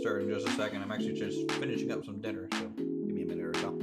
start in just a second. I'm actually just finishing up some dinner, so give me a minute or so.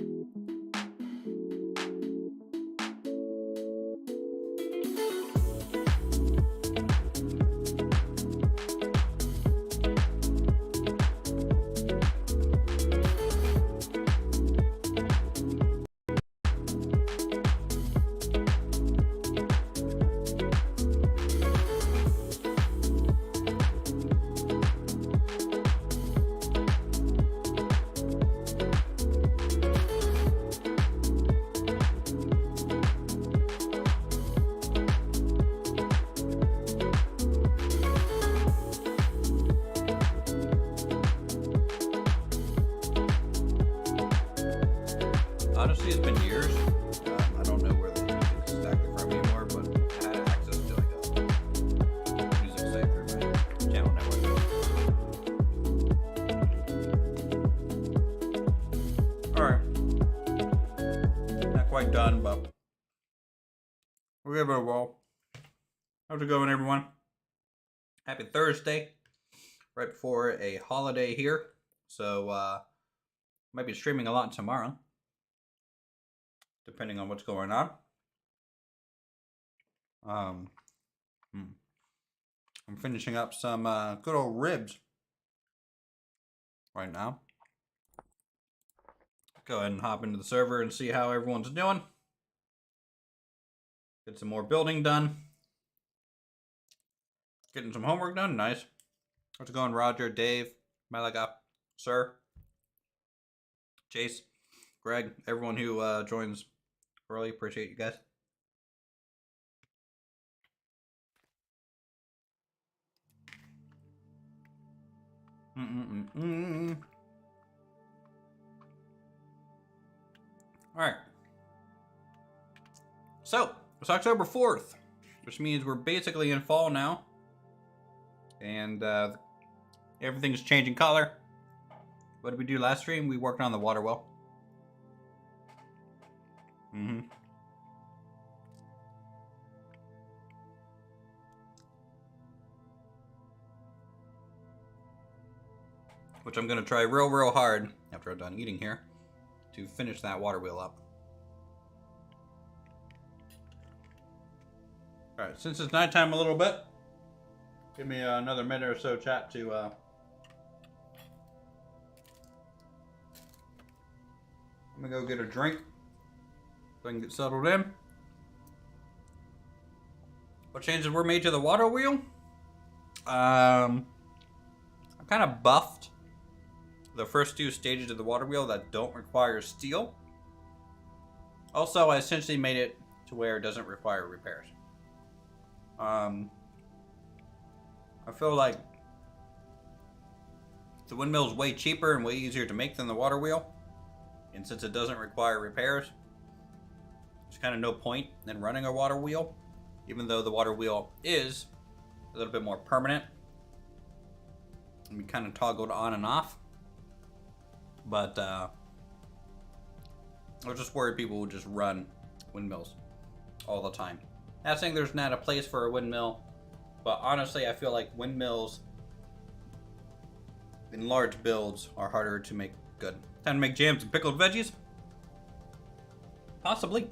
Honestly, it's been years. I don't know where the music is exactly from anymore, but I had access to like a music site through my channel network. Alright. Not quite done, but we'll give it a whirl. How's it going, everyone? Happy Thursday. Right before a holiday here. So, might be streaming a lot tomorrow, depending on what's going on. I'm finishing up some good old ribs right now. Go ahead and hop into the server and see how everyone's doing. Get some more building done. Getting some homework done. Nice. How's it going, Roger, Dave, Malaga, Sir, Chase, Greg, everyone who joins early? Appreciate you guys. Alright. So, it's October 4th, which means we're basically in fall now. And everything's changing color. What did we do last stream? We worked on the water well. Which I'm gonna try real hard after I'm done eating here to finish that water wheel up. Alright, since it's nighttime a little bit, give me another minute or so chat to I'm gonna go get a drink so I can get settled in. What changes were made to the water wheel? I'm kind of buffed the first two stages of the water wheel that don't require steel. Also, I essentially made it to where it doesn't require repairs. I feel like the windmill is way cheaper and way easier to make than the water wheel. And since it doesn't require repairs, there's kind of no point in running a water wheel, even though the water wheel is a little bit more permanent. And we kind of toggled on and off. But I was just worried people would just run windmills all the time. Not saying there's not a place for a windmill, but honestly, I feel like windmills in large builds are harder to make good. Time to make jams and pickled veggies? Possibly.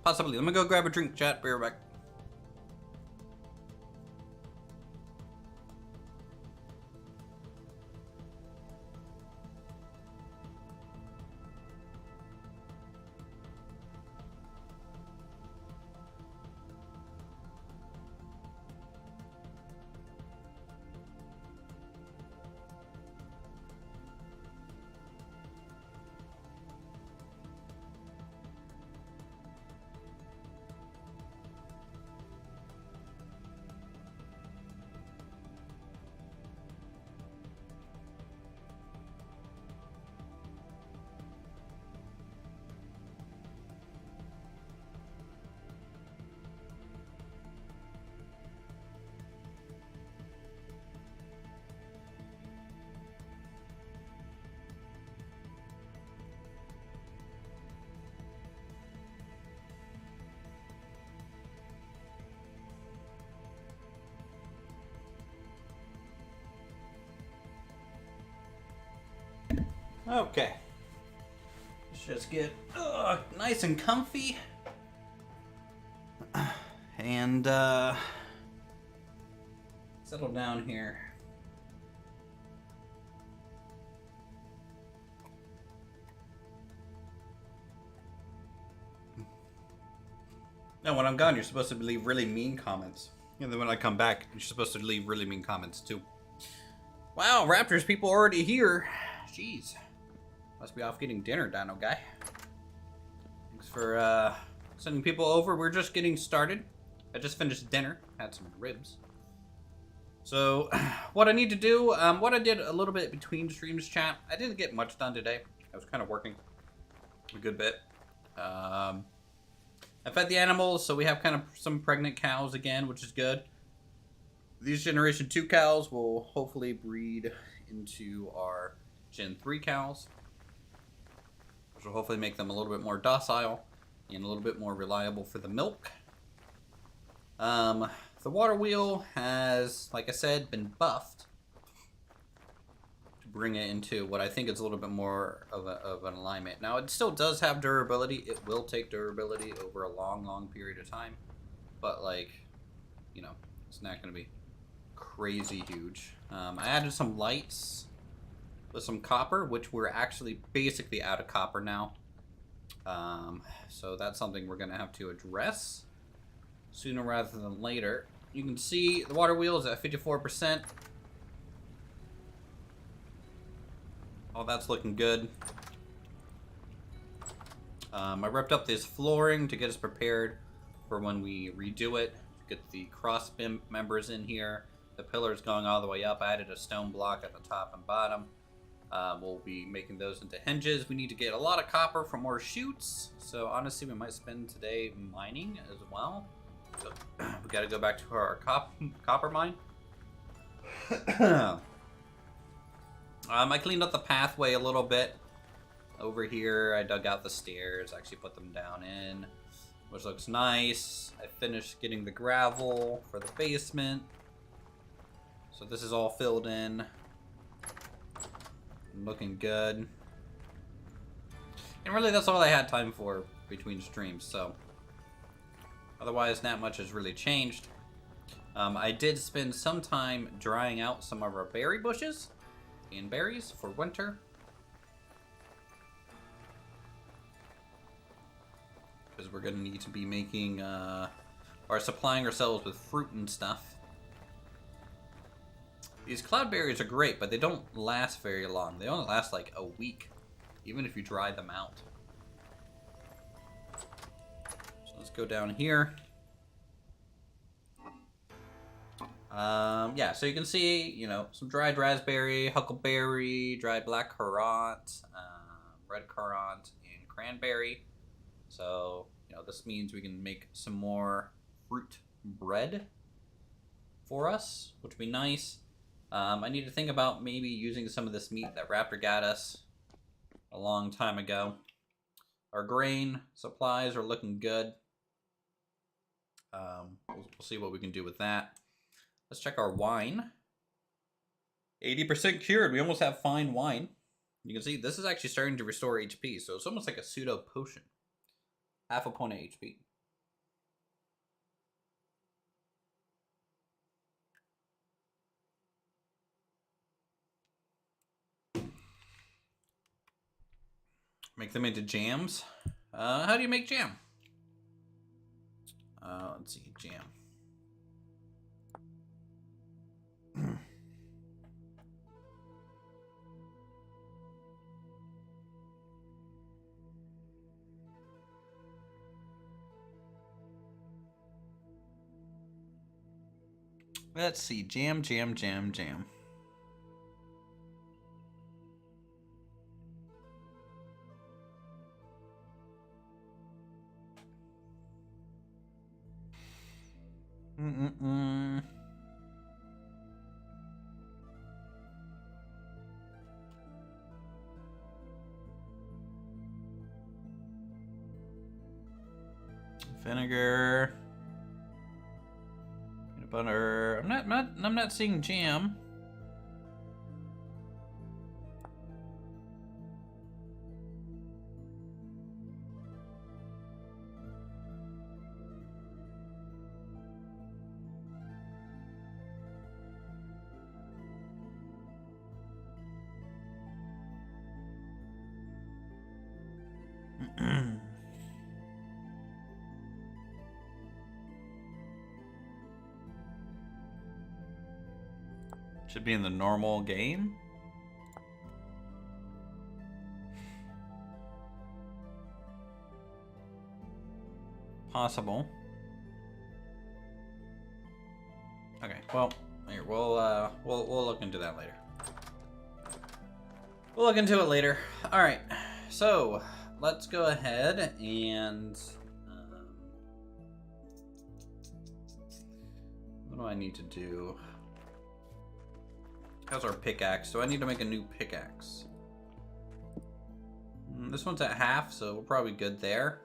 Possibly. Let me go grab a drink, chat. Be right back. Okay. Let's just get nice and comfy. And settle down here. Now, when I'm gone, you're supposed to leave really mean comments. And then when I come back, you're supposed to leave really mean comments, too. Wow, Raptors people already here. Jeez. Must be off getting dinner, Dino Guy. Thanks for sending people over. We're just getting started. I just finished dinner. Had some ribs. So, what I need to do, what I did a little bit between streams, chat. I didn't get much done today. I was kind of working a good bit. I fed the animals, so we have kind of some pregnant cows again, which is good. These Generation 2 cows will hopefully breed into our Gen 3 cows, which will hopefully make them a little bit more docile and a little bit more reliable for the milk. The water wheel has, like I said, been buffed to bring it into what I think is a little bit more of an alignment. Now, it still does have durability. It will take durability over a long, long period of time. But, like, you know, it's not going to be crazy huge. I added some lights with some copper, which we're actually basically out of copper now. So that's something we're going to have to address sooner rather than later. You can see the water wheel is at 54%. Oh, that's looking good. I ripped up this flooring to get us prepared for when we redo it. Get the cross members in here. The pillars going all the way up. I added a stone block at the top and bottom. We'll be making those into hinges. We need to get a lot of copper for more chutes. So honestly, we might spend today mining as well. So we got to go back to our copper mine. I cleaned up the pathway a little bit over here. I dug out the stairs, actually put them down in, which looks nice. I finished getting the gravel for the basement. So this is all filled in. Looking good. And really that's all I had time for between streams, so otherwise not much has really changed. I did spend some time drying out some of our berry bushes and berries for winter. Because we're going to need to be making, or supplying ourselves with fruit and stuff. These cloudberries are great, but they don't last very long. They only last like a week, even if you dry them out. So let's go down here. Yeah, so you can see, you know, some dried raspberry, huckleberry, dried black currant, red currant, and cranberry. So, you know, this means we can make some more fruit bread for us, which would be nice. I need to think about maybe using some of this meat that Raptor got us a long time ago. Our grain supplies are looking good. We'll see what we can do with that. Let's check our wine. 80% cured. We almost have fine wine. You can see this is actually starting to restore HP, so it's almost like a pseudo potion. Half a point of HP. Make them into jams. How do you make jam? Let's see, jam. Let's see, jam. Vinegar. Peanut butter. I'm not seeing jam. Should be in the normal game. Possible. Okay, well, here, we'll look into that later. We'll look into it later. All right, so let's go ahead and what do I need to do? How's our pickaxe? Do I need to make a new pickaxe? This one's at half, so we're probably good there.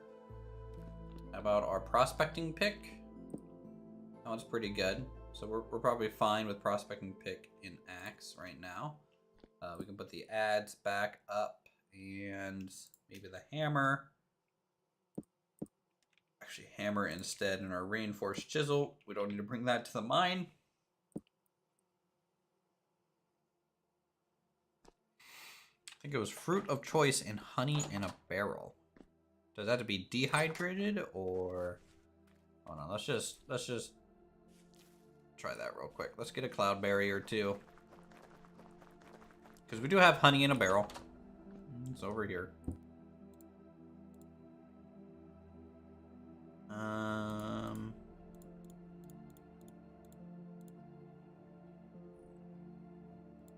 How about our prospecting pick? That one's pretty good. So we're probably fine with prospecting pick in axe right now. We can put the adds back up and maybe the hammer. Actually, hammer instead in our reinforced chisel. We don't need to bring that to the mine. I think it was fruit of choice and honey in a barrel. Does that have to be dehydrated or? Oh no, let's just try that real quick. Let's get a cloudberry or two. Because we do have honey in a barrel. It's over here.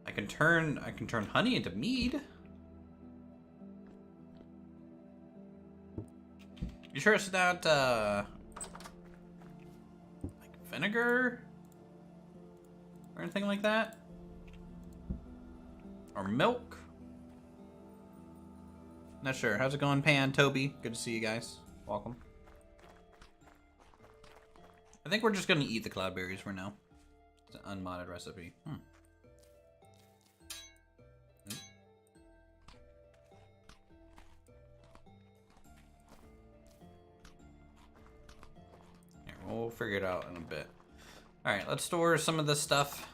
I can turn honey into mead. You sure it's not like vinegar or anything like that? Or milk? Not sure. How's it going, Pan? Toby, good to see you guys. Welcome. I think we're just gonna eat the cloudberries for now. It's an unmodded recipe. Here, we'll figure it out in a bit. Alright, let's store some of this stuff.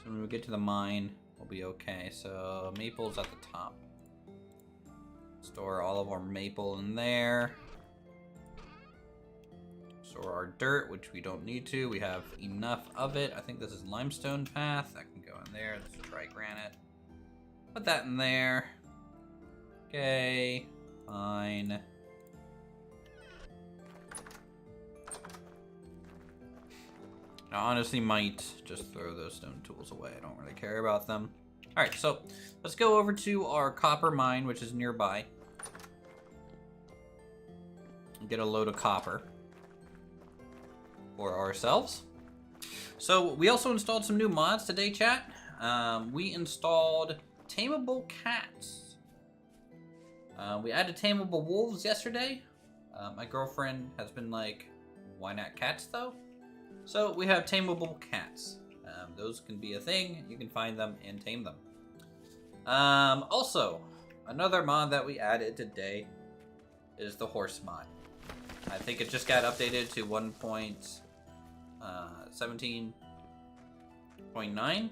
So when we get to the mine, we'll be okay. So maple's at the top. Store all of our maple in there. Store our dirt, which we don't need to. We have enough of it. I think this is limestone path. That can go in there. This is dry granite. Put that in there. Okay. Fine. I honestly might just throw those stone tools away. I don't really care about them. Alright, so let's go over to our copper mine, which is nearby. And get a load of copper for ourselves. So we also installed some new mods today, chat. We installed tameable cats. We added tameable wolves yesterday. My girlfriend has been like, why not cats though? So we have tameable cats. Those can be a thing. You can find them and tame them. Also, another mod that we added today is the horse mod. I think it just got updated to 1.17.9.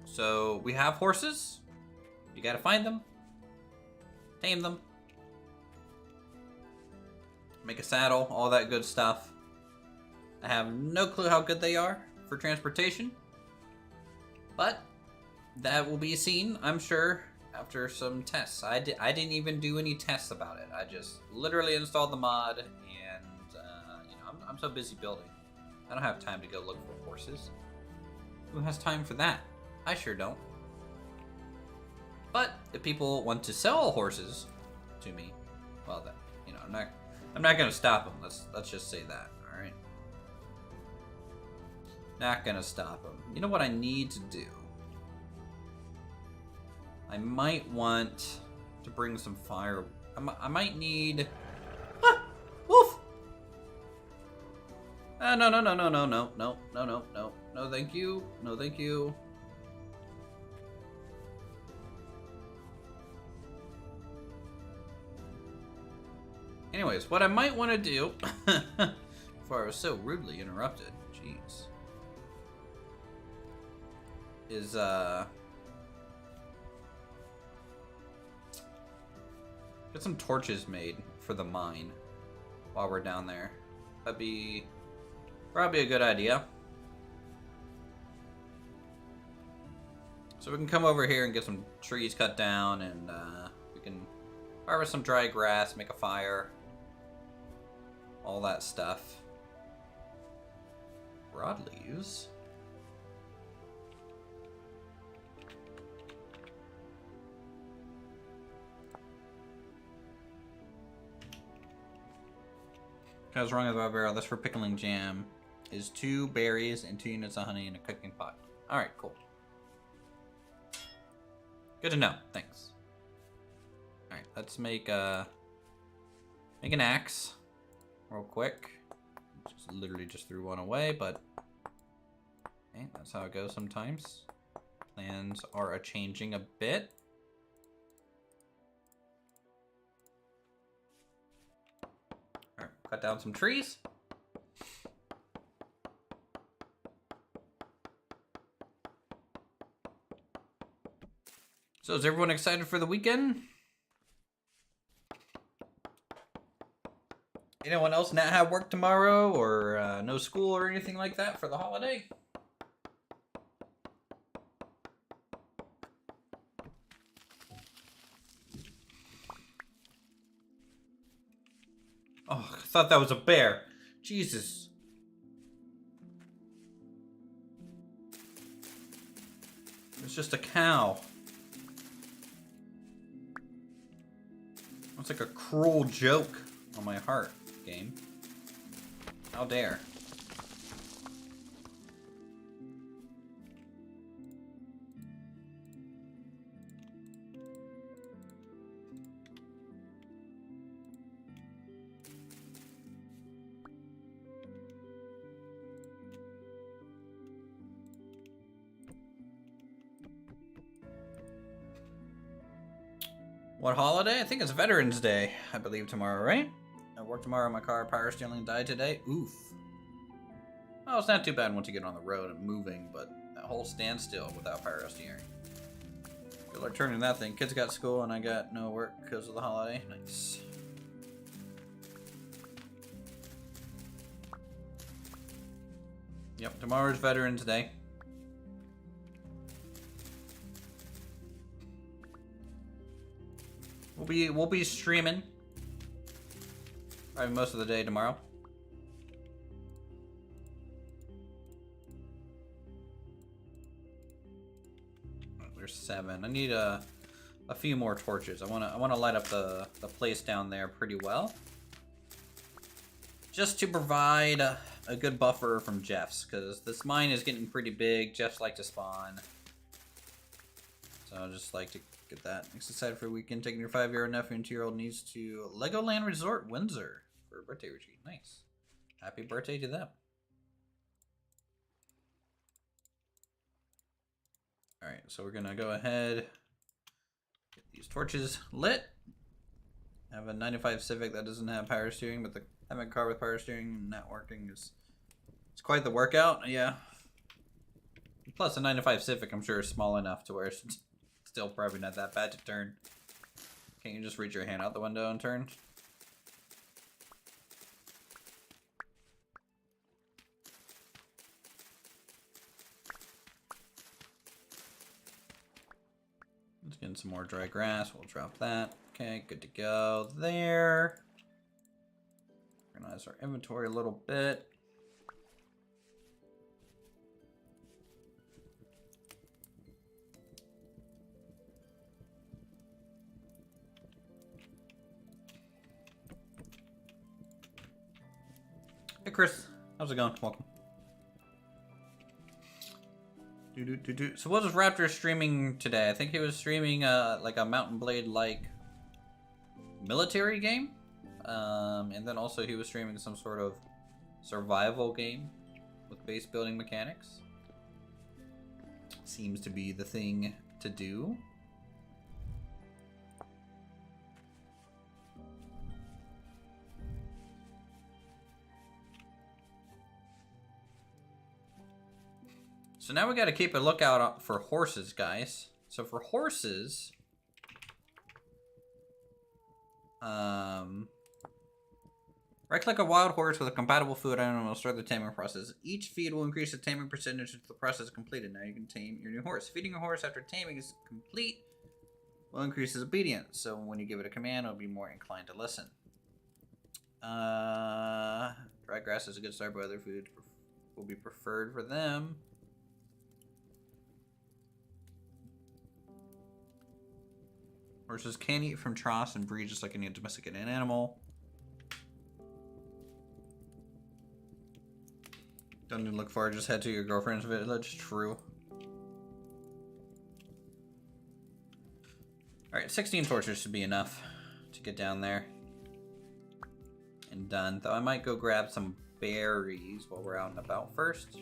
So we have horses. You gotta find them, tame them, make a saddle, all that good stuff. I have no clue how good they are for transportation, but that will be seen, I'm sure, after some tests. I didn't even do any tests about it. I just literally installed the mod, and you know, I'm so busy building. I don't have time to go look for horses. Who has time for that? I sure don't. But if people want to sell horses to me, well then, you know, I'm not gonna stop them. Let's just say that. All right. Not gonna stop them. You know what I need to do? I might want to bring some fire. I might need. Ah, wolf! No, thank you. No, thank you. Anyways, what I might want to do before I was so rudely interrupted, jeez, is get some torches made for the mine while we're down there. That'd be probably a good idea. So we can come over here and get some trees cut down, and we can harvest some dry grass, make a fire, all that stuff. Broadleaves. I was wrong about barrel. That's for pickling jam. Is 2 berries and 2 units of honey in a cooking pot. All right, cool. Good to know. Thanks. All right, let's make an axe real quick. Just literally just threw one away, but okay, that's how it goes sometimes. Plans are a-changing a bit. All right, cut down some trees. So is everyone excited for the weekend? Anyone else not have work tomorrow or no school or anything like that for the holiday? Oh, I thought that was a bear. Jesus. It's just a cow. It's like a cruel joke on my heart, game. How dare. What holiday? I think it's Veterans Day, I believe, tomorrow, right? I work tomorrow. My car power steering died today. Oof. Well, it's not too bad once you get on the road and moving, but that whole standstill without power steering. Good luck turning that thing. Kids got school and I got no work because of the holiday. Nice. Yep, tomorrow's Veterans Day. We'll be streaming probably most of the day tomorrow. Oh, there's 7. I need a few more torches. I wanna light up the place down there pretty well, just to provide a good buffer from Jeff's, because this mine is getting pretty big. Jeff's like to spawn, so I just like to get that. Excited for a weekend. Taking your 5-year-old nephew and 2-year-old niece to Legoland Resort Windsor for a birthday retreat. Nice. Happy birthday to them. Alright, so we're gonna go ahead, get these torches lit. I have a 95 Civic that doesn't have power steering, but having a car with power steering not working it's quite the workout. Yeah. Plus a 95 Civic I'm sure is small enough to where it's still probably not that bad to turn. Can't you just reach your hand out the window and turn? Let's get some more dry grass. We'll drop that. Okay, good to go there. Organize our inventory a little bit. Hey Chris, how's it going? Welcome. So what was Raptor streaming today? I think he was streaming like a Mountain Blade like military game, and then also he was streaming some sort of survival game with base building mechanics. Seems to be the thing to do. So now we got to keep a lookout for horses, guys. So for horses, Right-click a wild horse with a compatible food item and will start the taming process. Each feed will increase the taming percentage until the process is completed. Now you can tame your new horse. Feeding a horse after taming is complete will increase his obedience. So when you give it a command, it'll be more inclined to listen. Dry grass is a good start, but other food will be preferred for them. Horses can eat from troughs and breed just like any domesticated animal. Don't need to look far, just head to your girlfriend's village. True. Alright, 16 torches should be enough to get down there. And done. Though I might go grab some berries while we're out and about first.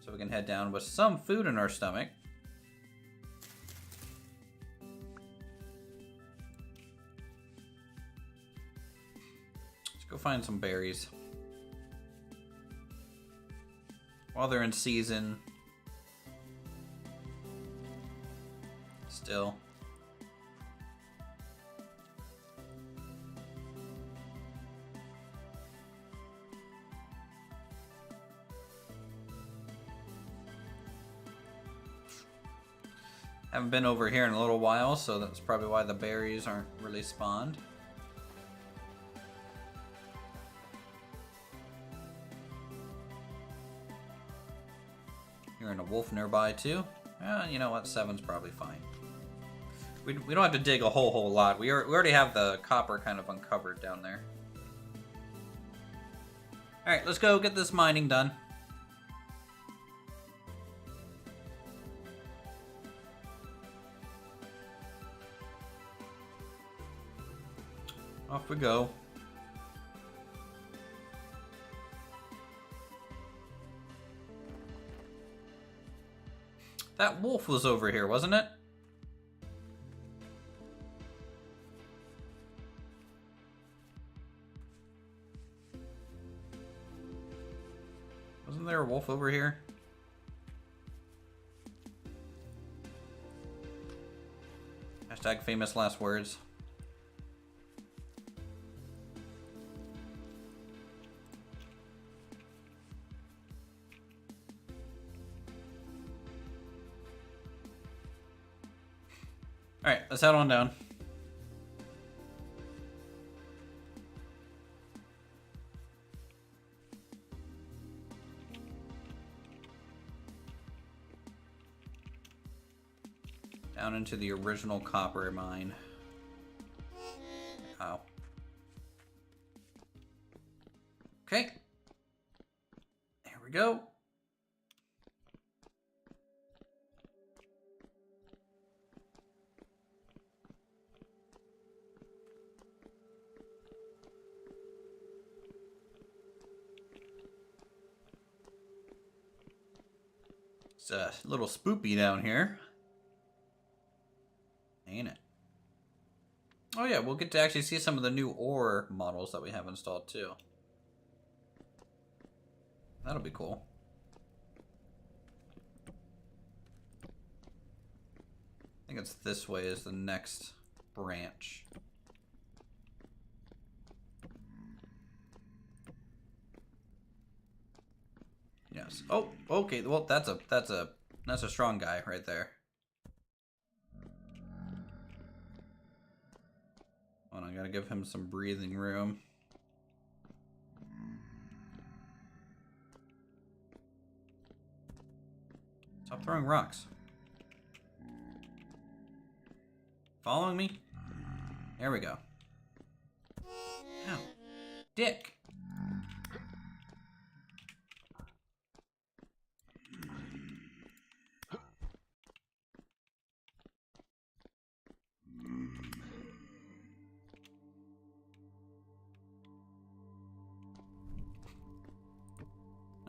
So we can head down with some food in our stomach. Let's go find some berries. While they're in season. Still. Haven't been over here in a little while, so that's probably why the berries aren't really spawned. Hearing a wolf nearby too. You know what? 7's probably fine. We don't have to dig a whole lot. We already have the copper kind of uncovered down there. All right, let's go get this mining done. Off we go. That wolf was over here, wasn't it? Wasn't there a wolf over here? Hashtag famous last words. Alright, let's head on down. Down into the original copper mine. Oh. Okay. There we go. It's a little spoopy down here. Ain't it? Oh yeah, we'll get to actually see some of the new ore models that we have installed too. That'll be cool. I think it's this way is the next branch. Yes. Oh, okay. Well, that's a strong guy right there. Hold on, I gotta give him some breathing room. Stop throwing rocks. Following me? There we go. Ow. Dick.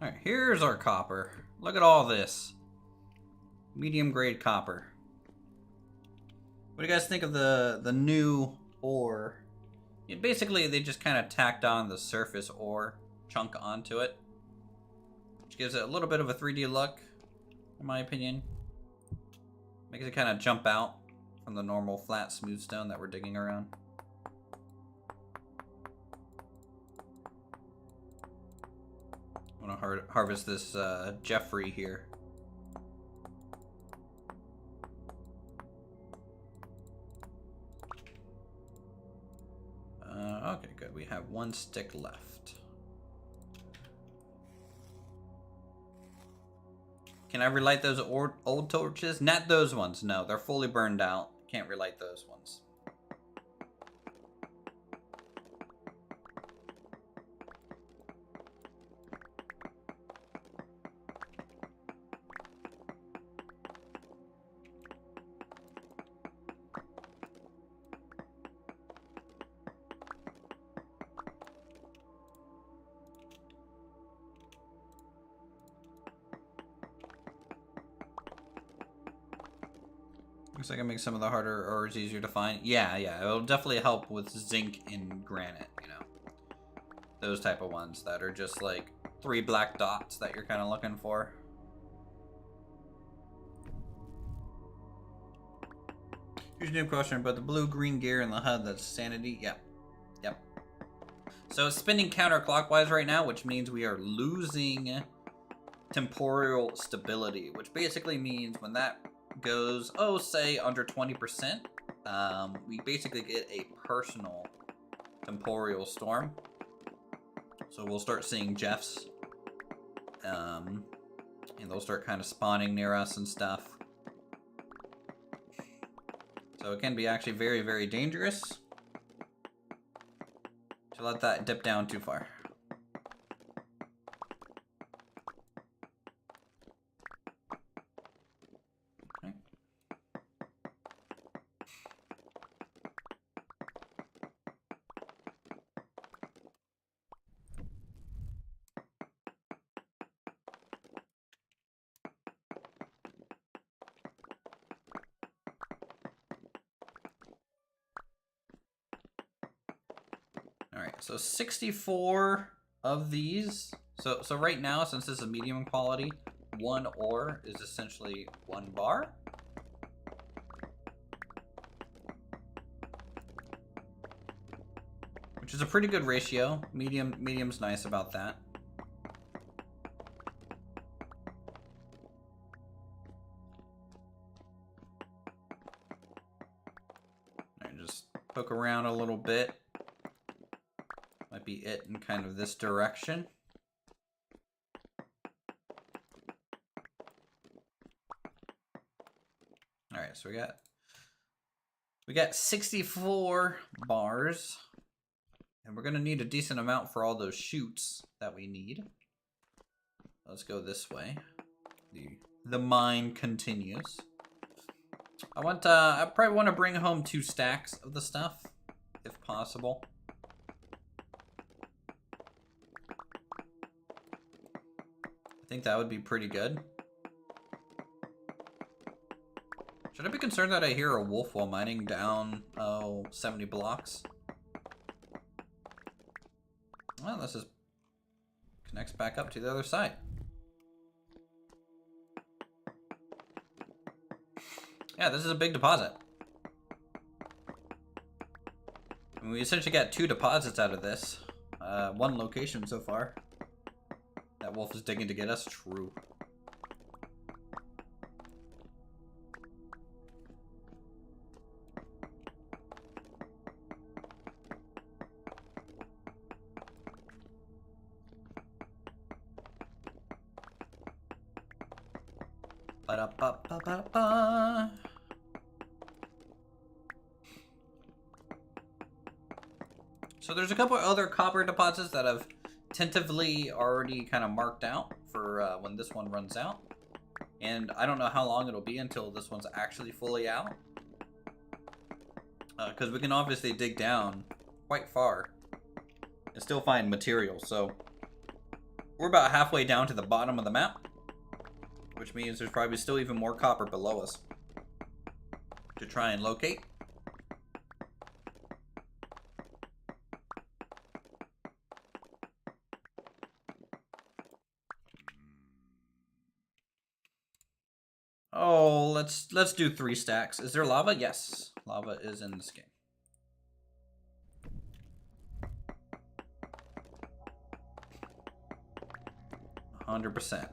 Alright, here's our copper. Look at all this. Medium grade copper. What do you guys think of the new ore? Basically, they just kind of tacked on the surface ore chunk onto it. Which gives it a little bit of a 3D look, in my opinion. Makes it kind of jump out from the normal flat smooth stone that we're digging around. I want to harvest this Jeffrey here. Okay, good. We have 1 stick left. Can I relight those old torches? Not those ones. No, they're fully burned out. Can't relight those ones. Looks like it makes some of the harder ores easier to find. Yeah, it'll definitely help with zinc and granite, you know. Those type of ones that are just like 3 black dots that you're kind of looking for. Here's a new question about the blue-green gear in the HUD. That's sanity. Yep. So it's spinning counterclockwise right now, which means we are losing temporal stability, which basically means when that goes, say under 20%, we basically get a personal temporal storm. So we'll start seeing Jeffs, and they'll start kind of spawning near us and stuff. So it can be actually very, very dangerous to let that dip down too far. So 64 of these. So right now, since this is medium quality, 1 ore is essentially 1 bar. Which is a pretty good ratio. Medium's nice about that. Alright, just poke around a little bit. Might be it in kind of this direction. All right, so we got 64 bars, and we're gonna need a decent amount for all those chutes that we need. Let's go this way. The mine continues. I probably want to bring home 2 stacks of the stuff, if possible. I think that would be pretty good. Should I be concerned that I hear a wolf while mining down, 70 blocks? Well, this just connects back up to the other side. Yeah, this is a big deposit. And we essentially got 2 deposits out of this. 1 location so far. That wolf is digging to get us. True. Ba-da-ba-ba-ba-ba. So there's a couple of other copper deposits that have tentatively already kind of marked out for when this one runs out. And I don't know how long it'll be until this one's actually fully out. Because we can obviously dig down quite far and still find material. So we're about halfway down to the bottom of the map, which means there's probably still even more copper below us to try and locate. Oh, let's do 3 stacks. Is there lava? Yes, lava is in this game. 100%.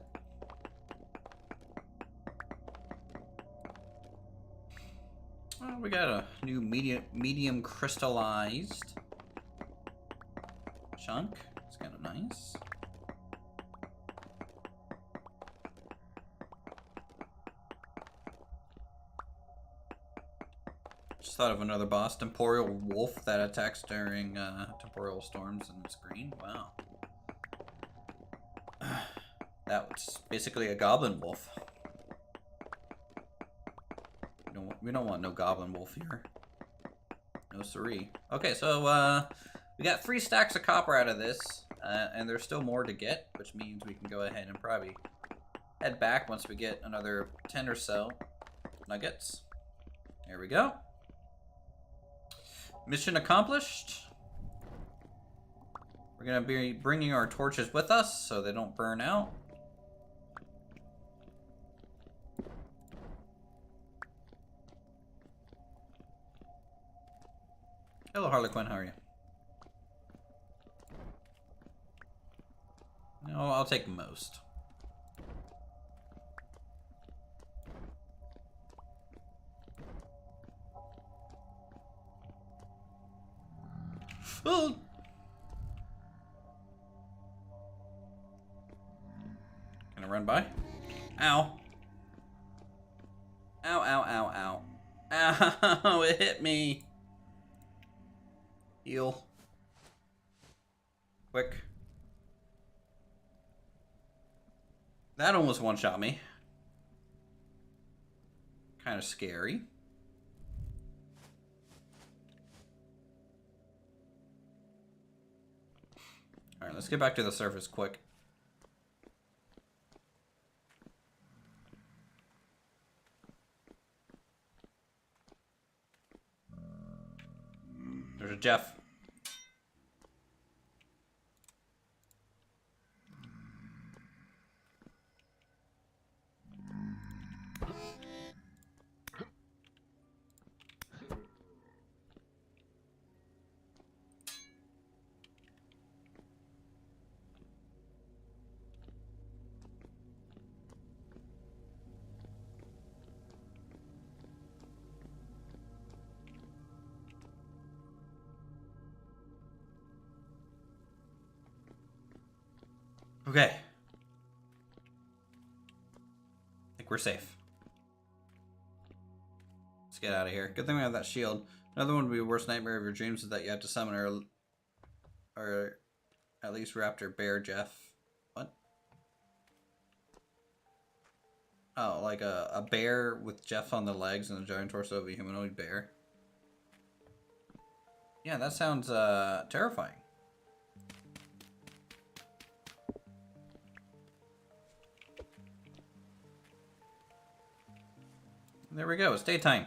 Well, we got a new medium crystallized chunk. It's kind of nice. Just thought of another boss, temporal wolf that attacks during temporal storms and it's green. Wow. That was basically a goblin wolf. We don't want no goblin wolf here. No siree. Okay, so we got 3 stacks of copper out of this, and there's still more to get, which means we can go ahead and probably head back once we get another 10 or so nuggets. There we go. Mission accomplished. We're gonna be bringing our torches with us so they don't burn out. Hello, Harlequin. How are you? No, I'll take most. Oh! Can I run by? Ow. Ow, ow, ow, ow. Ow, it hit me. Heal. Quick. That almost one-shot me. Kind of scary. Alright, let's get back to the surface quick. There's a Jeff. Okay. I think we're safe. Let's get out of here. Good thing we have that shield. Another one would be a worst nightmare of your dreams is that you have to summon or at least raptor bear Jeff. What? Oh, like a bear with Jeff on the legs and a giant torso of a humanoid bear. Yeah, that sounds terrifying. There we go, it's daytime.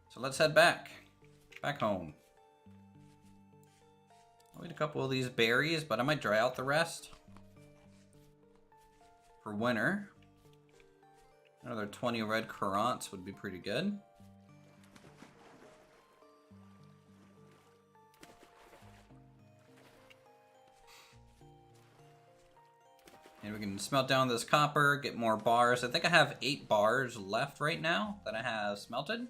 So let's head back home. I'll eat a couple of these berries, but I might dry out the rest for winter. Another 20 red currants would be pretty good. And we can smelt down this copper, get more bars. I think I have 8 bars left right now that I have smelted.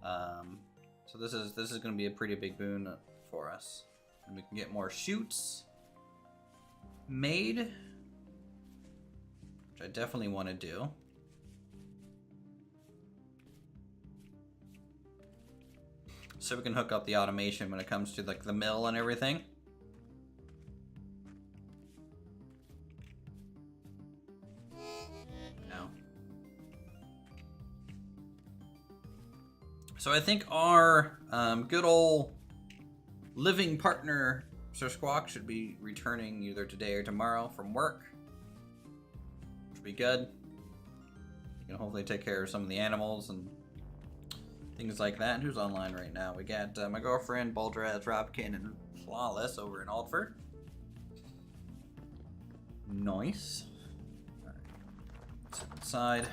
So this is going to be a pretty big boon for us. And we can get more chutes made, which I definitely want to do. So we can hook up the automation when it comes to like the mill and everything. So I think our good old living partner, Sir Squawk, should be returning either today or tomorrow from work. Which would be good. He can hopefully take care of some of the animals and things like that. And who's online right now? We got my girlfriend, Baldraz, Robkin, and Flawless over in Altford. Nice. Alright. Let's head inside.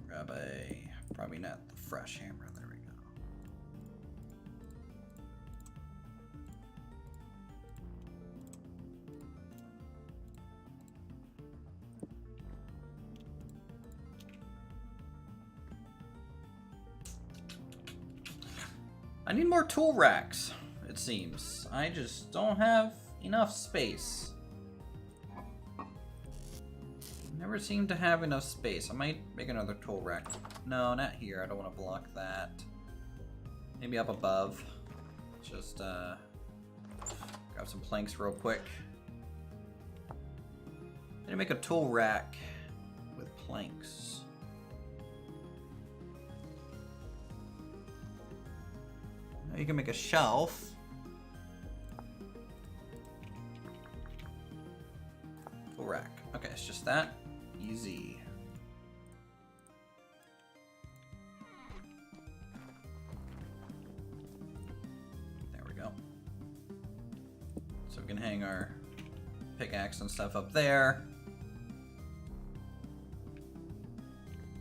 Grab a... Probably not the fresh hammer. There we go. I need more tool racks, it seems. I just don't have enough space. Never seem to have enough space. I might make another tool rack. No, not here. I don't want to block that. Maybe up above. Just grab some planks real quick. I need to make a tool rack with planks. Now you can make a shelf. Tool rack. Okay, it's just that. Easy. There we go. So we can hang our pickaxe and stuff up there.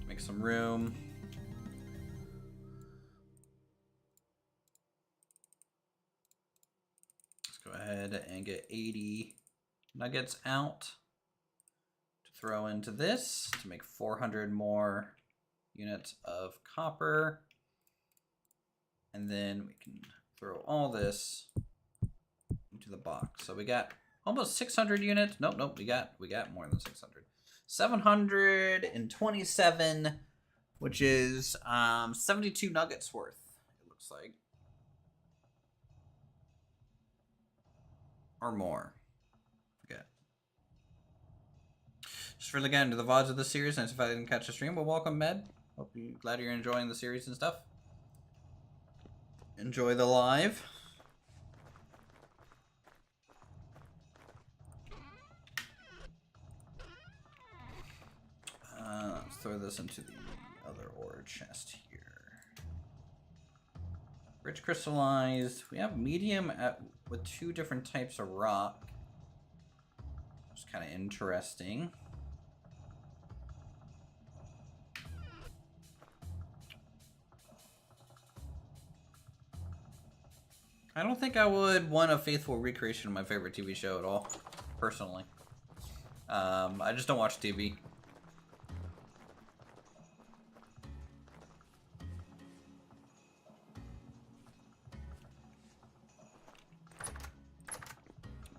Make some room. Let's go ahead and get 80 nuggets out. Throw into this to make 400 more units of copper, and then we can throw all this into the box. So we got almost 600 units. Nope, we got more than 600. 727, which is 72 nuggets worth. It looks like, or more. Just for again to the VODs of the series, and if I didn't catch the stream, well, welcome, Med. Hope you glad you're enjoying the series and stuff. Enjoy the live. Let's throw this into the other ore chest here. Rich crystallized. We have medium with 2 different types of rock. Which is kind of interesting. I don't think I would want a faithful recreation of my favorite TV show at all, personally. I just don't watch TV.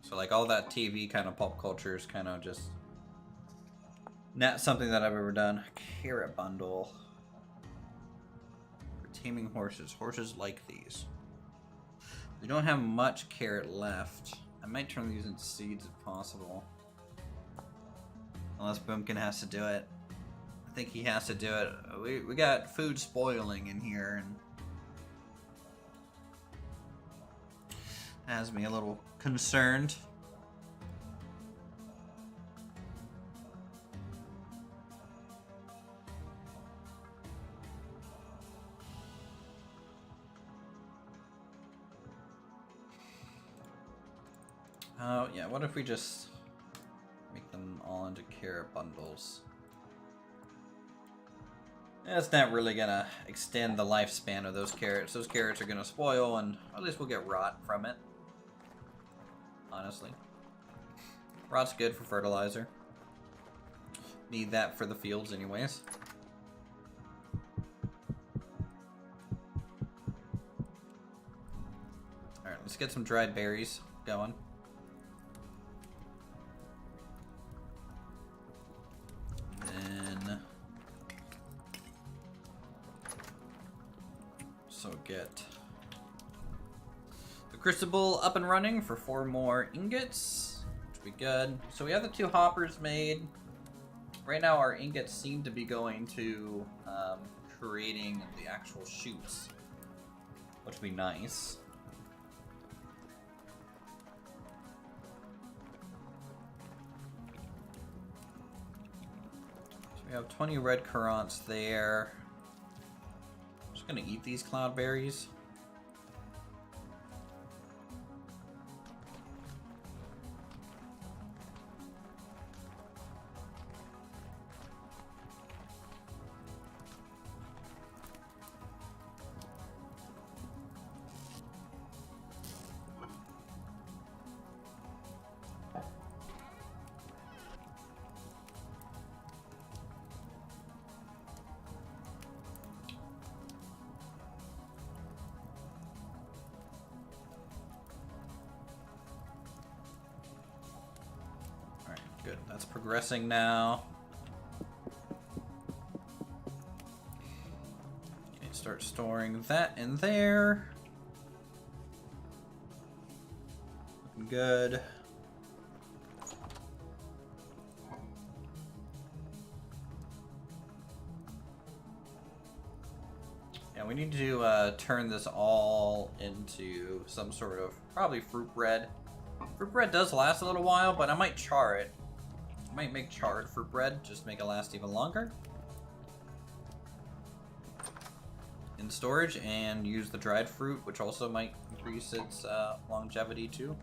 So like all that TV kind of pop culture is kind of just not something that I've ever done. Carrot bundle. For taming horses. Horses like these. We don't have much carrot left. I might turn these into seeds if possible. Unless Boomkin has to do it. I think he has to do it. We got food spoiling in here, and has me a little concerned. Oh, yeah, what if we just make them all into carrot bundles? That's not really gonna extend the lifespan of those carrots. Those carrots are gonna spoil, and at least we'll get rot from it. Honestly. Rot's good for fertilizer. Need that for the fields anyways. Alright, let's get some dried berries going. Get the crucible up and running for 4 more ingots, which would be good. So we have the 2 hoppers made. Right now our ingots seem to be going to creating the actual chutes, which would be nice. So we have 20 red currants there. Gonna eat these cloudberries. That's progressing now. Okay, start storing that in there. Looking good. We need to turn this all into some sort of probably fruit bread. Fruit bread does last a little while, but I might char it. I might make charred fruit bread just to make it last even longer in storage, and use the dried fruit, which also might increase its longevity too.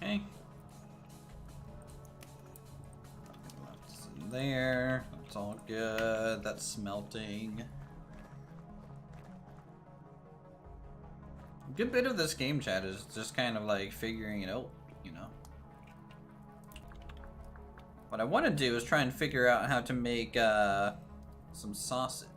Okay. That's in there. That's all good. That's smelting. A good bit of this game chat is just kind of like figuring it out, you know. What I want to do is try and figure out how to make some sausage.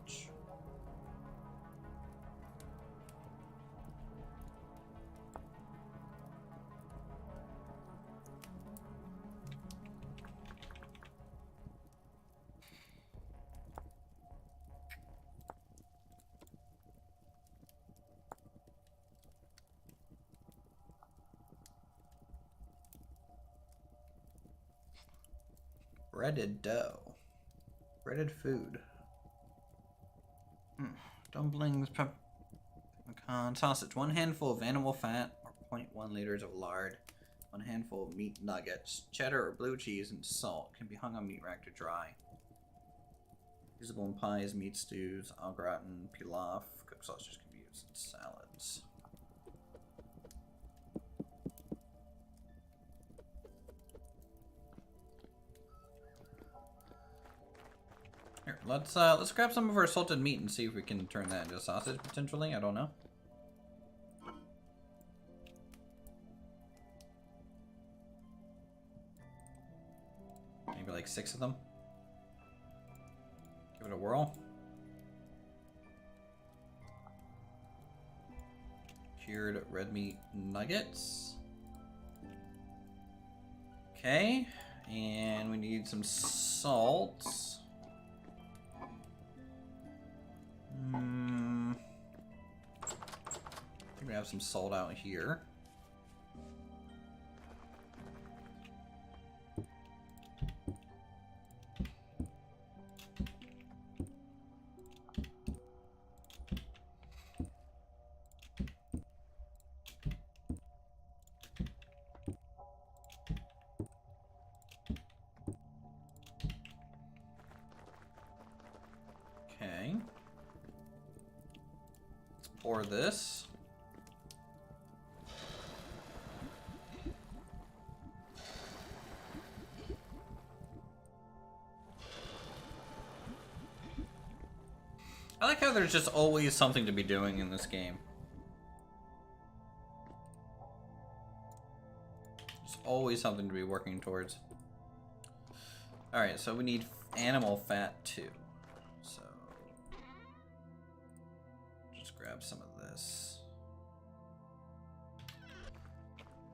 Breaded dough. Breaded food. Dumplings, pecan, sausage. 1 handful of animal fat or 0.1 liters of lard. 1 handful of meat nuggets. Cheddar or blue cheese and salt can be hung on meat rack to dry. Usable in pies, meat stews, au gratin, pilaf. Cooked sausages can be used in salads. Here, let's grab some of our salted meat and see if we can turn that into sausage potentially. I don't know. Maybe like 6 of them. Give it a whirl. Cured red meat nuggets. Okay, and we need some salt. I think we have some salt out here. Okay. Pour this. I like how there's just always something to be doing in this game. There's always something to be working towards. Alright, so we need animal fat too. So just grab some of this.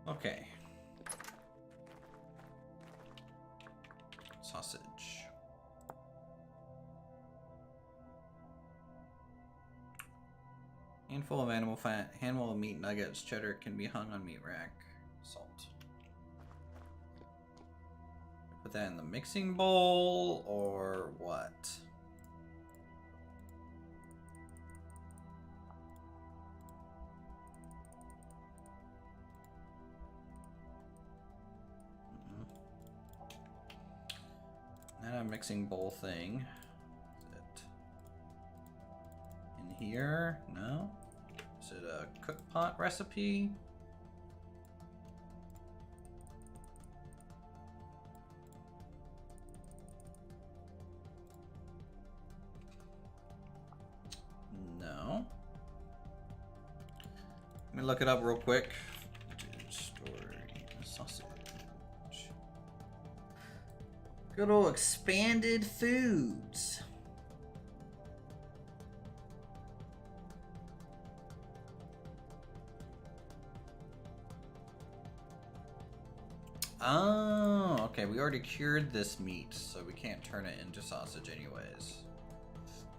Okay. Sausage. Handful of animal fat, handful of meat nuggets, cheddar can be hung on meat rack, salt. Put that in the mixing bowl, or what? Not a mixing bowl thing. Is it in here? No. Is it a cook pot recipe? No. Let me look it up real quick. Storing sausage. Good old expanded foods. Oh, okay. We already cured this meat, so we can't turn it into sausage anyways.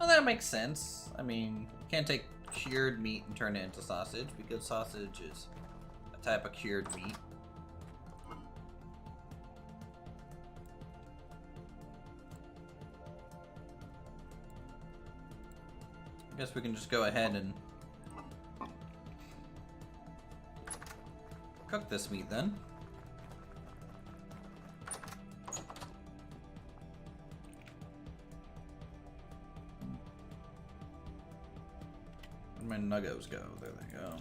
Well, that makes sense. I mean, you can't take cured meat and turn it into sausage because sausage is a type of cured meat. I guess we can just go ahead and cook this meat then. Where'd my nuggos go? There they go.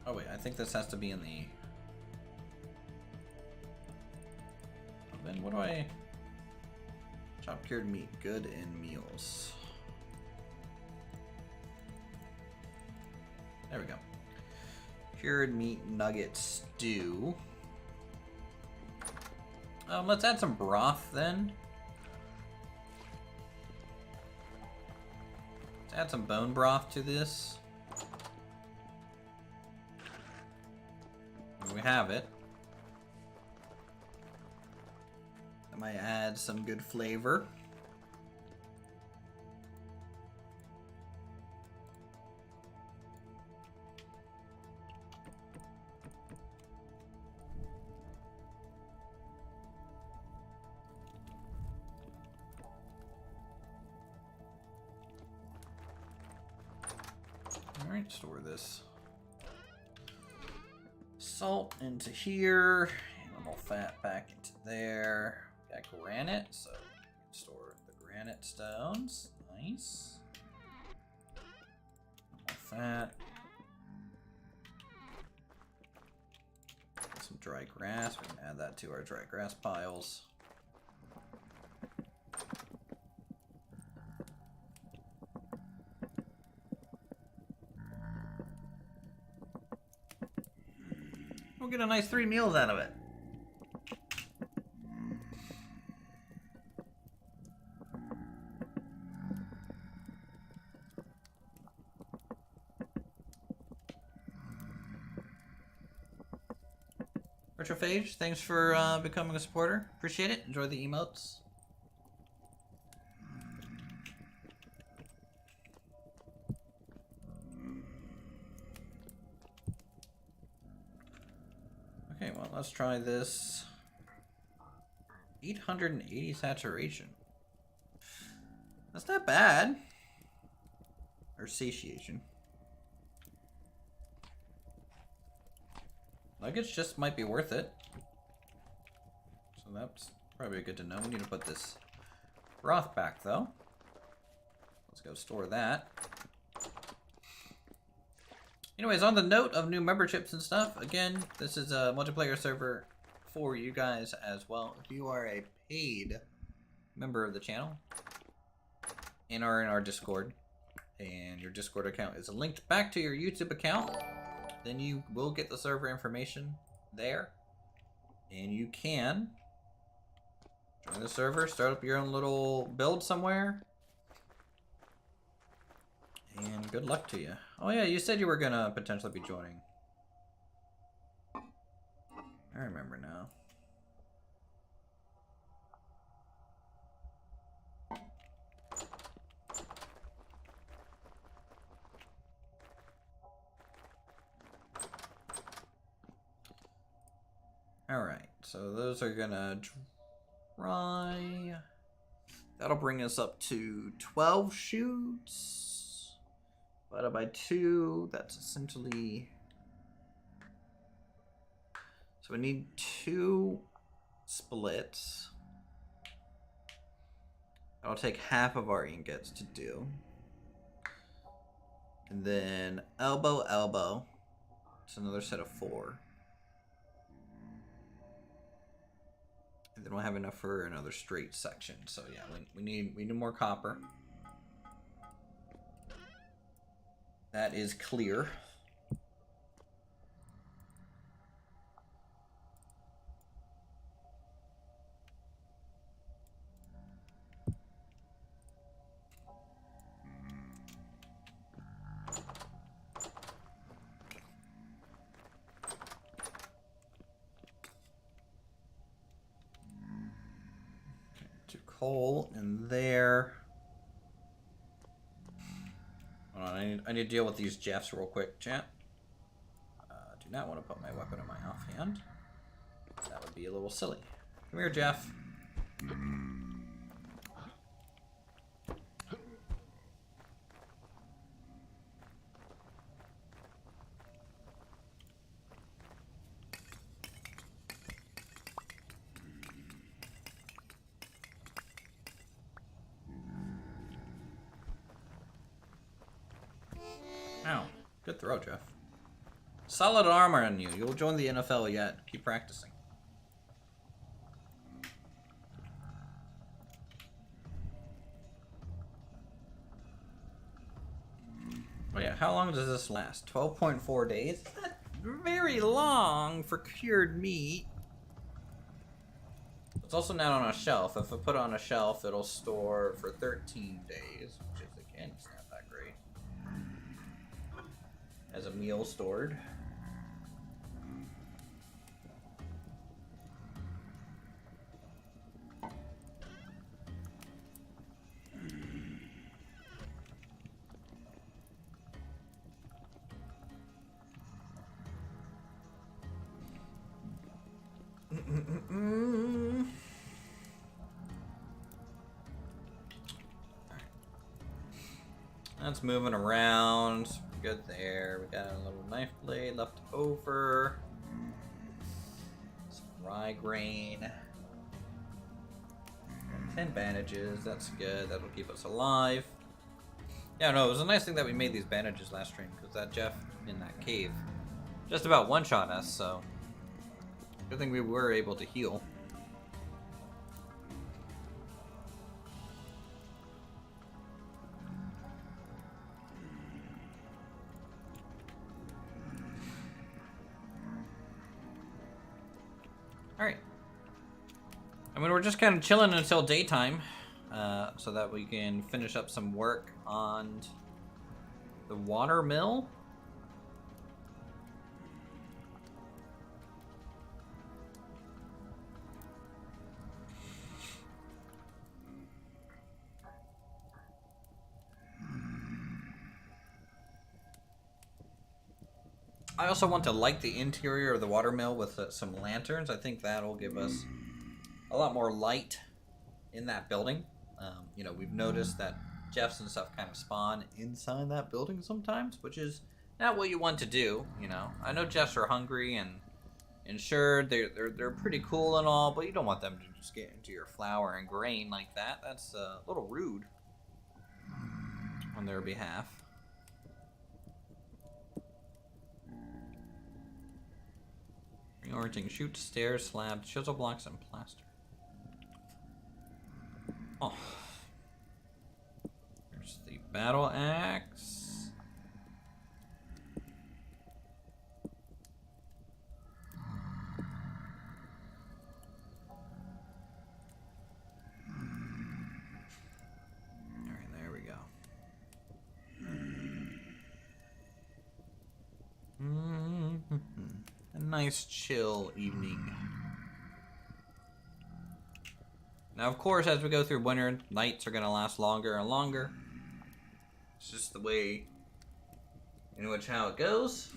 Oh wait, I think this has to be in the... Then what do I... Chopped cured meat, good in meals. There we go. Cured meat nugget stew. Let's add some broth then. Let's add some bone broth to this. There we have it. That might add some good flavor. Alright, store this salt into here, animal fat back into there. Got granite, so store the granite stones. Nice. Animal fat. Some dry grass. We can add that to our dry grass piles. We'll get a nice 3 meals out of it. Retrophage, thanks for becoming a supporter. Appreciate it. Enjoy the emotes. Okay, well, let's try this. 880 saturation. That's not bad. Or satiation. Nuggets just might be worth it. So that's probably good to know. We need to put this broth back, though. Let's go store that. Anyways, on the note of new memberships and stuff, again, this is a multiplayer server for you guys as well. If you are a paid member of the channel and are in our Discord, and your Discord account is linked back to your YouTube account, then you will get the server information there. And you can join the server, start up your own little build somewhere. And good luck to you. Oh yeah, you said you were gonna potentially be joining. I remember now. Alright, so those are gonna dry. That'll bring us up to 12 shoots. Divided by 2, that's essentially... So we need 2 splits. That'll take half of our ingots to do. And then elbow, elbow. It's another set of 4. And then we'll have enough for another straight section. So yeah, we need more copper. That is clear. coal in there. Hold on, I need to deal with these Jeffs real quick, chat. Do not want to put my weapon in my offhand. That would be a little silly. Come here, Jeff. Ow. Good throw, Jeff. Solid armor on you. You'll join the NFL yet. Keep practicing. Oh yeah, how long does this last? 12.4 days? That's very long for cured meat. It's also not on a shelf. If I put it on a shelf, it'll store for 13 days, which is, again, it's not that great. As a meal stored. That's moving around. Good there. We got a little knife blade left over. Some rye grain. 10 bandages. That's good. That'll keep us alive. Yeah, no, it was a nice thing that we made these bandages last stream, because that Jeff in that cave just about one-shot us, so good thing we were able to heal. Alright. I mean, we're just kind of chilling until daytime, so that we can finish up some work on the Watermill. I also want to light the interior of the watermill with some lanterns. I think that'll give us a lot more light in that building. You know, we've noticed that Jeffs and stuff kind of spawn inside that building sometimes, which is not what you want to do. You know, I know Jeffs are hungry and sure they're pretty cool and all, but you don't want them to just get into your flour and grain like that. That's a little rude on their behalf. Reorienting chute, stairs, slab, chisel blocks, and plaster. Oh. There's the battle axe. Alright, there we go. A nice chill evening. Now, of course, as we go through winter, nights are going to last longer and longer. It's just the way in which how it goes.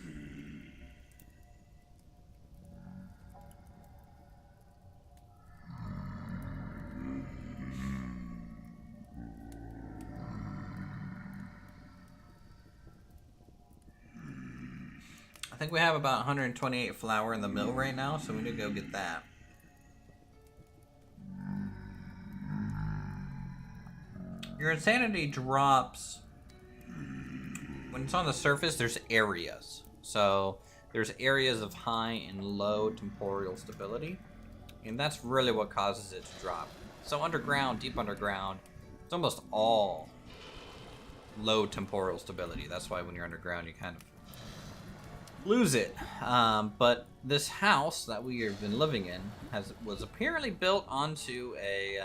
I think we have about 128 flour in the mill right now, so we need to go get that. Your insanity drops when it's on the surface. There's areas, so there's areas of high and low temporal stability, and that's really what causes it to drop. So underground, deep underground, it's almost all low temporal stability. That's why when you're underground, you kind of lose it. But this house that we have been living in was apparently built onto a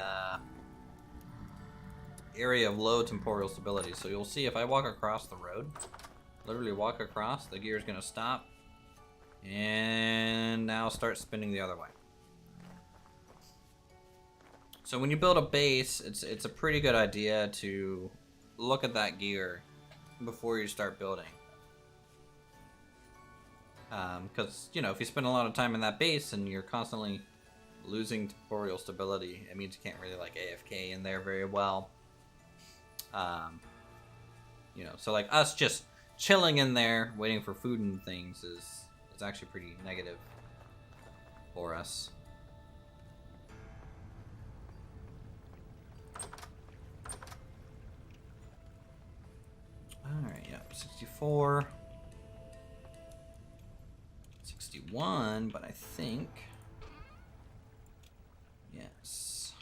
area of low temporal stability. So you'll see if I walk across the road, literally walk across, the gear is going to stop and now start spinning the other way. So when you build a base, it's a pretty good idea to look at that gear before you start building. Because, you know, if you spend a lot of time in that base and you're constantly losing temporal stability, it means you can't really, like, AFK in there very well. You know, so, like, us just chilling in there, waiting for food and things is actually pretty negative for us. Alright, yep, 64. 61, but I think... Yes.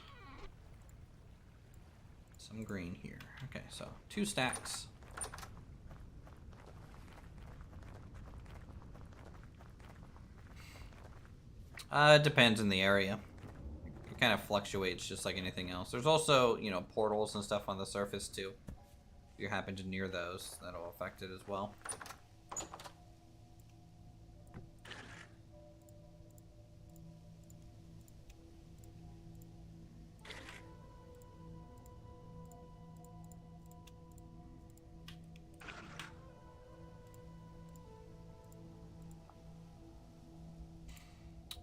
Some green here. Okay, so 2 stacks. It depends on the area. It kind of fluctuates just like anything else. There's also, you know, portals and stuff on the surface too. If you happen to near those, that'll affect it as well.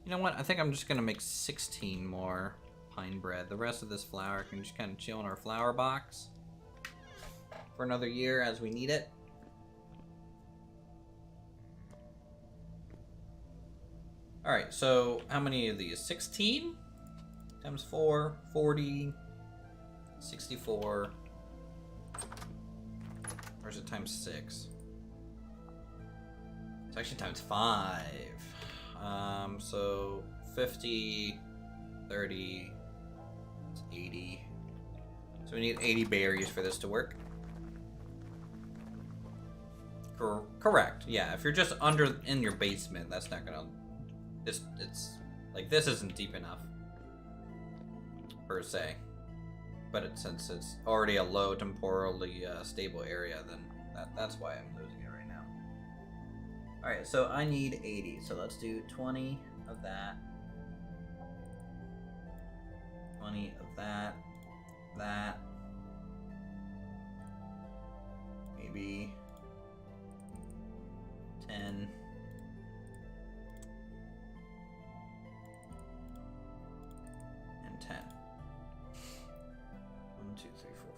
You know what? I think I'm just gonna make 16 more pine bread. The rest of this flour can just kind of chill in our flour box for another year as we need it. Alright, so how many of these? 16 times 4, 40, 64. Or is it times 6? It's actually times 5. So 50, 30, it's 80. So we need 80 berries for this to work. Correct. Yeah, if you're just in your basement, that's not gonna. It's like this isn't deep enough per se. But since it's already a low temporally stable area, then that's why I'm losing it right now. Alright, so I need 80, so let's do 20 of that. 20 of that. That. Maybe 10. And 10. 1, 2, 3, 4,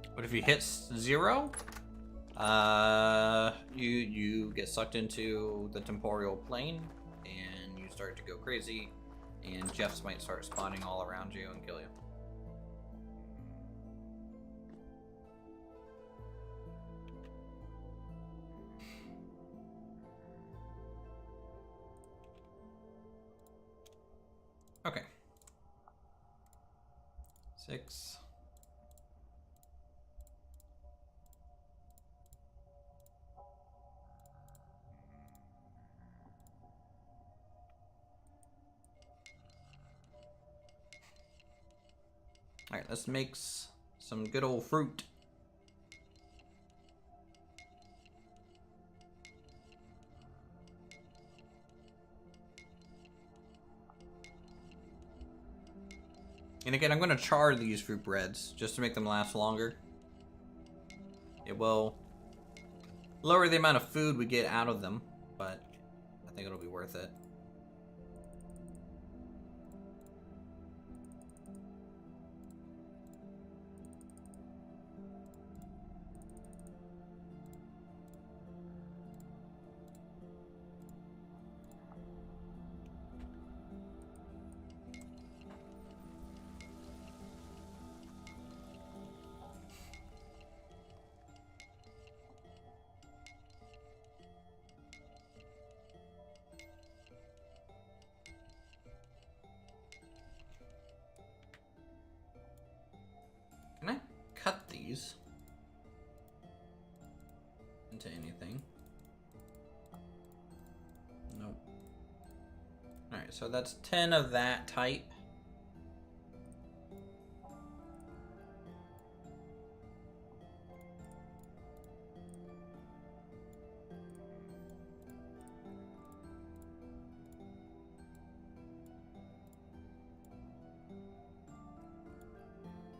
5. What if you hit 0? You get sucked into the temporal plane, and you start to go crazy, and Jeffs might start spawning all around you and kill you. Okay. 6. Alright, let's make some good old fruit. And again, I'm going to char these fruit breads just to make them last longer. It will lower the amount of food we get out of them, but I think it'll be worth it. Can I cut these into anything? Nope. Alright, so that's 10 of that type.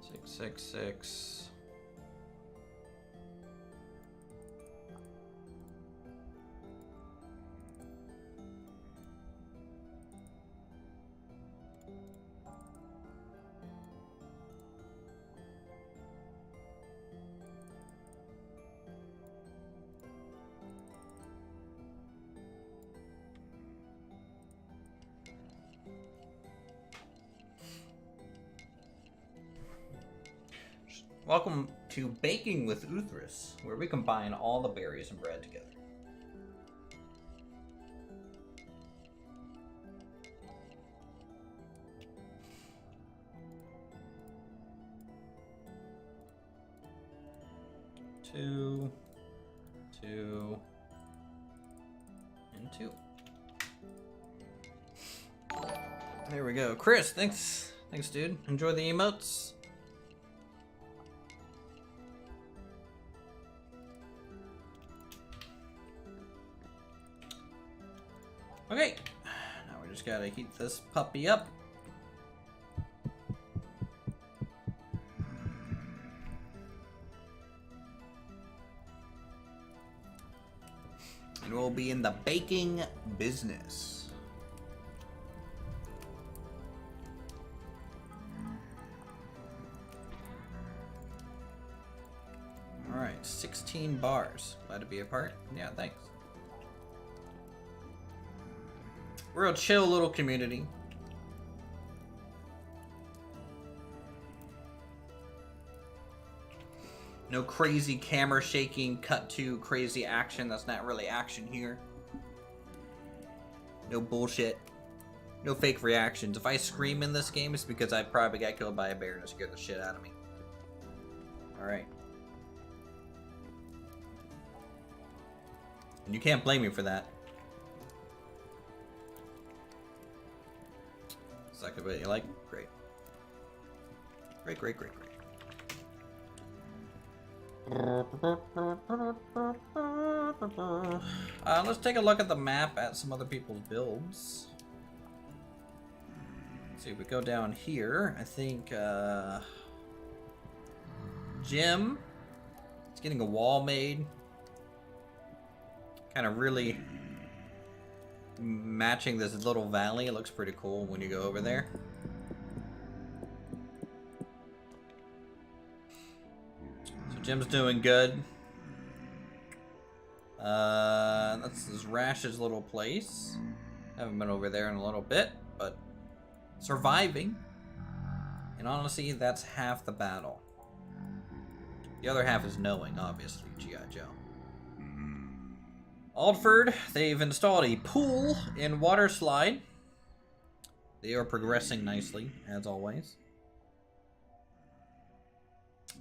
666. Welcome to Baking with Uthris, where we combine all the berries and bread together. Two, and two. There we go. Chris, thanks, dude. Enjoy the emotes. Okay, now we just gotta heat this puppy up. And we'll be in the baking business. Alright, 16 bars. Glad to be a part. Yeah, thanks. We're a chill little community. No crazy camera shaking, cut to crazy action. That's not really action here. No bullshit. No fake reactions. If I scream in this game, it's because I probably got killed by a bear to scare the shit out of me. Alright. And you can't blame me for that. Exactly what you like? Great. Great, great, great, great. Let's take a look at the map at some other people's builds. Let's see, if we go down here, I think, Jim is getting a wall made. Kind of really matching this little valley. It looks pretty cool when you go over there. So Jim's doing good. That's Rash's little place. Haven't been over there in a little bit, but surviving. And honestly, that's half the battle. The other half is knowing, obviously, G.I. Joe. Aldford, they've installed a pool and water slide. They are progressing nicely, as always.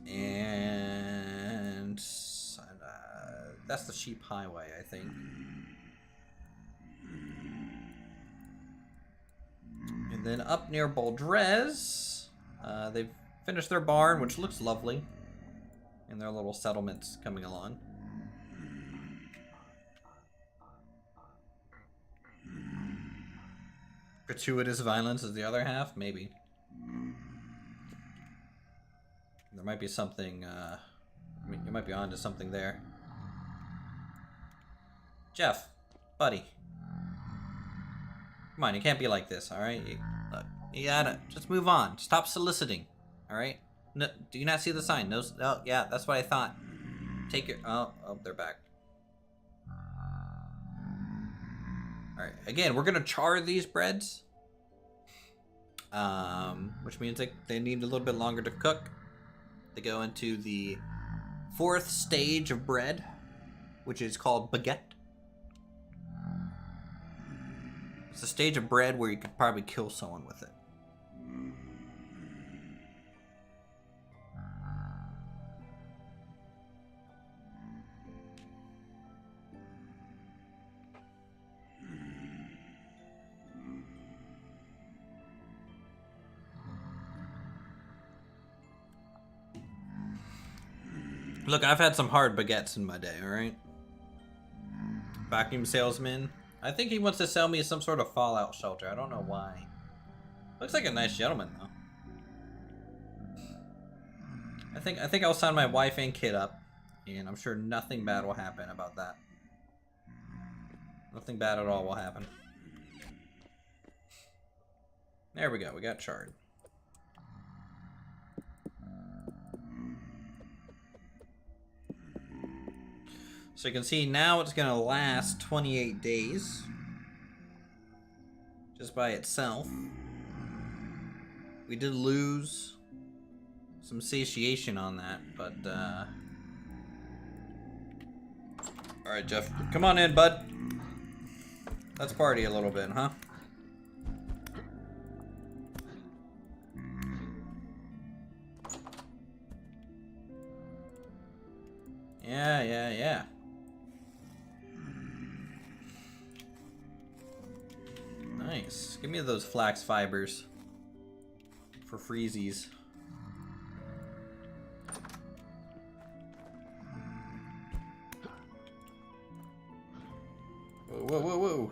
And that's the sheep highway, I think. And then up near Baldrez, they've finished their barn, which looks lovely. And their little settlements coming along. Gratuitous violence is the other half? Maybe. There might be something, I mean, you might be onto something there. Jeff, buddy. Come on, you can't be like this, alright? Look, you gotta, just move on. Stop soliciting, alright? No, do you not see the sign? No, oh, yeah, that's what I thought. Take your, oh, they're back. Alright, again, we're gonna char these breads. Which means they need a little bit longer to cook. They go into the 4th stage of bread, which is called baguette. It's a stage of bread where you could probably kill someone with it. Look, I've had some hard baguettes in my day, alright? Vacuum salesman. I think he wants to sell me some sort of fallout shelter. I don't know why. Looks like a nice gentleman, though. I think I'll sign my wife and kid up, and I'm sure nothing bad will happen about that. Nothing bad at all will happen. There we go. We got charred. So you can see now it's going to last 28 days. Just by itself. We did lose some satiation on that, but alright, Jeff. Come on in, bud. Let's party a little bit, huh? Yeah. Nice. Give me those flax fibers for freezies. Whoa.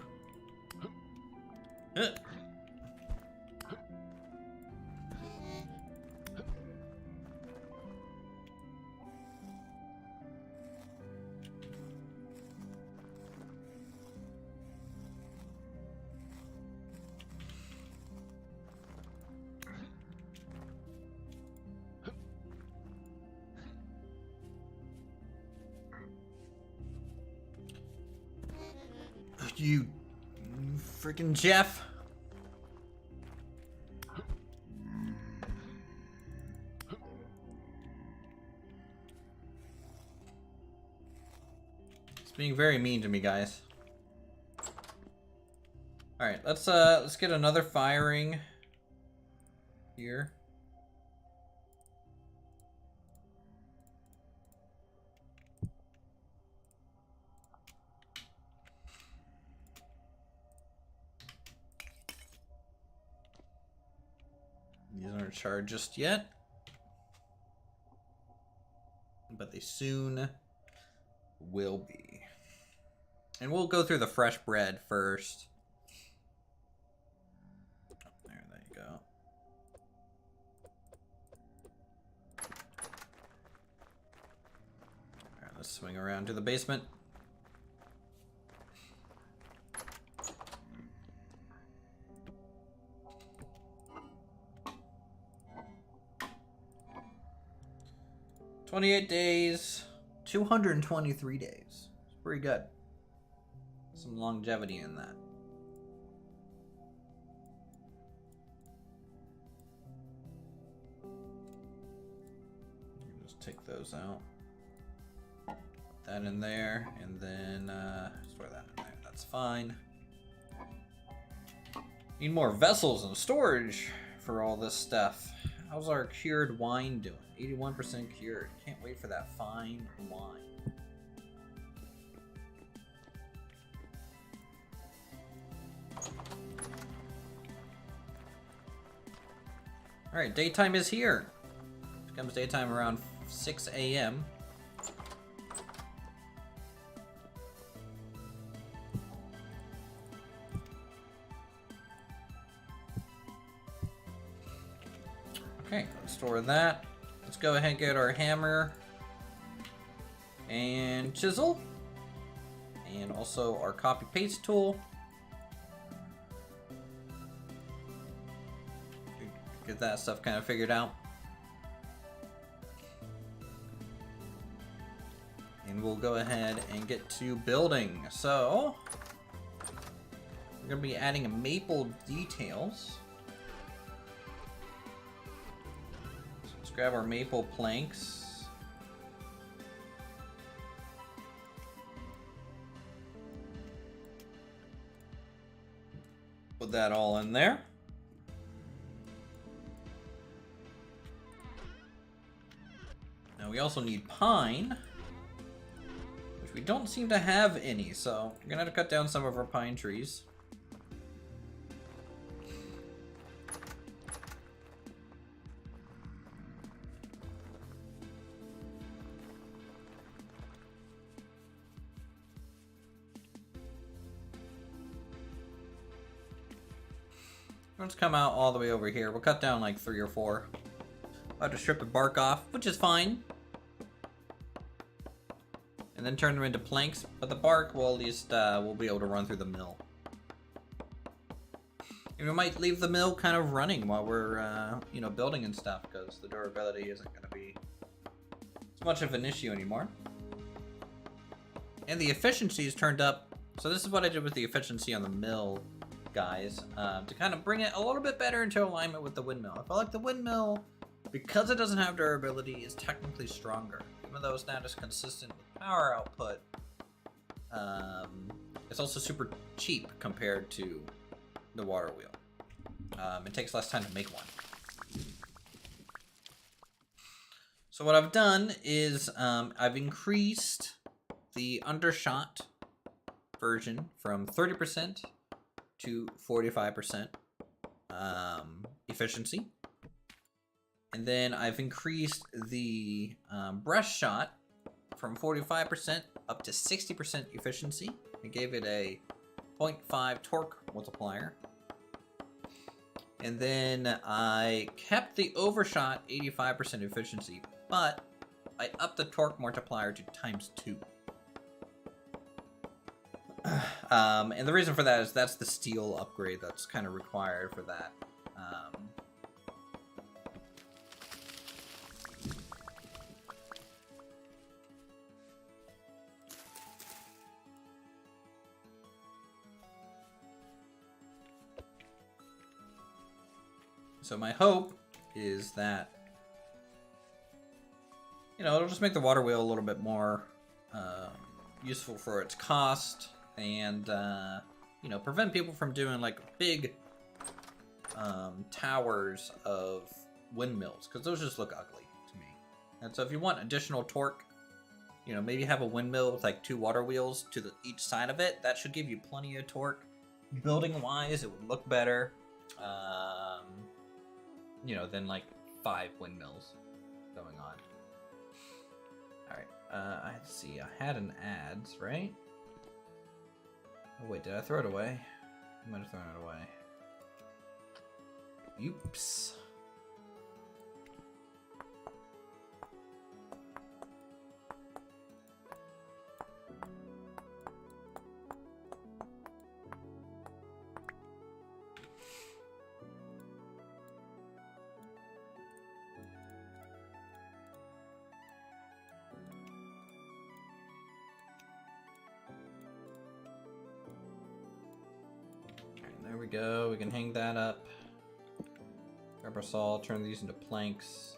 You freaking Jeff. It's being very mean to me, guys. All right, let's get another firing here. These aren't charged just yet, but they soon will be. And we'll go through the fresh bread first. There you go. All right, let's swing around to the basement. $28 days, 223 days. It's pretty good. Some longevity in that. Just take those out. Put that in there, and then store that in there. That's fine. Need more vessels and storage for all this stuff. How's our cured wine doing? 81% cured. Can't wait for that fine wine. Alright, daytime is here. It becomes daytime around 6 a.m. Okay, let's store that. Let's go ahead and get our hammer and chisel, and also our copy paste tool. Get that stuff kind of figured out. And we'll go ahead and get to building. So, we're going to be adding maple details. Grab our maple planks. Put that all in there. Now we also need pine, which we don't seem to have any, so we're gonna have to cut down some of our pine trees. Let's come out all the way over here. We'll cut down like 3 or 4 I'll have to strip the bark off, which is fine. And then turn them into planks, but the bark will at least we'll be able to run through the mill. And we might leave the mill kind of running while we're you know, building and stuff, because the durability isn't going to be as much of an issue anymore. And the efficiency is turned up. So this is what I did with the efficiency on the mill, guys, to kind of bring it a little bit better into alignment with the windmill. I feel like the windmill, because it doesn't have durability, is technically stronger. Even though it's not as consistent with power output, it's also super cheap compared to the water wheel. It takes less time to make one. So what I've done is I've increased the undershot version from 30% to 45% efficiency. And then I've increased the breast shot from 45% up to 60% efficiency. I gave it a 0.5 torque multiplier. And then I kept the overshot 85% efficiency, but I upped the torque multiplier to ×2. And the reason for that is that's the steel upgrade that's kind of required for that. So my hope is that, you know, it'll just make the water wheel a little bit more useful for its cost, and you know, prevent people from doing like big towers of windmills, because those just look ugly to me. And so if you want additional torque, you know, maybe have a windmill with like 2 water wheels to each side of it. That should give you plenty of torque. Building wise, it would look better, you know, than like 5 windmills going on. All right, let's see, I had an ads, right? Oh wait, did I throw it away? I might have thrown it away. Oops. There we go, we can hang that up. Grab our saw, turn these into planks.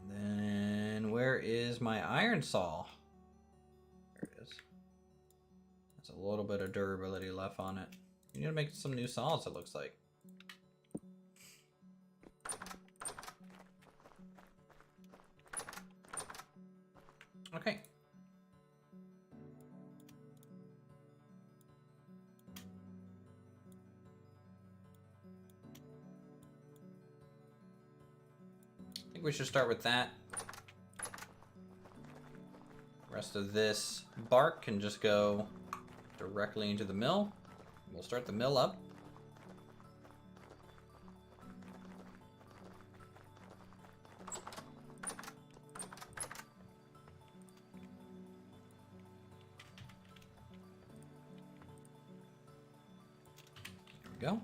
And then, where is my iron saw? There it is. There's a little bit of durability left on it. You need to make some new saws, it looks like. Okay. We should start with that. The rest of this bark can just go directly into the mill. We'll start the mill up. There we go.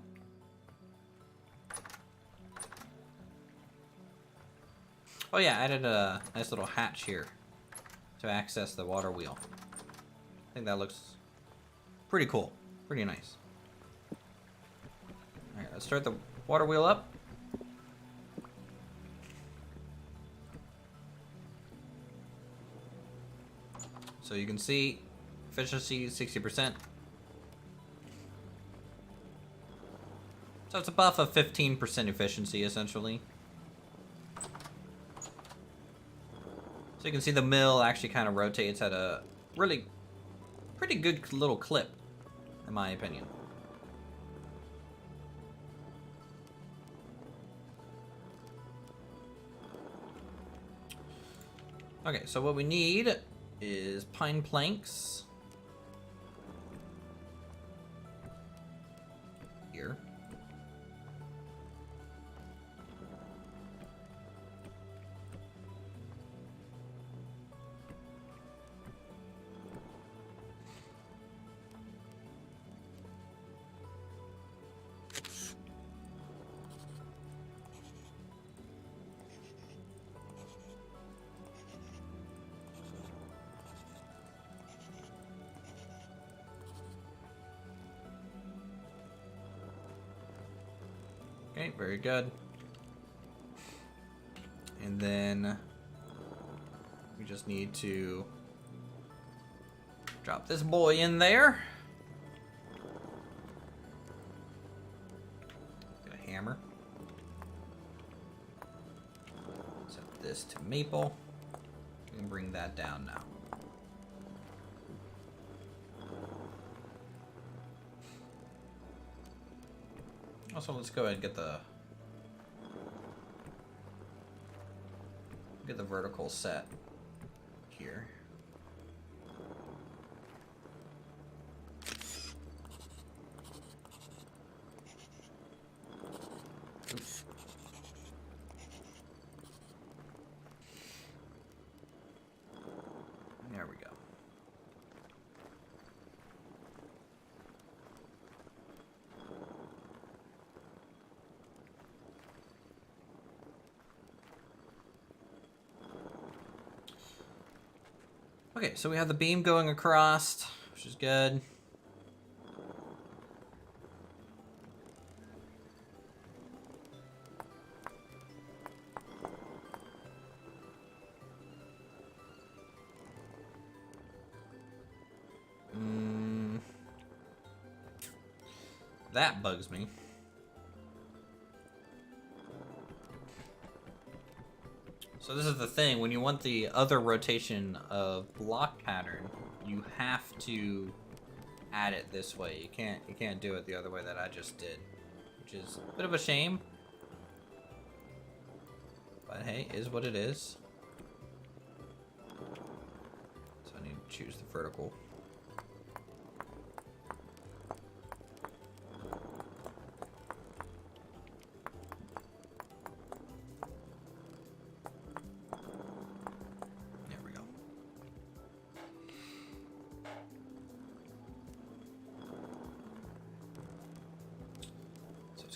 Oh yeah, I added a nice little hatch here to access the water wheel. I think that looks pretty cool. Pretty nice. Alright, let's start the water wheel up. So you can see efficiency 60%. So it's a buff of 15% efficiency essentially. So you can see the mill actually kind of rotates at a really pretty good little clip, in my opinion. Okay, so what we need is pine planks. Here. Okay, very good. And then we just need to drop this boy in there. Get a hammer. Set this to maple. And bring that down now. Also, let's go ahead and get the vertical set here. Oops. There we go. Okay, so we have the beam going across, which is good. That bugs me. So this is the thing, when you want the other rotation of block pattern, you have to add it this way. You can't do it the other way that I just did, which is a bit of a shame. But hey, is what it is. So I need to choose the vertical.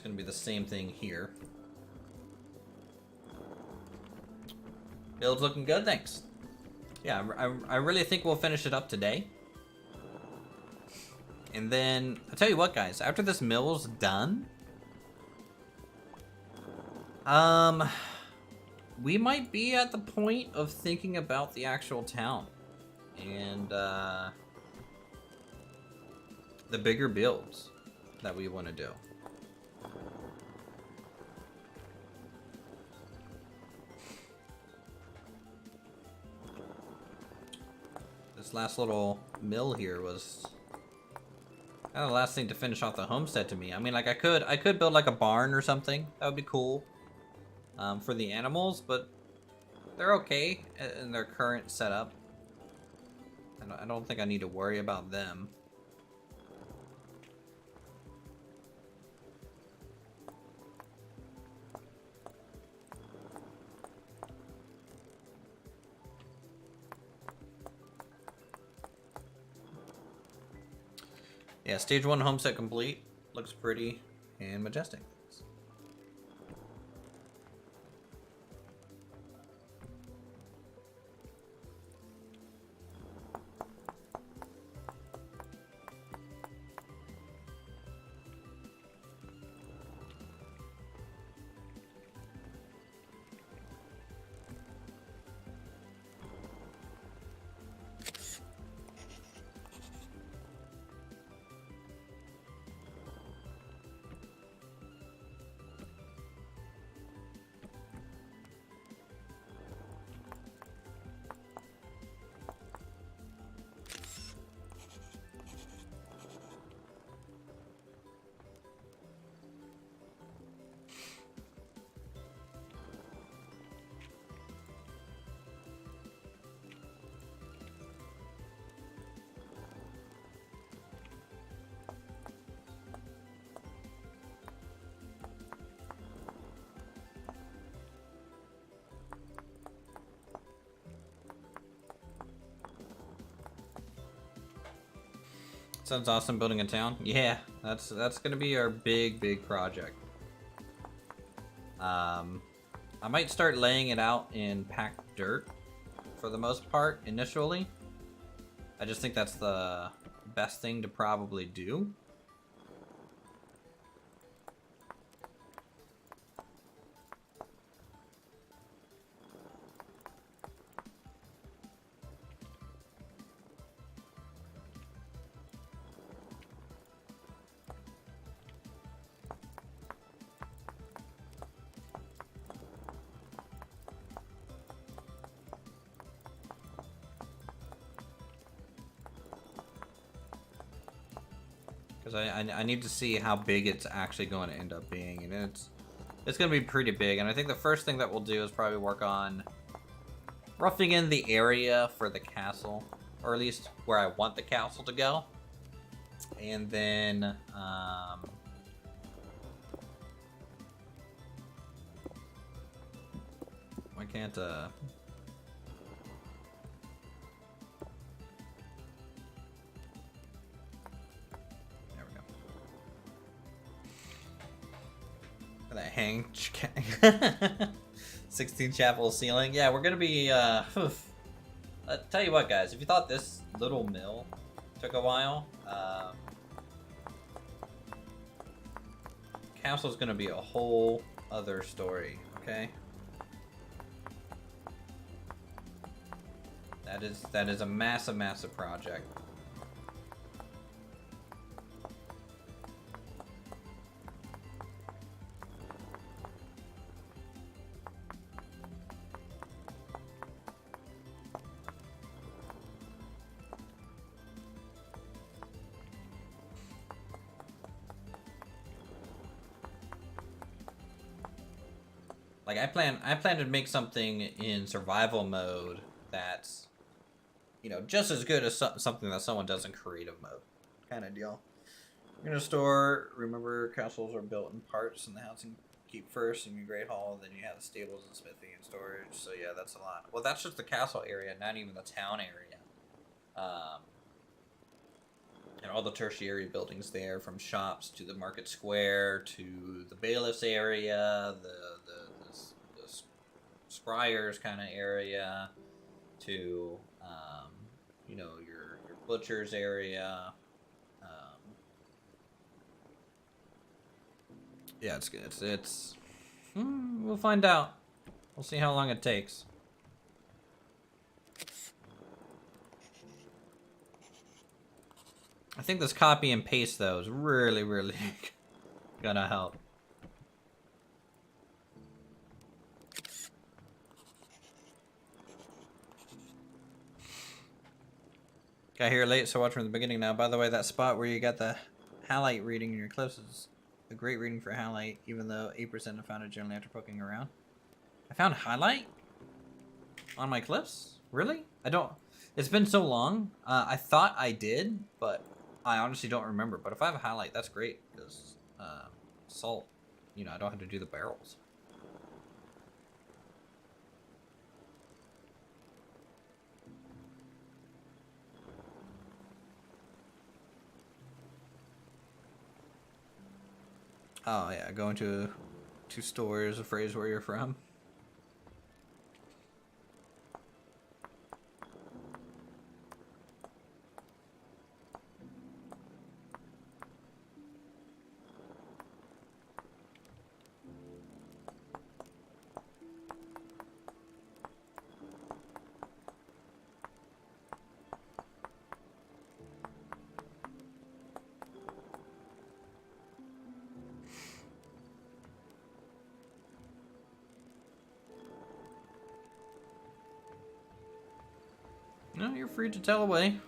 Going to be the same thing here. Build's looking good, thanks. Yeah, I really think we'll finish it up today. And then, I'll tell you what, guys, after this mill's done, we might be at the point of thinking about the actual town. And, the bigger builds that we want to do. This last little mill here was kind of the last thing to finish off the homestead to me. I mean, like I could build like a barn or something. That would be cool for the animals, but they're okay in their current setup. I don't think I need to worry about them. Yeah, stage 1 homestead complete. Looks pretty and majestic. Sounds awesome, building a town. Yeah, that's gonna be our big project. I might start laying it out in packed dirt for the most part initially. I just think that's the best thing to probably do. because I need to see how big it's actually going to end up being, and it's going to be pretty big. And I think the first thing that we'll do is probably work on roughing in the area for the castle, or at least where I want the castle to go, and then why can't there we go. That hang 16 chapel ceiling. Yeah, we're gonna be tell you what, guys, if you thought this little mill took a while, castle's gonna be a whole other story, okay? That is a massive project. Like I plan to make something in survival mode that's, you know, just as good as something that someone does in creative mode, kind of deal. You're gonna store. Remember, castles are built in parts, and the housing keep first in your great hall. Then you have the stables and smithing and storage. So yeah, that's a lot. Well, that's just the castle area, not even the town area. And all the tertiary buildings there, from shops to the market square to the bailiff's area, the scryer's kind of area, to you know, your butcher's area. Yeah, it's good. It's we'll find out. We'll see how long it takes. I think this copy and paste though is really gonna help. Got here late, so watch from the beginning now. By the way, that spot where you got the halite reading in your clips is a great reading for halite, even though 8% have found it generally after poking around. I found highlight on my clips? Really? I don't... It's been so long. I thought I did, but I honestly don't remember. But if I have a highlight, that's great, because salt, you know, I don't have to do the barrels. Oh yeah, going to stores, a phrase where you're from. No, you're free to tell away.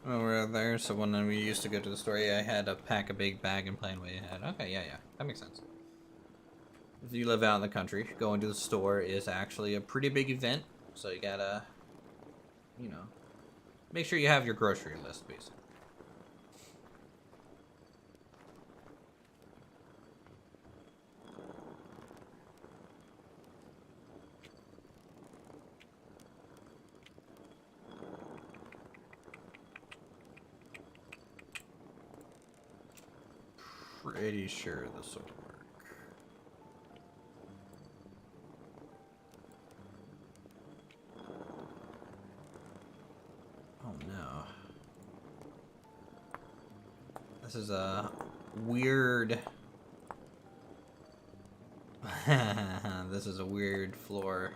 Oh, we're there, so when we used to go to the store, yeah, I had to pack a big bag and plan way ahead. Okay, yeah, that makes sense. If you live out in the country, going to the store is actually a pretty big event, so you gotta, you know, make sure you have your grocery list, basically. Pretty sure this will work. Oh no. This is a weird... This is a weird floor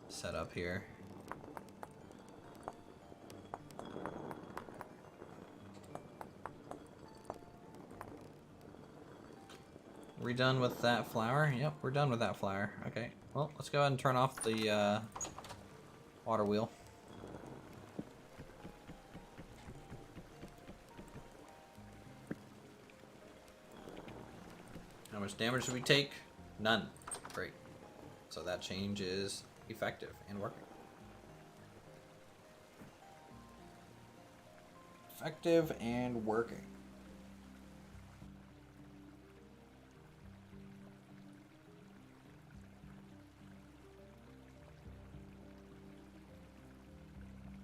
setup here. Are we done with that flower? Yep, we're done with that flower. Okay, well, let's go ahead and turn off the water wheel. How much damage did we take? None. Great. So that change is effective and working. Effective and working.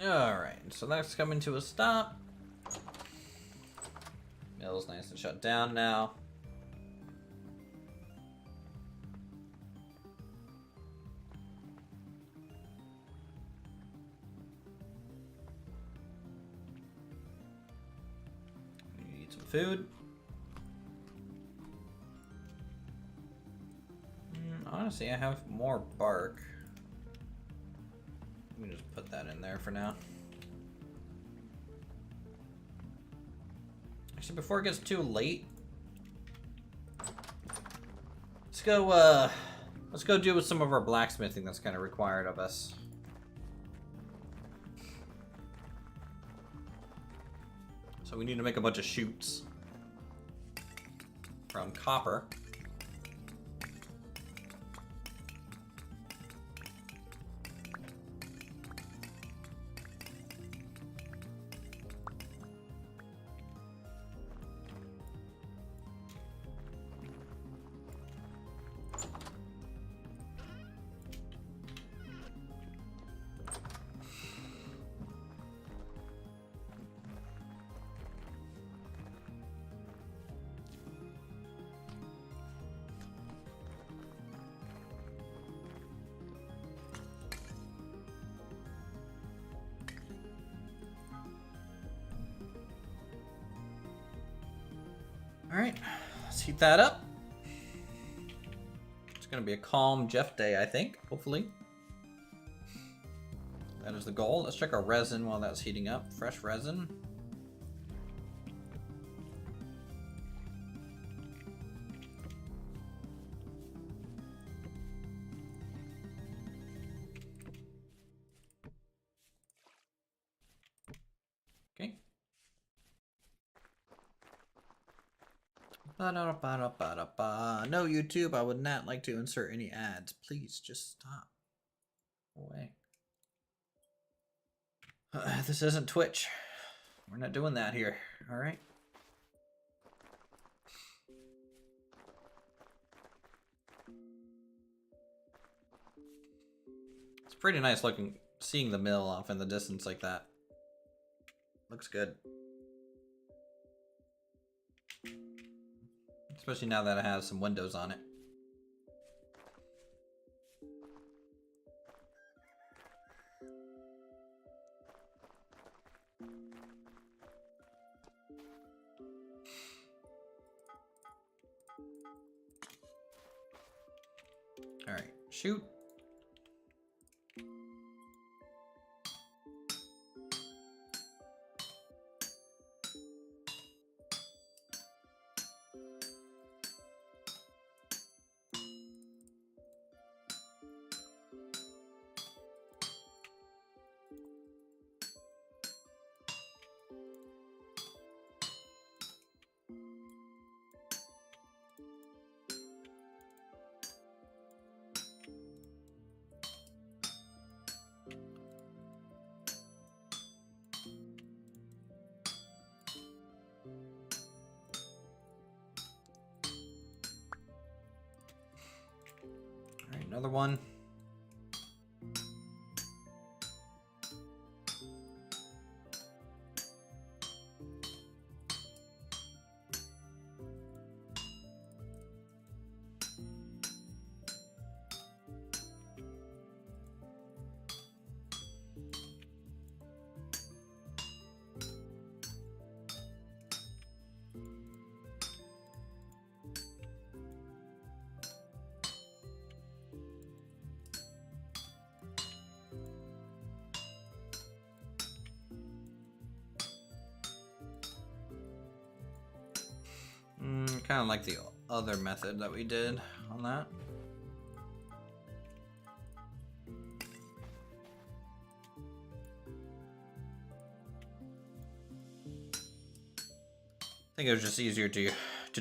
Alright, so that's coming to a stop. Mill's nice and shut down now. We need some food. Honestly, I have more bark. Let me just put that in there for now. Actually, before it gets too late, let's go do with some of our blacksmithing that's kind of required of us. So we need to make a bunch of chutes from copper. Alright, let's heat that up. It's gonna be a calm Jeff day, I think, hopefully. That is the goal. Let's check our resin while that's heating up. Fresh resin. Okay. Ba-da-ba-da-ba-da-ba. No, YouTube, I would not like to insert any ads. Please, just stop. Go away. This isn't Twitch. We're not doing that here, alright? It's pretty nice looking, seeing the mill off in the distance like that. Looks good. Especially now that it has some windows on it. All right, shoot. Another one. kind of like the other method that we did on that. I think it was just easier to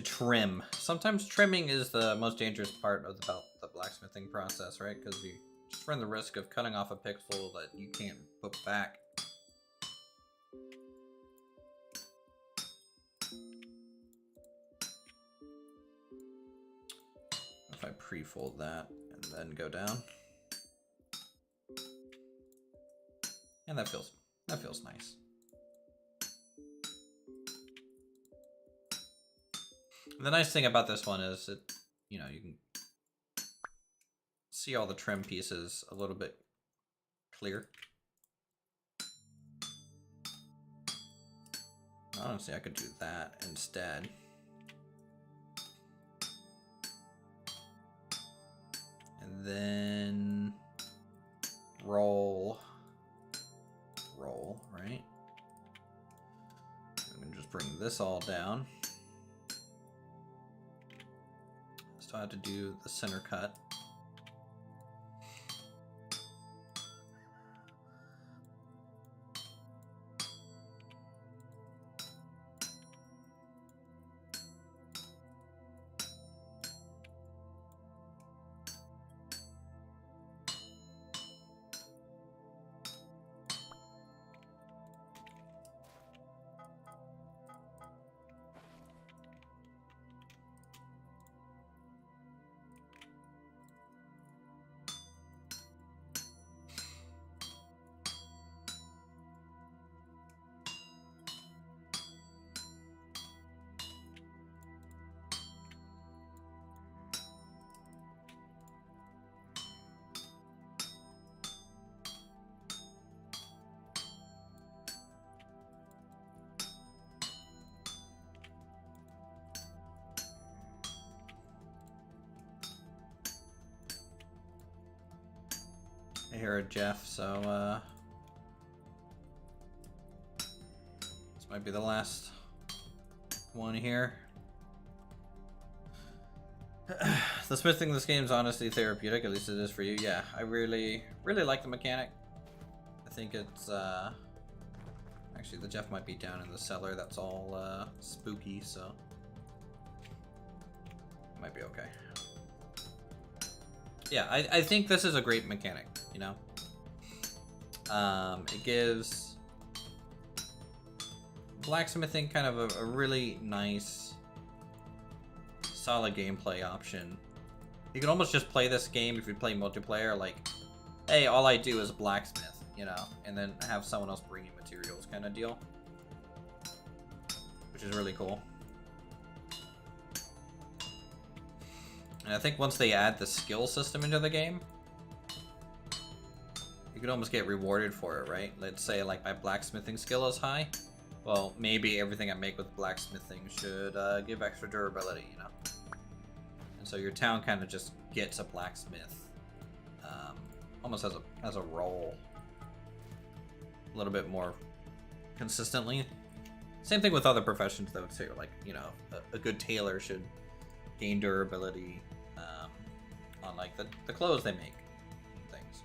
trim. Sometimes trimming is the most dangerous part of the blacksmithing process, right? Because you just run the risk of cutting off a pixel that you can't put back. If I pre-fold that and then go down. And that feels nice. The nice thing about this one is it, you know, you can see all the trim pieces a little bit clear. Honestly, I could do that instead. And then roll, right? I'm gonna just bring this all down. Still have to do the center cut. I hear a Jeff, so this might be the last one here. The smithing in this game is honestly therapeutic, at least it is for you. Yeah, I really like the mechanic. I think it's actually the Jeff might be down in the cellar. That's all spooky, so it might be okay. Yeah, I think this is a great mechanic, you know? It gives blacksmithing kind of a really nice, solid gameplay option. You can almost just play this game if you play multiplayer, like, hey, all I do is blacksmith, you know? And then have someone else bring you materials kind of deal. Which is really cool. And I think once they add the skill system into the game, you could almost get rewarded for it, right? Let's say like my blacksmithing skill is high. Well, maybe everything I make with blacksmithing should give extra durability, you know? And so your town kind of just gets a blacksmith, almost as a role, a little bit more consistently. Same thing with other professions though, too. Like, you know, a good tailor should gain durability on like the clothes they make and things.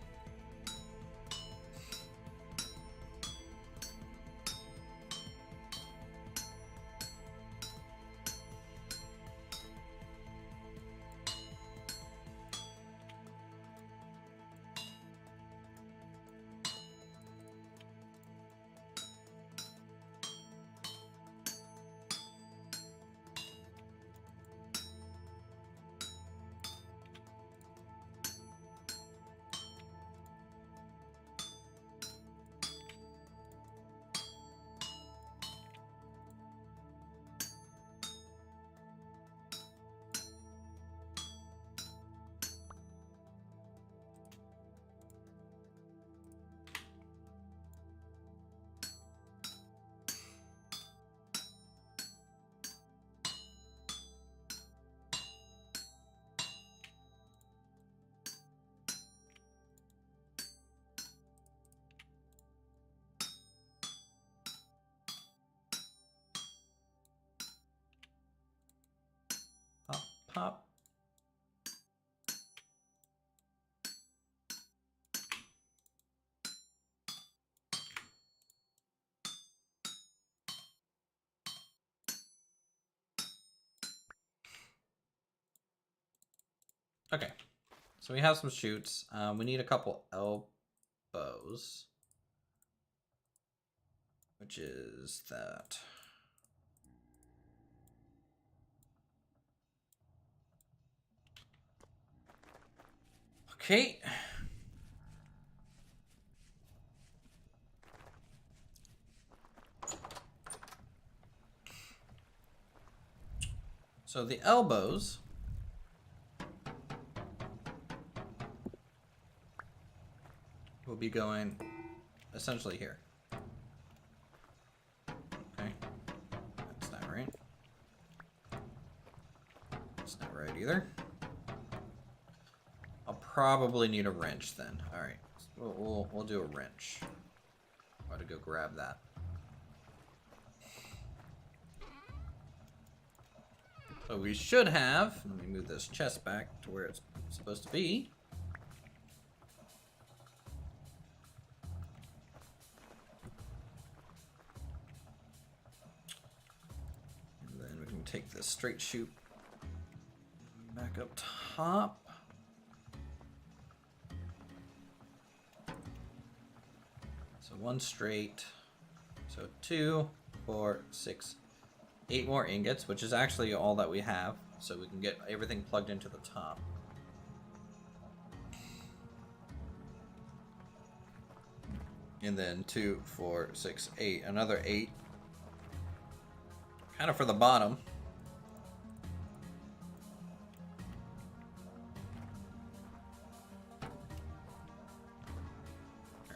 pop. Okay, so we have some shoots. We need a couple elbows, which is that. Okay. So the elbows will be going essentially here. Okay, that's not right. That's not right either. I'll probably need a wrench then. All right, we'll do a wrench. Got to go grab that. So we should have. Let me move this chest back to where it's supposed to be. Take this straight shoot back up top. So 1 straight. So 2, 4, 6, 8 more ingots, which is actually all that we have. So we can get everything plugged into the top. And then 2, 4, 6, 8. Another 8. Kind of for the bottom.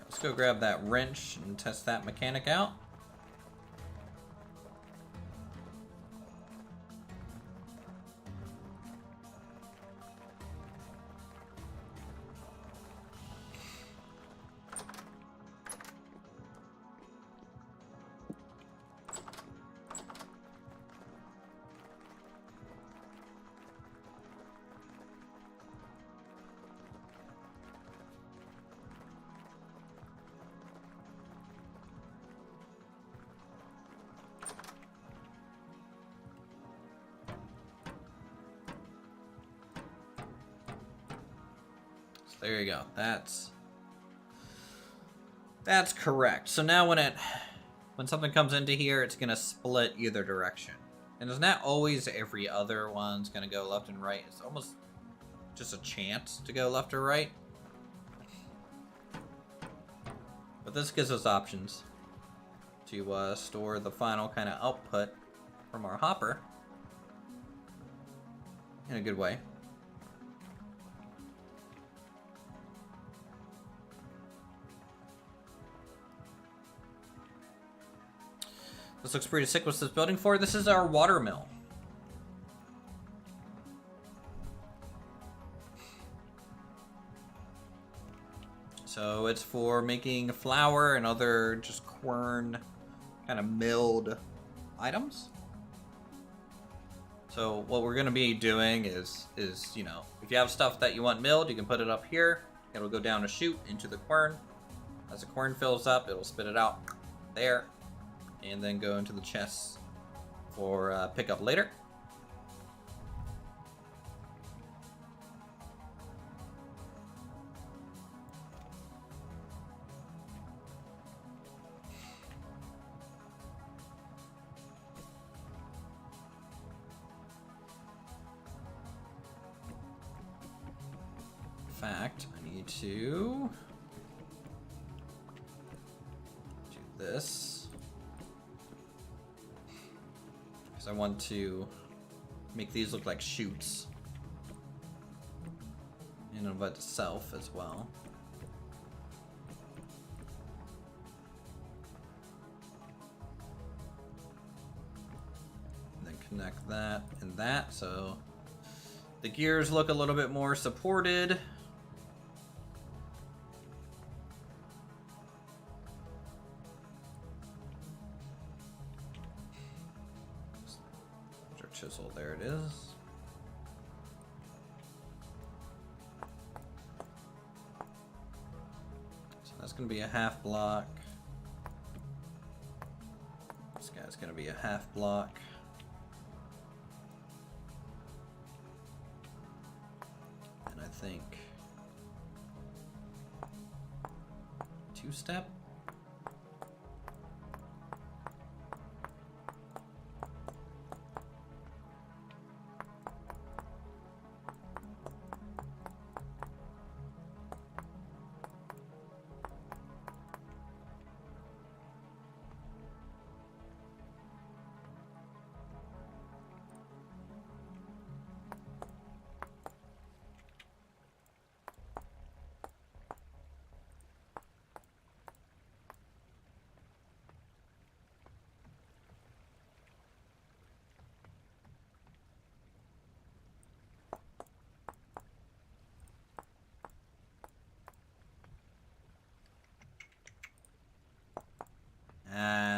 Let's go grab that wrench and test that mechanic out. There you go. That's correct. So now when something comes into here, it's gonna split either direction. And it's not always every other one's gonna go left and right. It's almost just a chance to go left or right. But this gives us options to store the final kind of output from our hopper in a good way. This looks pretty sick. What's this building for? This is our watermill. So it's for making flour and other just quern kind of milled items. So what we're going to be doing is, you know, if you have stuff that you want milled, you can put it up here. It'll go down a chute into the quern. As the quern fills up, it'll spit it out there. And then go into the chests for pickup later. In fact, I need to do this. I want to make these look like chutes in and of itself as well. And then connect that and that so the gears look a little bit more supported. Chisel, there it is. gonna be a half block. This guy's gonna be a half block. And I think two-step.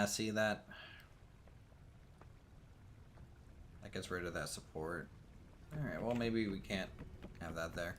See that? That gets rid of that support. Alright, well maybe we can't have that there.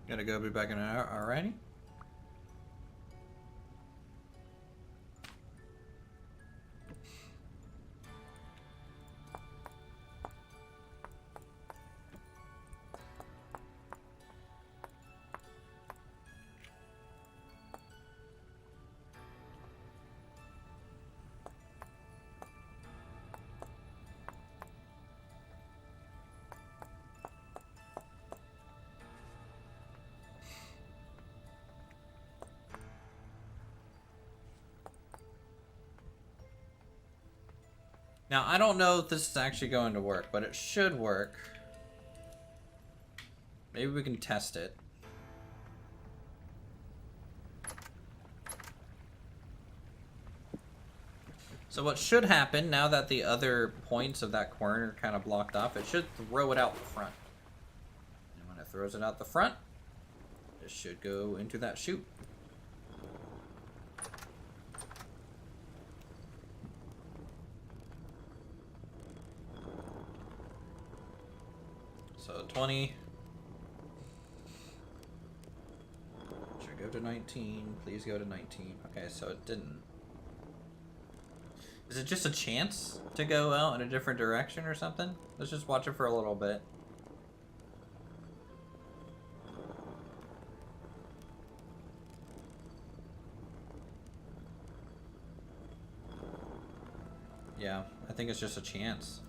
Gotta go be back in an hour, alrighty? Now, I don't know if this is actually going to work, but it should work. Maybe we can test it. So what should happen, now that the other points of that corner are kind of blocked off, it should throw it out the front. And when it throws it out the front, it should go into that chute. So 20. Should go to 19. Please go to 19. Okay, so it didn't. Is it just a chance to go out in a different direction or something? Let's just watch it for a little bit. Yeah, I think it's just a chance.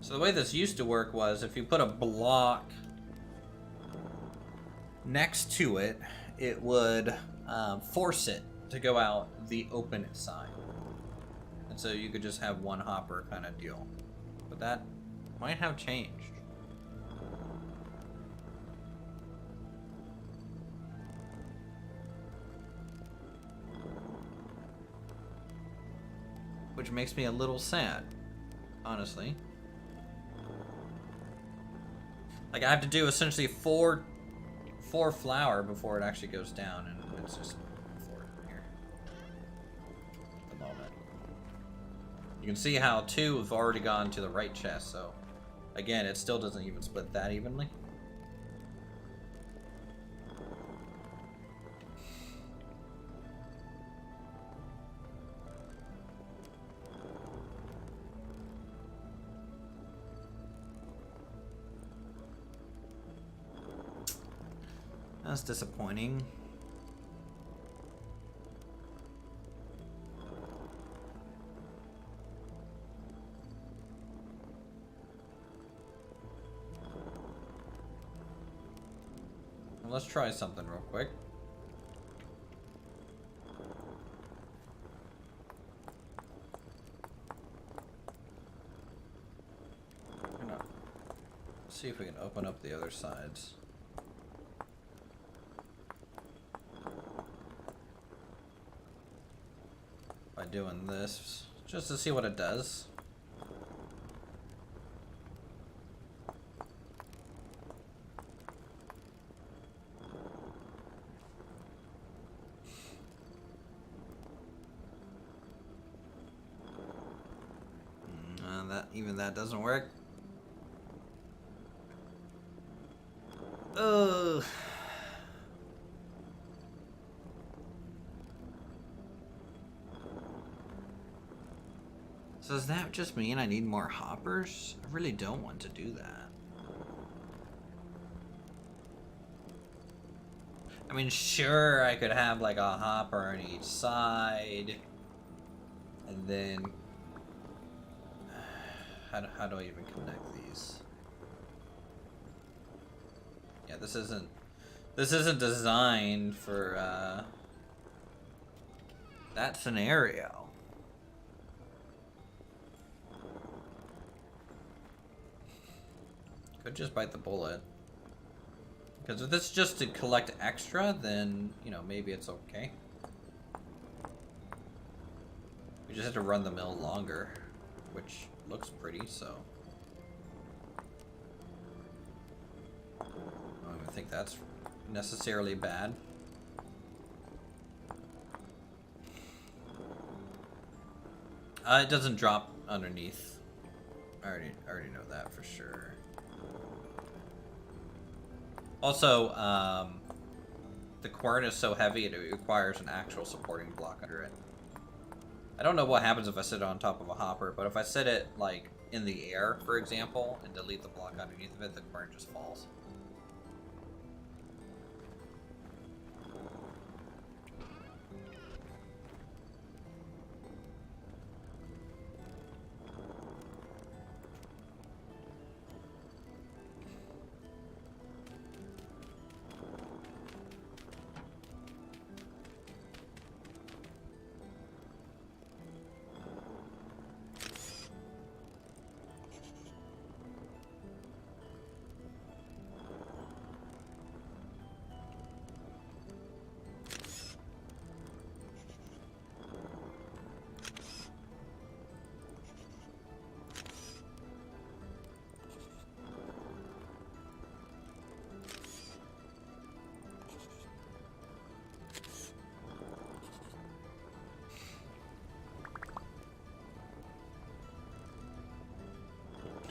So the way this used to work was if you put a block next to it, it would force it to go out the open side. And so you could just have one hopper kind of deal. But that might have changed. Which makes me a little sad, honestly. Like, I have to do essentially four flour before it actually goes down, and it's just 4 here at the moment. You can see how 2 have already gone to the right chest, so again, it still doesn't even split that evenly. That's disappointing. let's try something real quick. See if we can open up the other sides. By doing this, just to see what it does. Even that doesn't work. Ugh. So does that just mean I need more hoppers? I really don't want to do that. I mean, sure, I could have like a hopper on each side. And then... How do I even connect these? Yeah, this isn't designed for that scenario. Could just bite the bullet. Because if this is just to collect extra, then, you know, maybe it's okay. We just have to run the mill longer, which looks pretty, so. I don't even think that's necessarily bad. It doesn't drop underneath. I already know that for sure. Also, the quern is so heavy it requires an actual supporting block under it. I don't know what happens if I sit it on top of a hopper, but if I sit it like in the air, for example, and delete the block underneath of it, the quern just falls.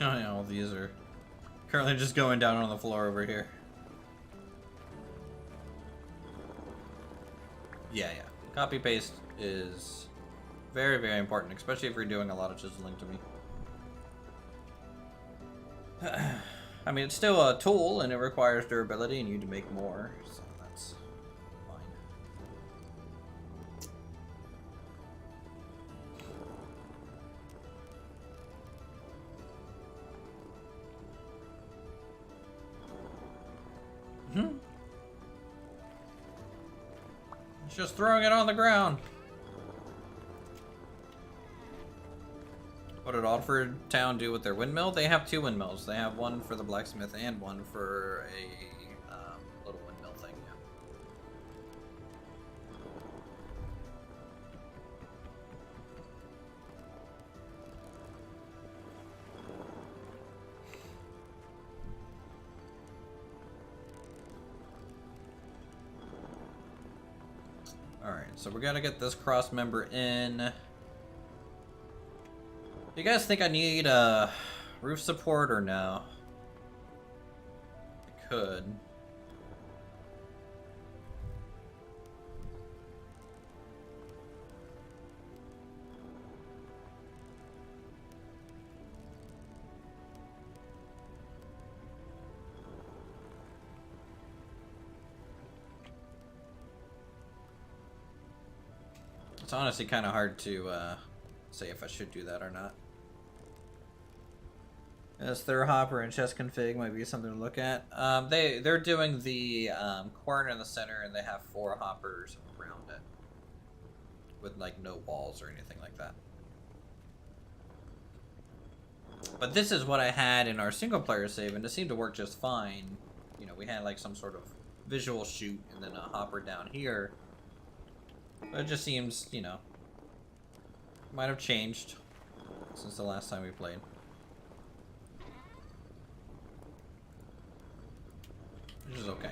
Oh yeah, all these are currently just going down on the floor over here. Yeah. Copy paste is very, very important, especially if you're doing a lot of chiseling to me. I mean, it's still a tool and it requires durability and you need to make more, so that's fine. It's just throwing it on the ground. What did Alford Town do with their windmill? They have two windmills. They have one for the blacksmith and one for a little windmill thing. Alright, so we gotta get this cross member in. Do you guys think I need roof support or no? I could. It's honestly kind of hard to say if I should do that or not. Yes, their hopper and chest config might be something to look at. They're doing the corner in the center, and they have 4 hoppers around it, with like no walls or anything like that. But this is what I had in our single player save, and it seemed to work just fine. You know, we had like some sort of visual shoot and then a hopper down here. But it just seems, you know, might have changed since the last time we played. Which is okay.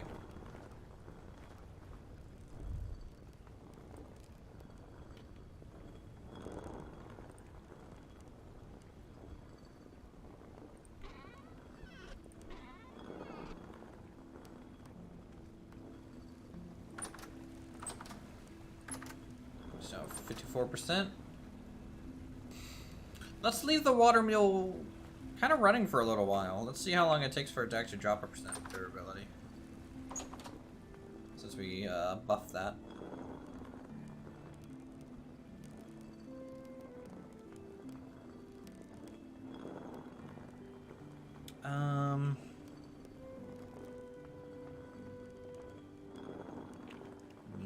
So 54%. Let's leave the watermill kind of running for a little while. Let's see how long it takes for it to actually drop a percent durability. Since we buffed that.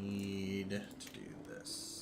Need to do this.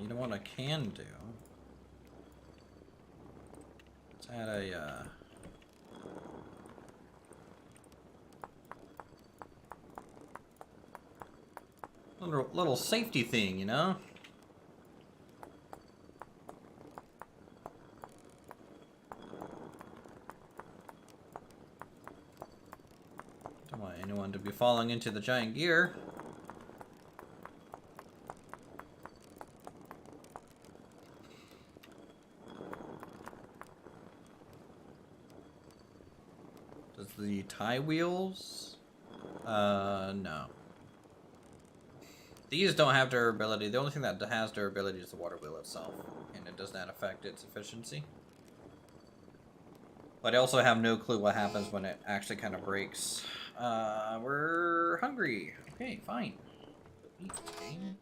You know what I can do? Let's add a little safety thing, you know? Don't want anyone to be falling into the giant gear. Does the tie wheels? No. These don't have durability. The only thing that has durability is the water wheel itself, and it does not affect its efficiency. But I also have no clue what happens when it actually kind of breaks. We're hungry. Okay, fine. Eat, game.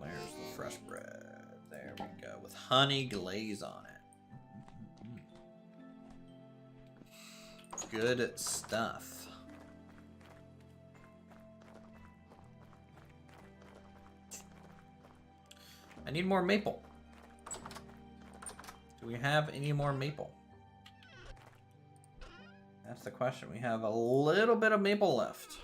There's the fresh bread. There we go, with honey glaze on it. Good stuff. I need more maple. Do we have any more maple? That's the question. We have a little bit of maple left.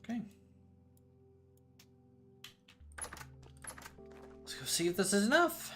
Okay. Let's go see if this is enough.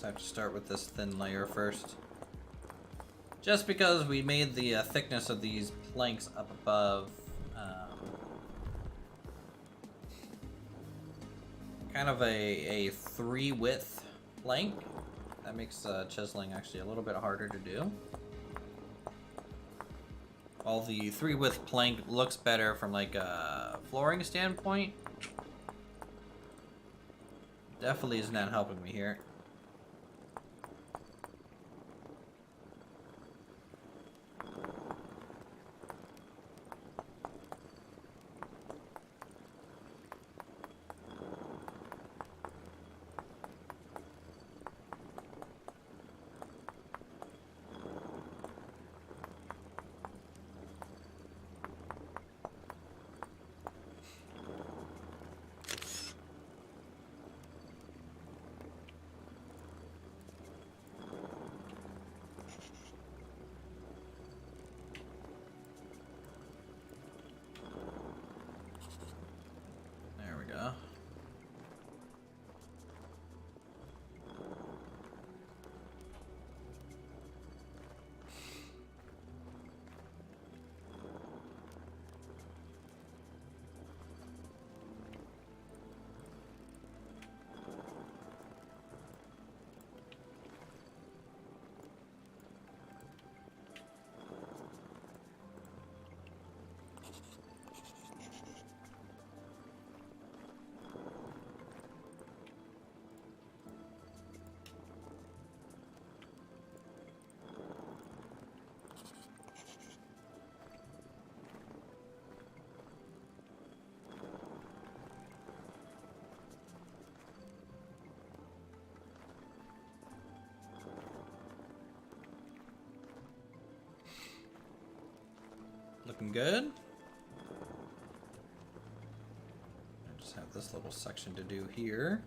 So I have to start with this thin layer first. Just because we made the thickness of these planks up above kind of a 3 width plank. That makes chiseling actually a little bit harder to do. While the 3 width plank looks better from like a flooring standpoint, definitely is not helping me here. Looking good. I just have this little section to do here.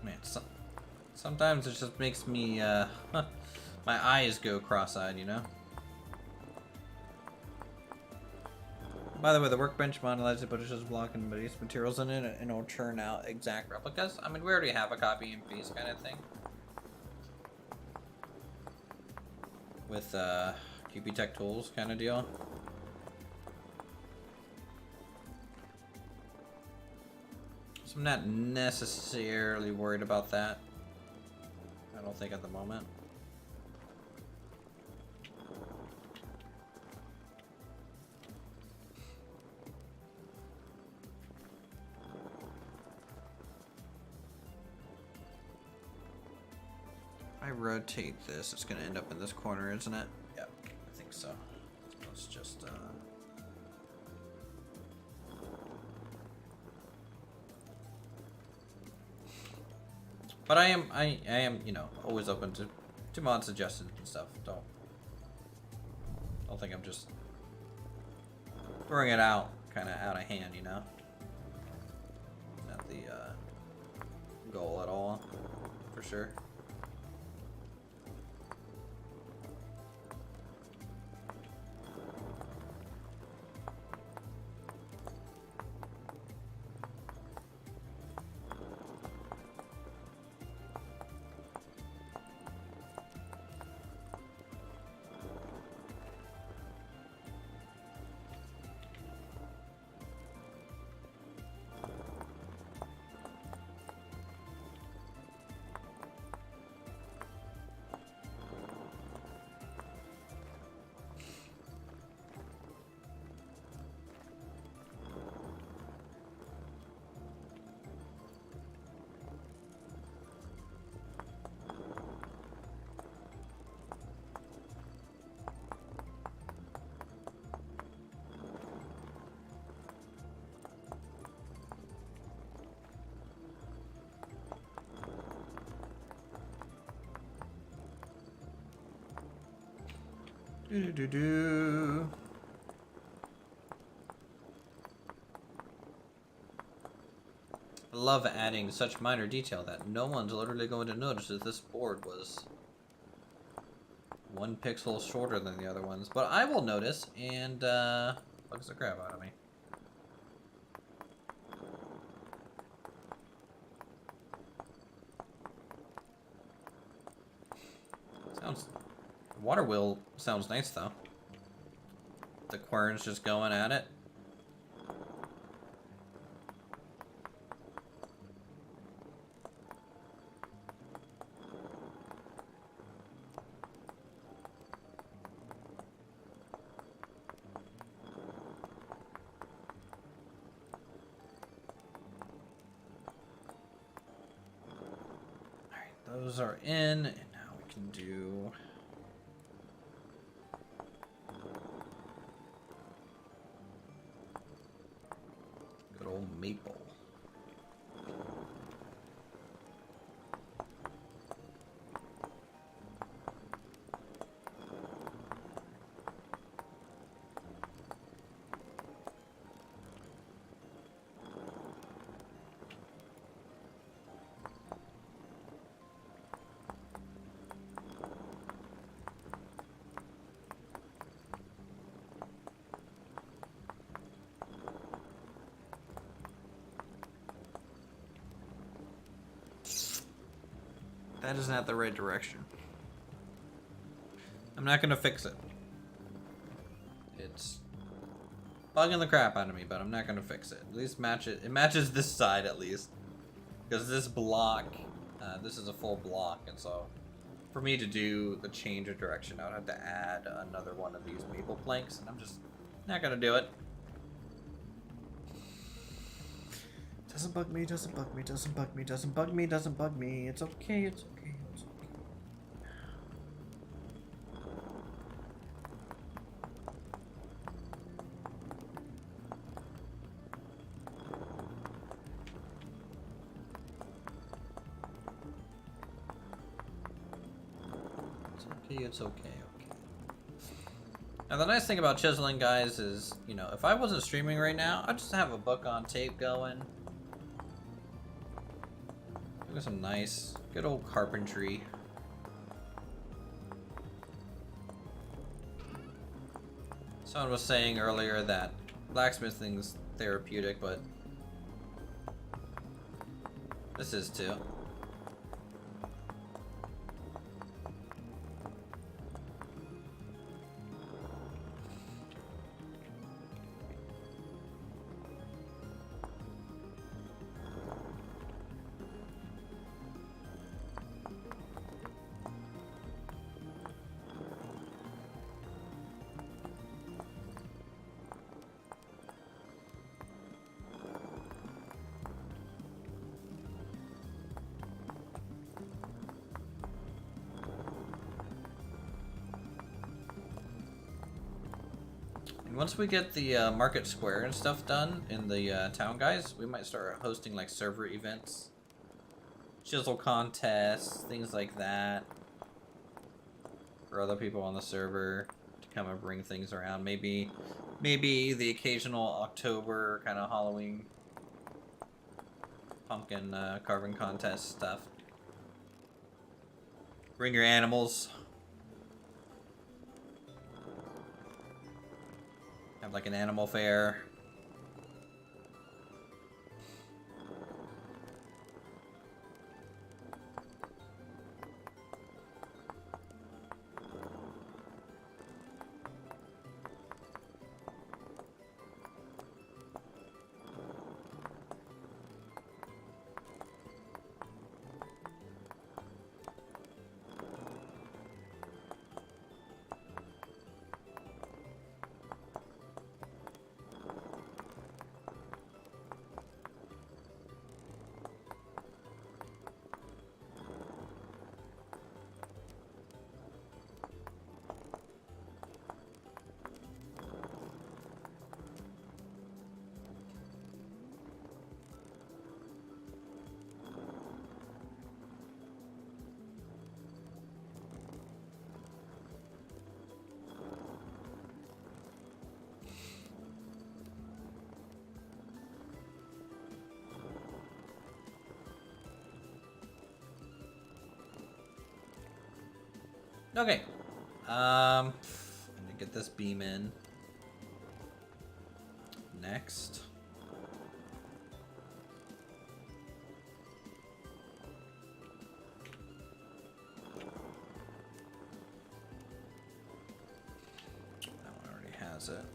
Man, sometimes it just makes me, my eyes go cross-eyed, you know? By the way, the workbench modernized it, but it's just blocking base materials in it, and it'll churn out exact replicas. I mean, we already have a copy and paste kind of thing. With, QB Tech tools kind of deal. So I'm not necessarily worried about that. I don't think at the moment. If I rotate this, it's going to end up in this corner, isn't it? Yeah, I think so. Let's just, But I am, you know, always open to mod suggestions and stuff. Don't think I'm just throwing it out, kind of out of hand, you know. Not the goal at all, for sure. Do-do-do-do. I love adding such minor detail that no one's literally going to notice that this board was 1 pixel shorter than the other ones. But I will notice and bugs the crap out of me. The water wheel sounds nice though. The quern's just going at it. Alright, those are in, and now we can do good old maple. That is not the right direction. I'm not gonna fix it. It's bugging the crap out of me, but I'm not gonna fix it. At least match it. It matches this side at least. Because this block, this is a full block, and so for me to do the change of direction, I would have to add another one of these maple planks, and I'm just not gonna do it. Doesn't bug me, doesn't bug me, doesn't bug me, doesn't bug me, doesn't bug me. It's okay, it's okay, it's okay. It's okay, okay. Now the nice thing about chiseling, guys, is, you know, if I wasn't streaming right now, I'd just have a book on tape going. Look at some nice, good old carpentry. Someone was saying earlier that blacksmithing's therapeutic, but this is too. Once we get the market square and stuff done in the town, guys, we might start hosting like server events, chisel contests, things like that, for other people on the server to come and bring things around. Maybe the occasional October kind of Halloween pumpkin carving contest stuff. Bring your animals. Have like an animal fair. Okay. I'm gonna get this beam in. Next. That one already has it.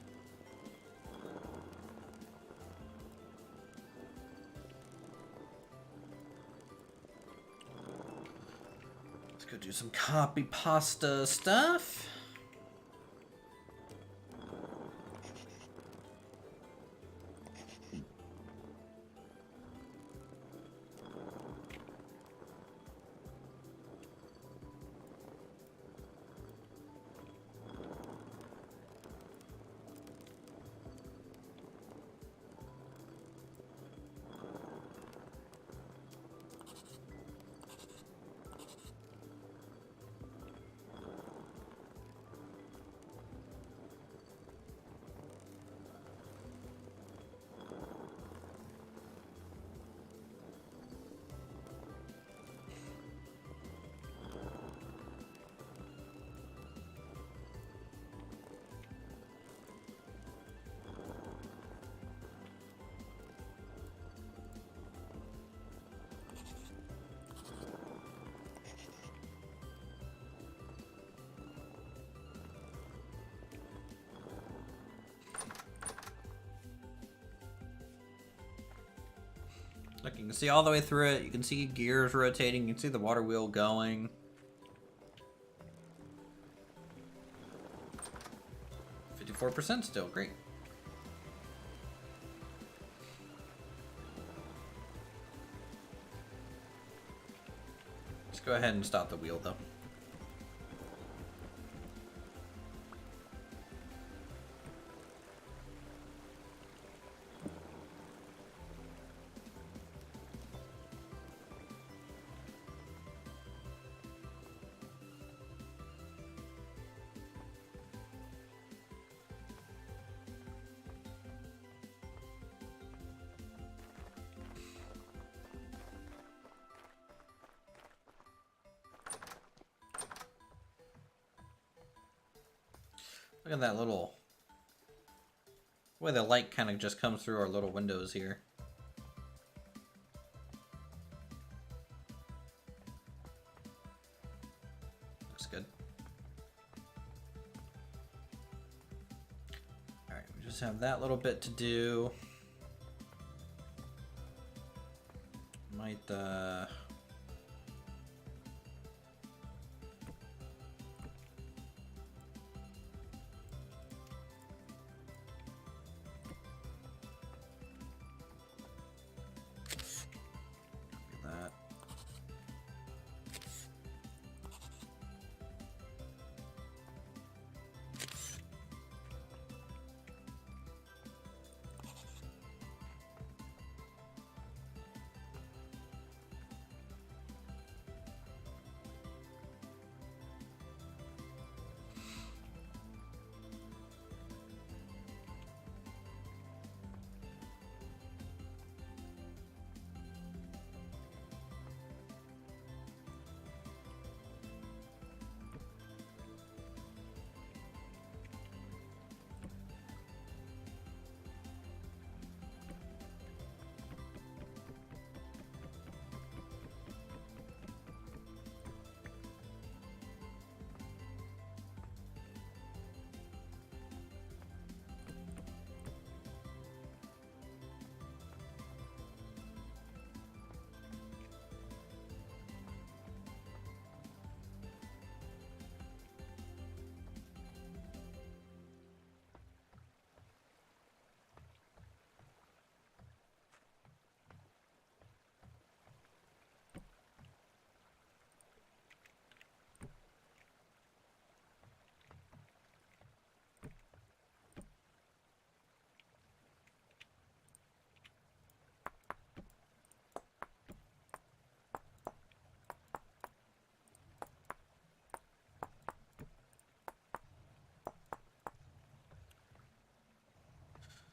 Let's go do some copy pasta stuff. Look, you can see all the way through it. You can see gears rotating. You can see the water wheel going. 54% still. Great. Let's go ahead and stop the wheel, though. Look at that little way the light kind of just comes through our little windows here. Looks good. Alright, we just have that little bit to do. Might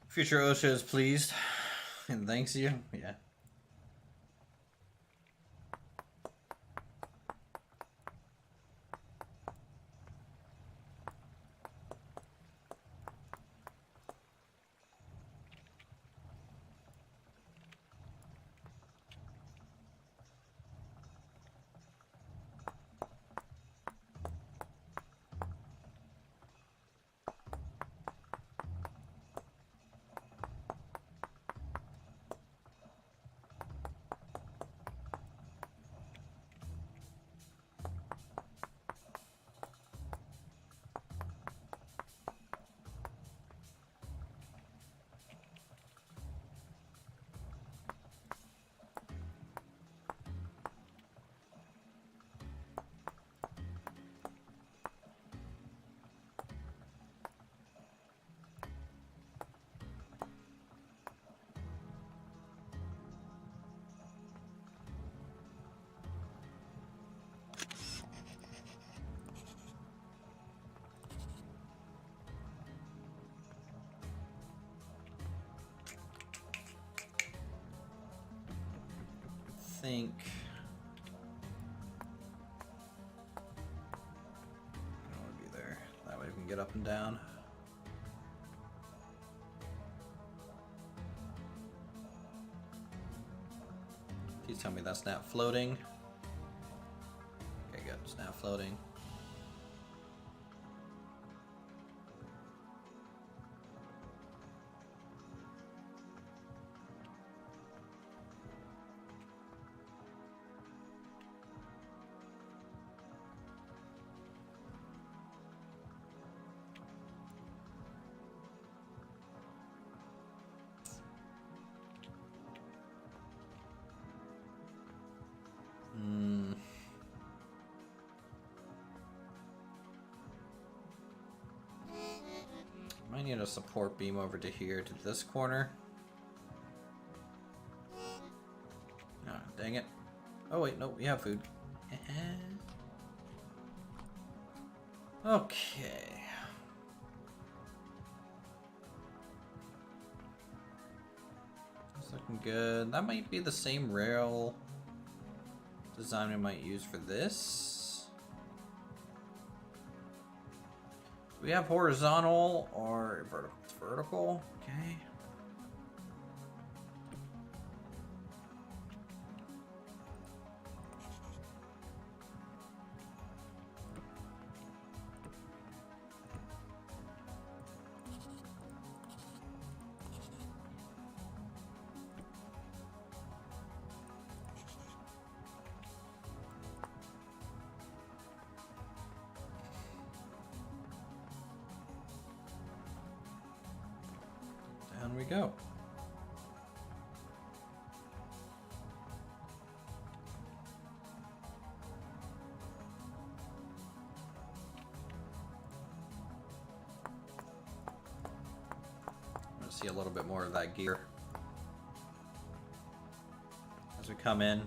Future OSHA is pleased and thanks you. Yeah. think... I don't want to be there. That way we can get up and down. Please tell me that's not floating. Okay, good. It's not floating. I need a support beam over to here to this corner. Oh, dang it. Oh wait, no, we have food. Okay. It's looking good. That might be the same rail design we might use for this. Do we have horizontal or vertical? It's vertical. Okay. Down we go. I'm gonna see a little bit more of that gear as we come in.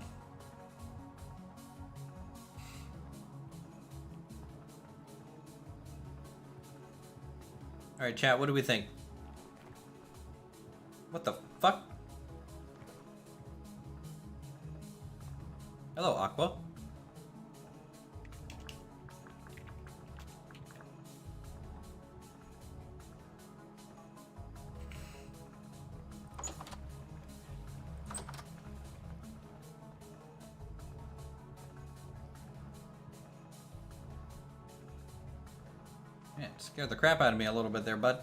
All right, chat, what do we think? What the fuck? Hello, Aqua. Man, it scared the crap out of me a little bit there, bud.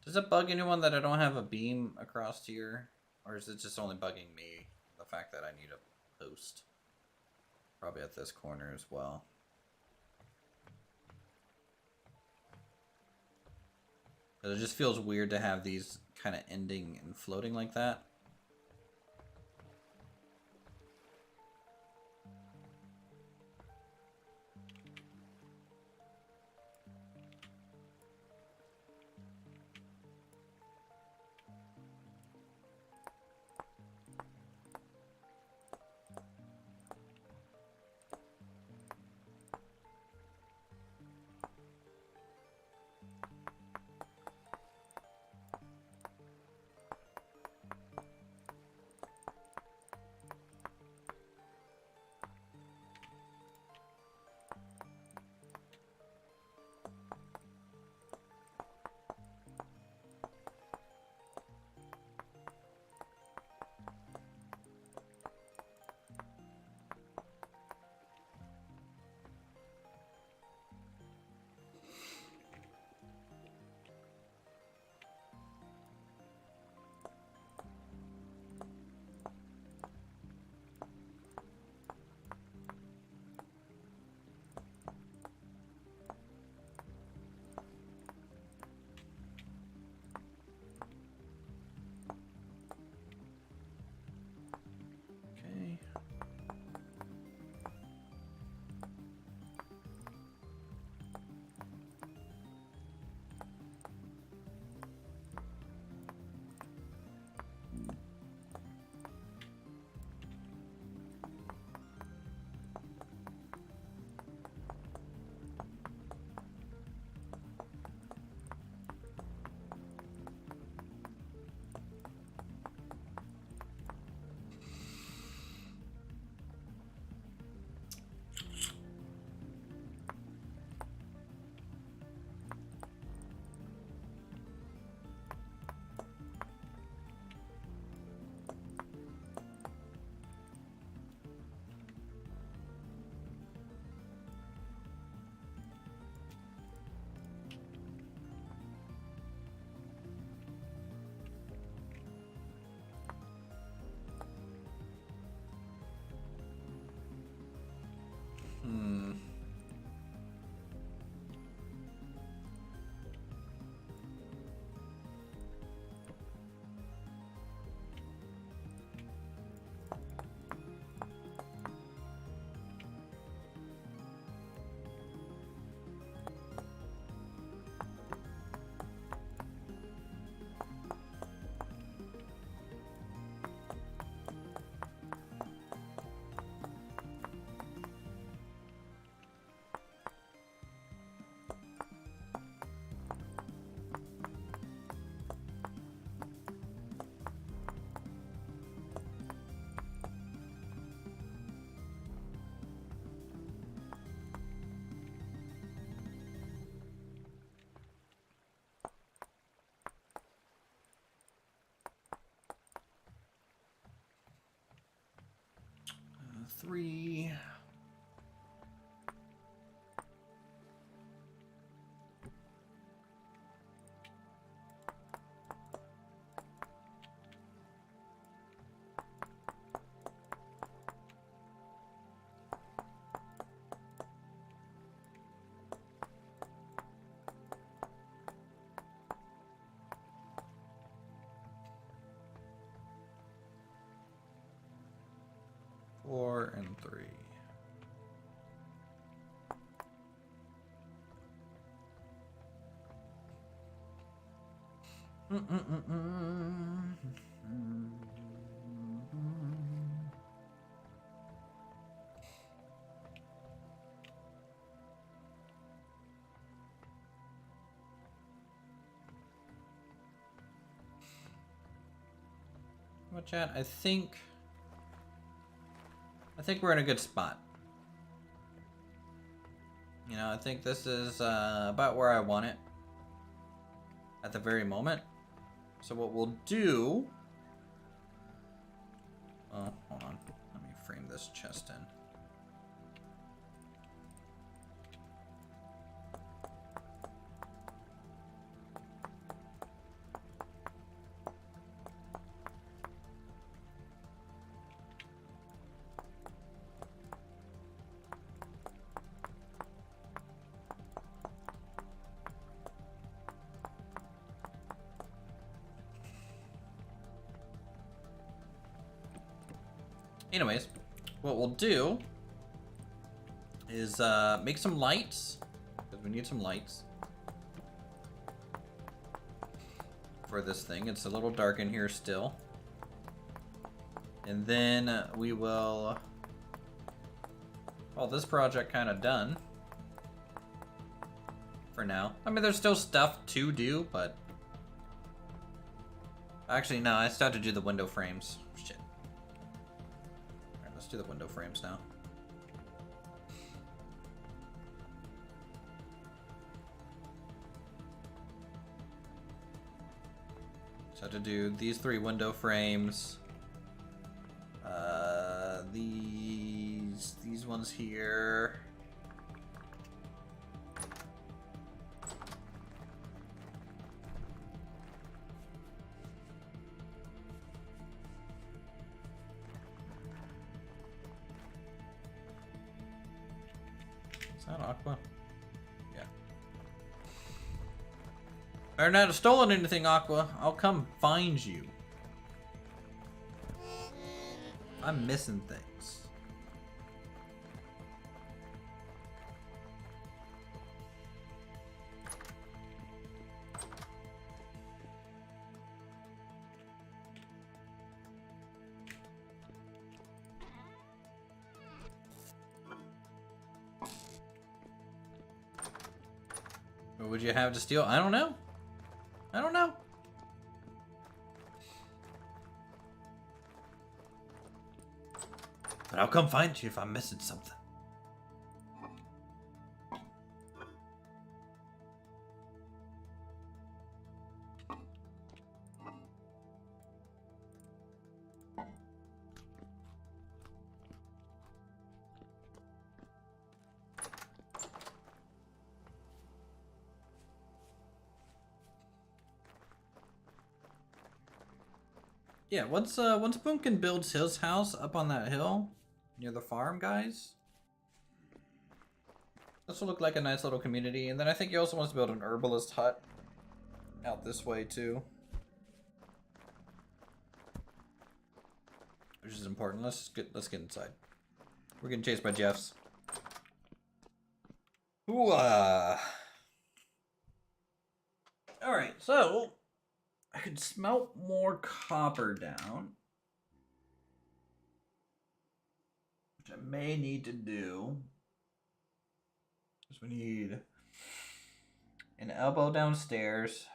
Does it bug anyone that I don't have a beam across here? Or is it just only bugging me, the fact that I need a post? Probably at this corner as well. But it just feels weird to have these kind of ending and floating like that. Well, chat, I think we're in a good spot. You know, I think this is about where I want it at the very moment. So what we'll do... Oh, hold on. Let me frame this chest in. Anyways, what we'll do is make some lights, because we need some lights for this thing. It's a little dark in here still. And then we will call this project kind of done for now. I mean, there's still stuff to do, but actually, no, I still have to do the window frames. Shit. Let's do the window frames now. So I have to do these 3 window frames. These ones here. Not Aqua? Yeah. Better not have stolen anything, Aqua. I'll come find you. I'm missing things. What would you have to steal? I don't know. I don't know. But I'll come find you if I'm missing something. Yeah, once Boomkin builds his house up on that hill near the farm, guys, this will look like a nice little community. And then I think he also wants to build an herbalist hut out this way too, which is important. Let's get inside. We're getting chased by Jeffs. Ooh, all right, so I could smelt more copper down, which I may need to do, because we need an elbow downstairs,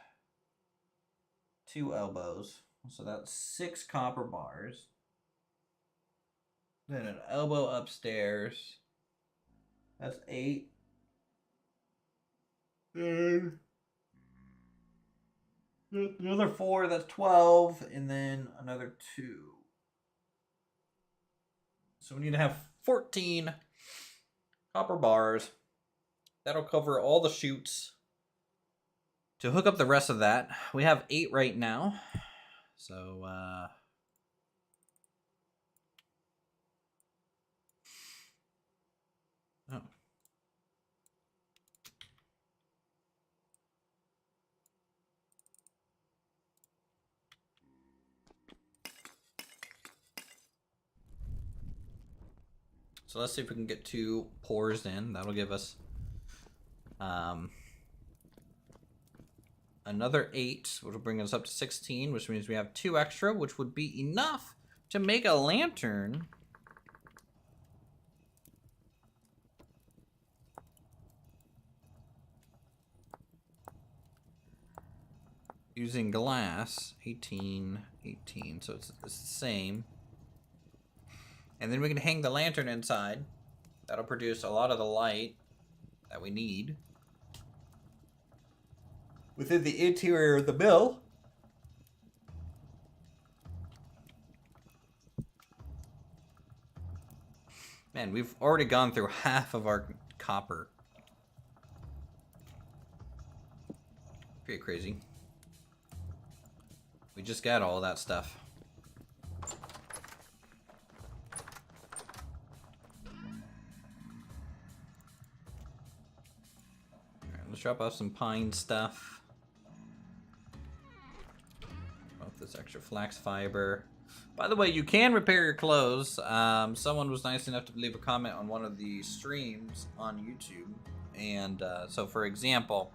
2 elbows, so that's 6 copper bars, then an elbow upstairs, that's 8, and another 4, that's 12, and then another 2. So we need to have 14 copper bars. That'll cover all the chutes. To hook up the rest of that, we have 8 right now. So, oh. So let's see if we can get 2 pours in. That'll give us another 8, which will bring us up to 16, which means we have 2 extra, which would be enough to make a lantern. Using glass, 18, so it's the same. And then we can hang the lantern inside. That'll produce a lot of the light that we need within the interior of the mill. Man, we've already gone through half of our copper. Pretty crazy. We just got all that stuff. Alright, let's drop off some pine stuff. Both this extra flax fiber. By the way, you can repair your clothes. Someone was nice enough to leave a comment on one of the streams on YouTube. And so for example,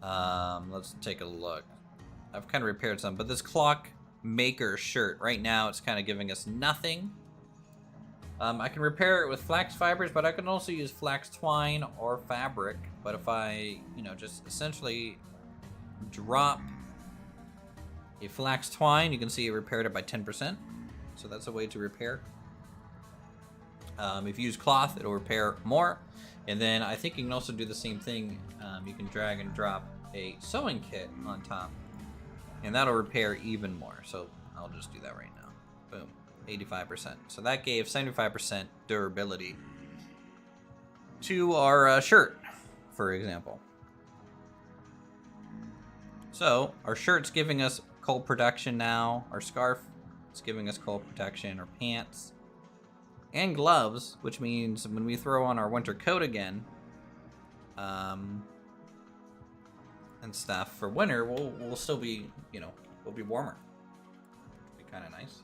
let's take a look. I've kind of repaired some, but this clock maker shirt, right now it's kind of giving us nothing. I can repair it with flax fibers, but I can also use flax twine or fabric. But if I, just essentially drop a flax twine, you can see it repaired it by 10%. So that's a way to repair. If you use cloth, it'll repair more. And then I think you can also do the same thing. You can drag and drop a sewing kit on top, and that'll repair even more. So I'll just do that right now. Boom, 85%. So that gave 75% durability to our shirt, for example. So our shirt's giving us cold protection now. Our scarf is giving us cold protection. Our pants and gloves, which means when we throw on our winter coat again, and stuff for winter, we'll still be, we'll be warmer. Be kind of nice.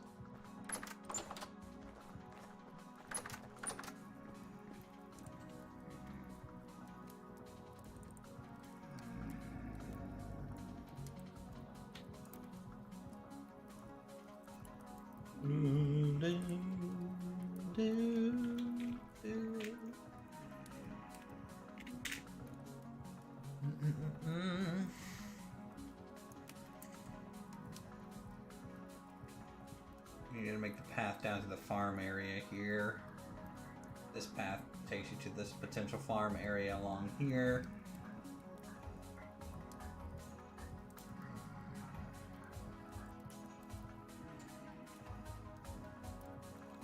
You need to make the path down to the farm area here. This path takes you to this potential farm area along here.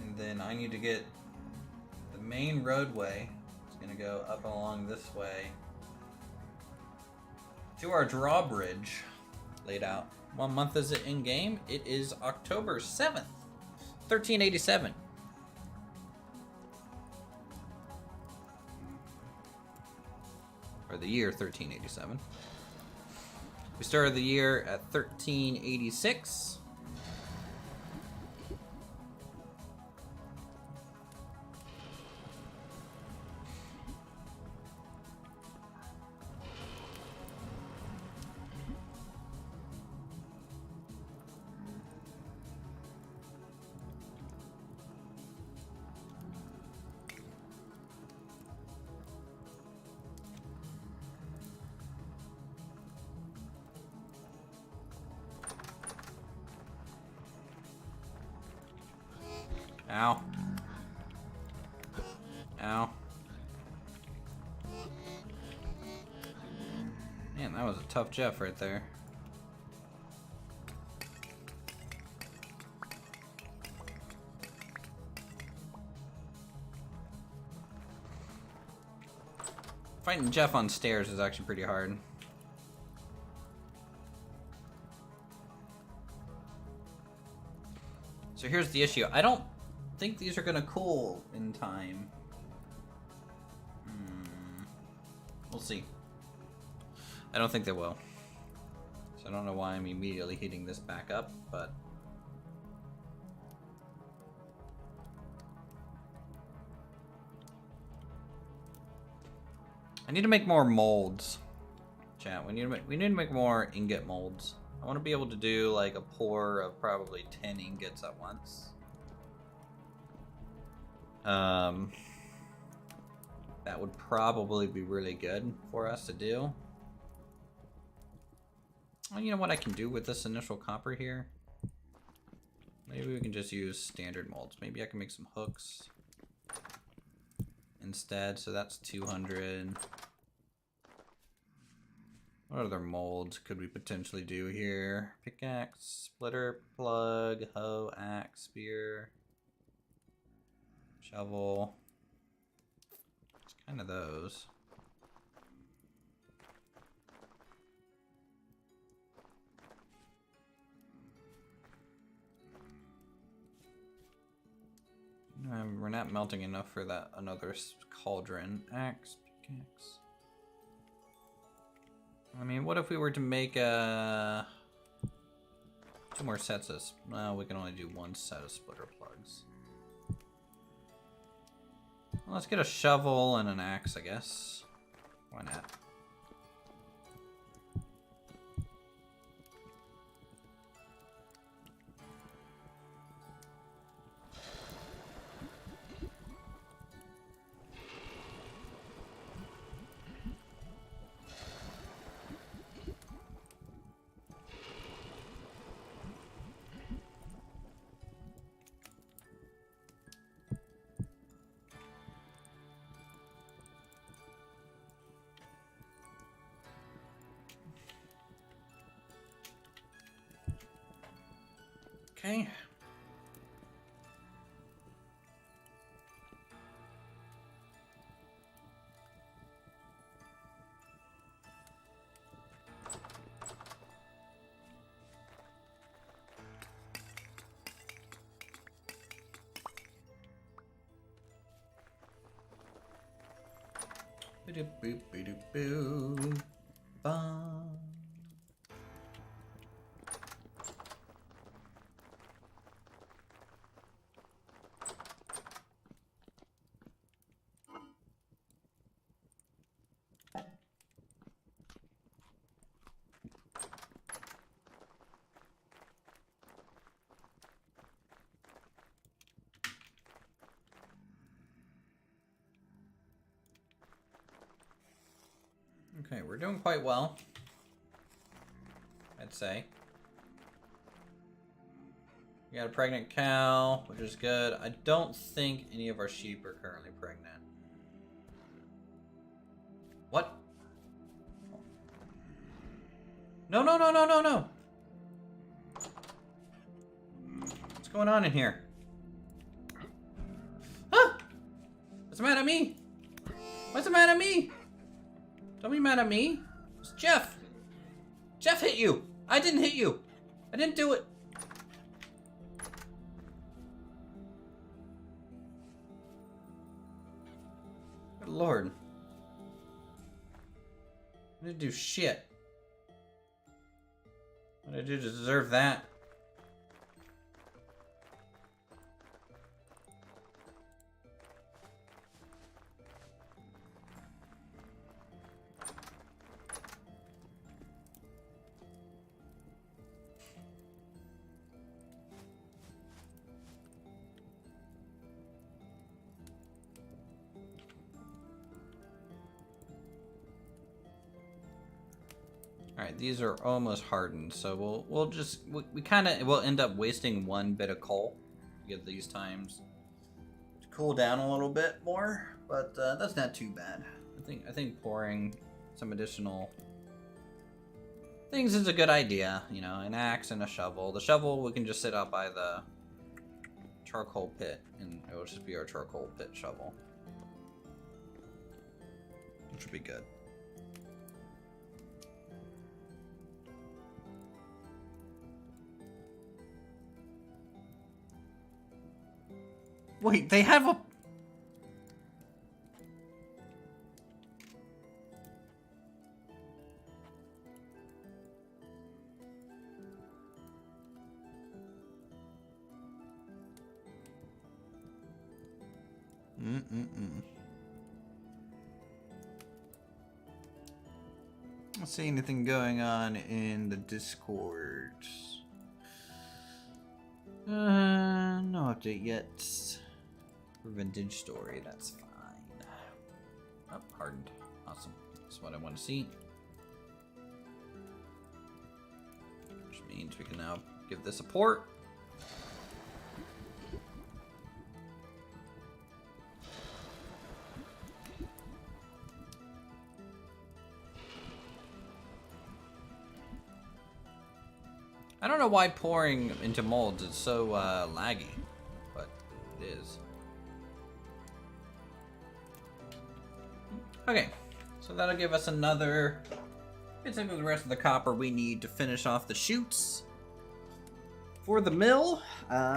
And then I need to get the main roadway. It's going to go up along this way to our drawbridge laid out. What month is it in game? It is October 7th, 1387. Or the year 1387. We started the year at 1386. Ow. Ow. Man, that was a tough Jeff right there. Fighting Jeff on stairs is actually pretty hard. So here's the issue. I don't think these are gonna cool in time. We'll see. I don't think they will. So I don't know why I'm immediately heating this back up, but I need to make more molds Chat, we need to make more ingot molds. I want to be able to do like a pour of probably 10 ingots at once. That would probably be really good for us to do. Well, you know what I can do with this initial copper here? Maybe we can just use standard molds. Maybe I can make some hooks instead. So that's 200. What other molds could we potentially do here? Pickaxe, splitter, plug, hoe, axe, spear, shovel. It's kind of those. We're not melting enough for that another cauldron. Axe, pickaxe. I mean, what if we were to make 2 more sets of... Well, we can only do 1 set of splitter plugs. Well, let's get a shovel and an axe, I guess. Why not? Okay. Boop. Bum. Okay, we're doing quite well, I'd say. We got a pregnant cow, which is good. I don't think any of our sheep are currently pregnant. What? No. What's going on in here? Ah! What's the matter at me? What's the matter at me? Don't be mad at me. It's Jeff. Jeff hit you. I didn't hit you. I didn't do it. Good Lord. I didn't do shit. What did I do to deserve that? Alright, these are almost hardened, so we kind of will end up wasting 1 bit of coal to get these times to cool down a little bit more, but that's not too bad. I think pouring some additional things is a good idea, you know, an axe and a shovel. The shovel we can just sit out by the charcoal pit, and it will just be our charcoal pit shovel, which would be good. Wait, they have a... Let's see anything going on in the Discord. No update yet. For Vintage Story, that's fine. Oh, hardened. Awesome. That's what I want to see. Which means we can now give this a port. I don't know why pouring into molds is so laggy, but it is. Okay, so that'll give us another. Basically, the rest of the copper we need to finish off the chutes for the mill.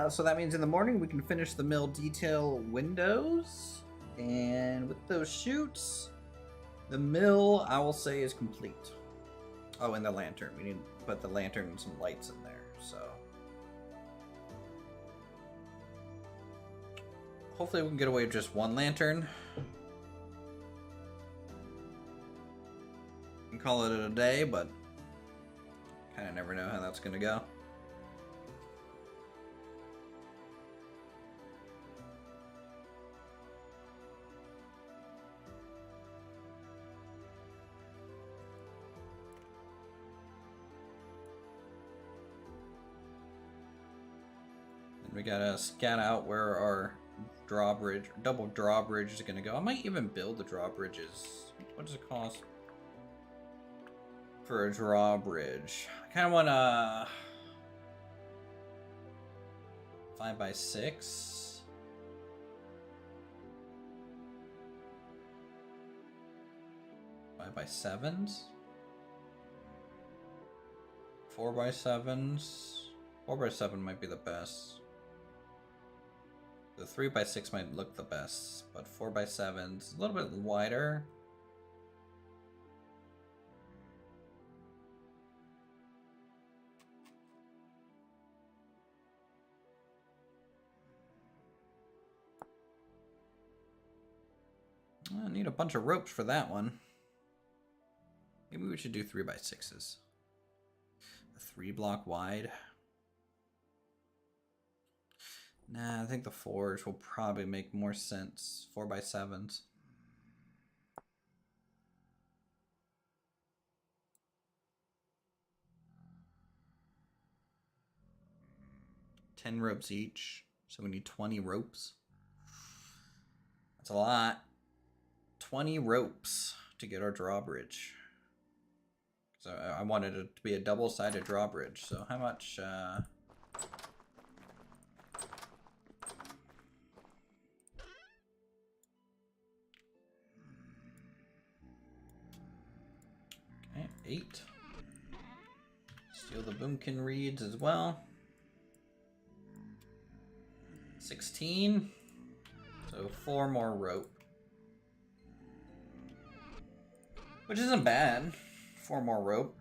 So that means in the morning we can finish the mill detail windows, and with those chutes, the mill I will say is complete. Oh, and the lantern. We need to put the lantern and some lights in there, so. Hopefully we can get away with just one lantern. And call it a day, but kind of never know how that's going to go. We gotta scout out where our drawbridge, double drawbridge is gonna go. I might even build the drawbridges. What does it cost for a drawbridge? I kind of want a 5x6. Five by sevens. 4x7s. 4x7 might be the best. The 3x6 might look the best, but 4x7's a little bit wider. I need a bunch of ropes for that one. Maybe we should do 3x6s. A 3-block wide. Nah, I think the forge will probably make more sense. 4x7s. $10 ropes each, so we need 20 ropes. That's a lot. 20 ropes to get our drawbridge. So I wanted it to be a double-sided drawbridge. So how much? Okay, 8. Steal the boomkin reeds as well. 16. So 4 more rope. Which isn't bad. 4 more rope.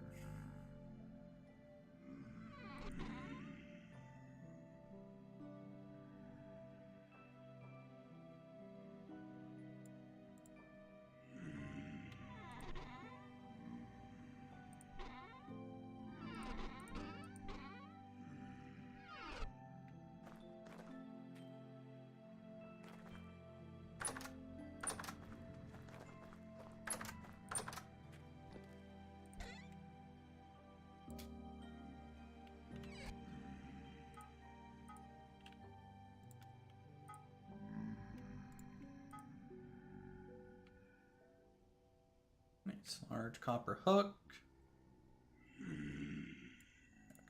Nice large copper hook.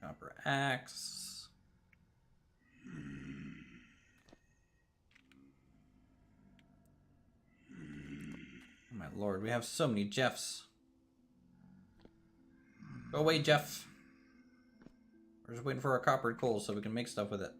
Copper axe. Oh my lord, we have so many Jeffs. Go away, Jeff. We're just waiting for our copper coal so we can make stuff with it.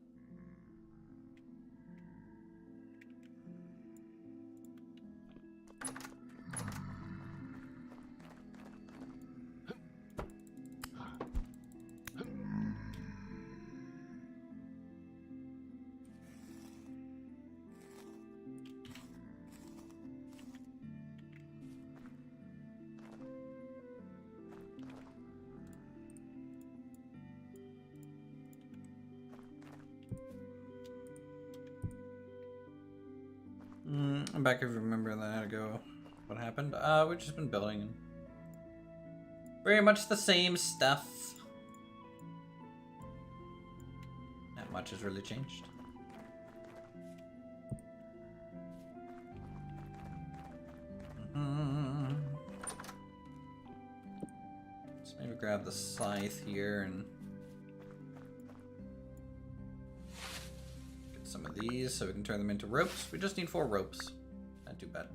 I'm back if you remember that ago. What happened? We've just been building. Very much the same stuff. Not much has really changed. Let's maybe grab the scythe here and get some of these so we can turn them into ropes. We just need 4 ropes. Not too bad.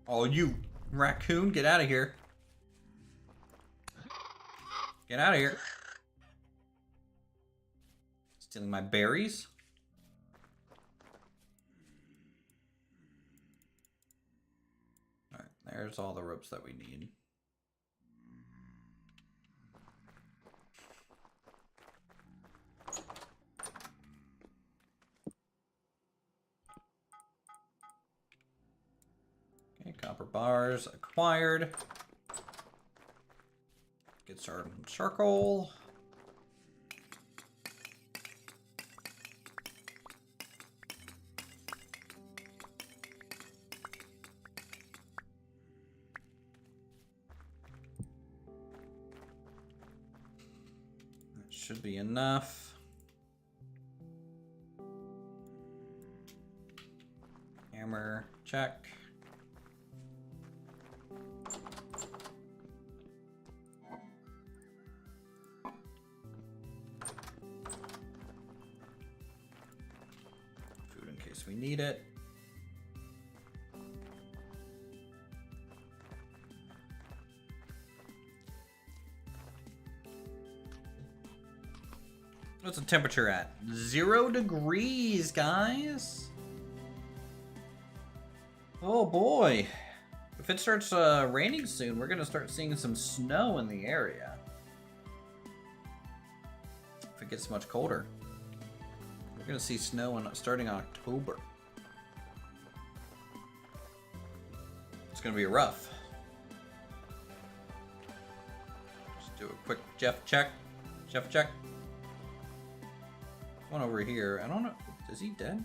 Oh, you raccoon, get out of here. Get out of here. Stealing my berries. Alright, there's all the ropes that we need. Copper bars acquired. Get started on charcoal. That should be enough. Hammer, check. We need it. What's the temperature at? 0 degrees, guys. Oh boy. If it starts raining soon, we're gonna start seeing some snow in the area. If it gets much colder. We're gonna see snow starting in October. It's gonna be rough. Just do a quick Jeff check. Jeff check. One over here. I don't know. Is he dead?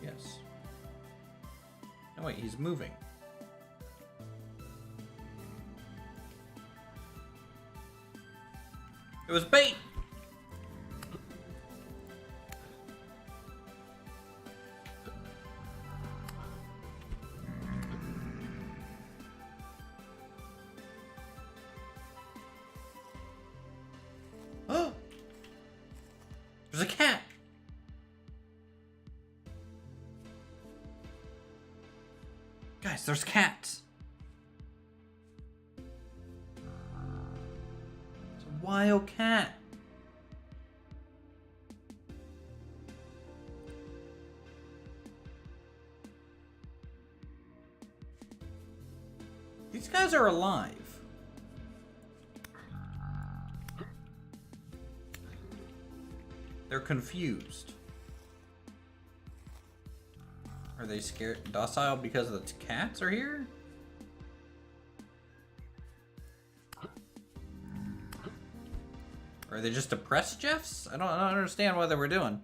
Yes. No, wait, he's moving. It was bait! There's a cat! Guys, there's cats! It's a wild cat! These guys are alive. They're confused. Are they scared, docile because the cats are here? Or are they just depressed Jeffs? I don't understand what they were doing.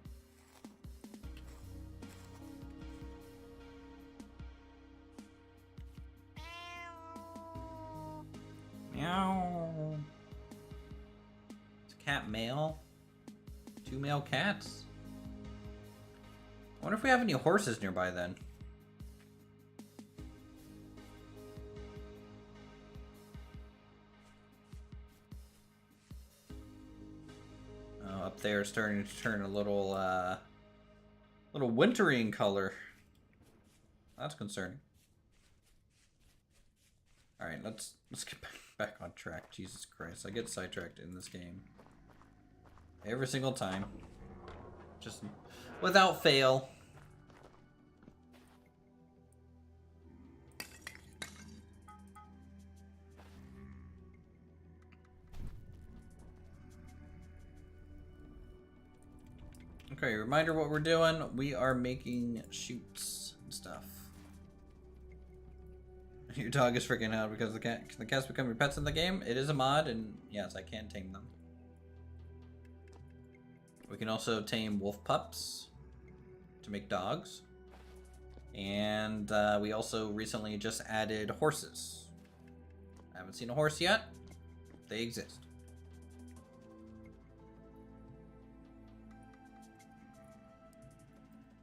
Meow. Is a cat male? 2 male cats? I wonder if we have any horses nearby then. Oh, up there starting to turn a little little wintry in color. That's concerning. Alright, let's get back on track. Jesus Christ, I get sidetracked in this game. Every single time. Just without fail. Okay, reminder what we're doing. We are making chutes and stuff. Your dog is freaking out because the cats become your pets in the game. It is a mod, and yes, I can tame them. We can also tame wolf pups to make dogs. And we also recently just added horses. I haven't seen a horse yet. They exist.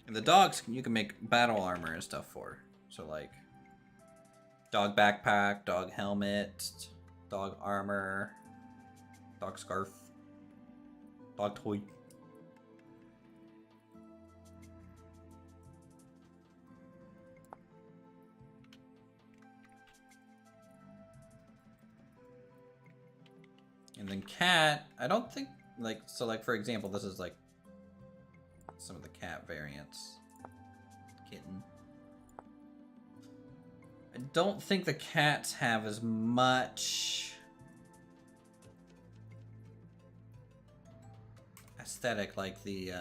And the dogs, you can make battle armor and stuff for. So like, dog backpack, dog helmet, dog armor, dog scarf, dog toy. And then cat, I don't think, like, so like for example, this is like some of the cat variants. Kitten. I don't think the cats have as much aesthetic like the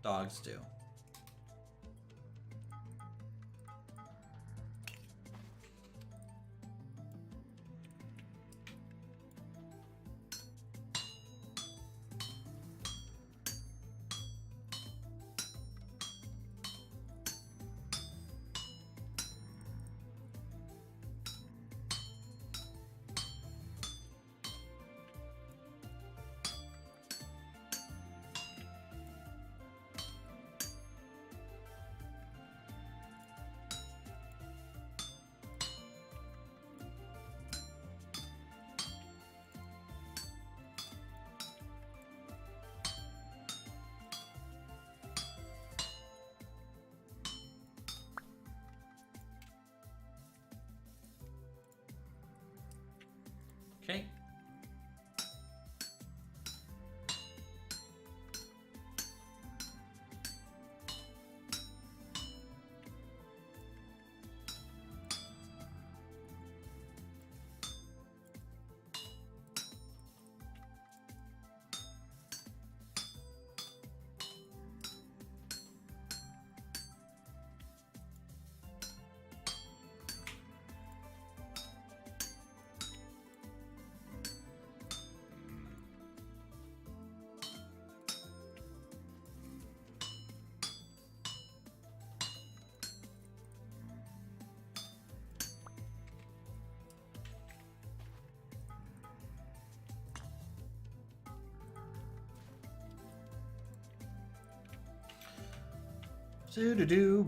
dogs do. Okay.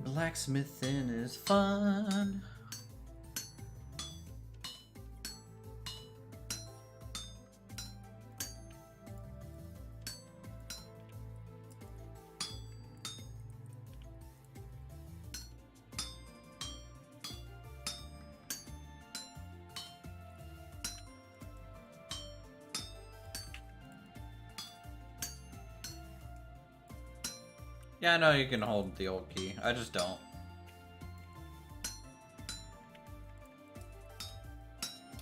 Blacksmithing is fun. Yeah, I know you can hold the old key. I just don't.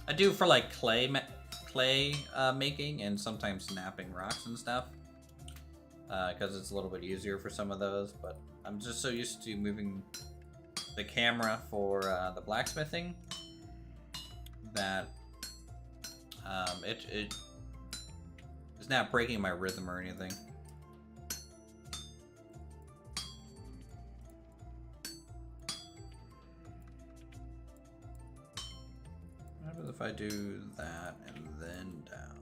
I do for like clay making and sometimes snapping rocks and stuff. Because it's a little bit easier for some of those. But I'm just so used to moving the camera for the blacksmithing that it is not breaking my rhythm or anything. If I do that and then down.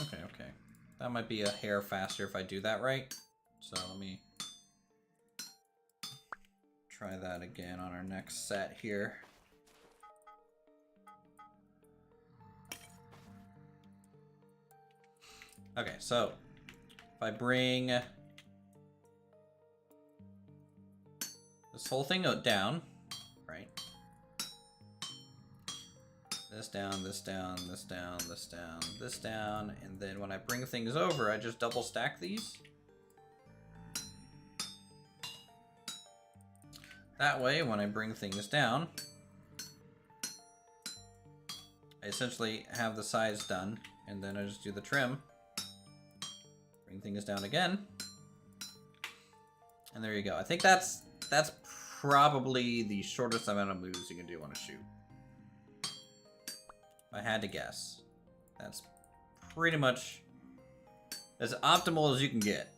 Okay. That might be a hair faster if I do that right. So let me try that again on our next set here. Okay, so if I bring this whole thing down, right? This down, this down, this down, this down, this down, and then when I bring things over, I just double stack these. That way, when I bring things down, I essentially have the sides done, and then I just do the trim. Bring things down again. And there you go. I think that's probably the shortest amount of moves you can do on a shoot. If I had to guess. That's pretty much as optimal as you can get.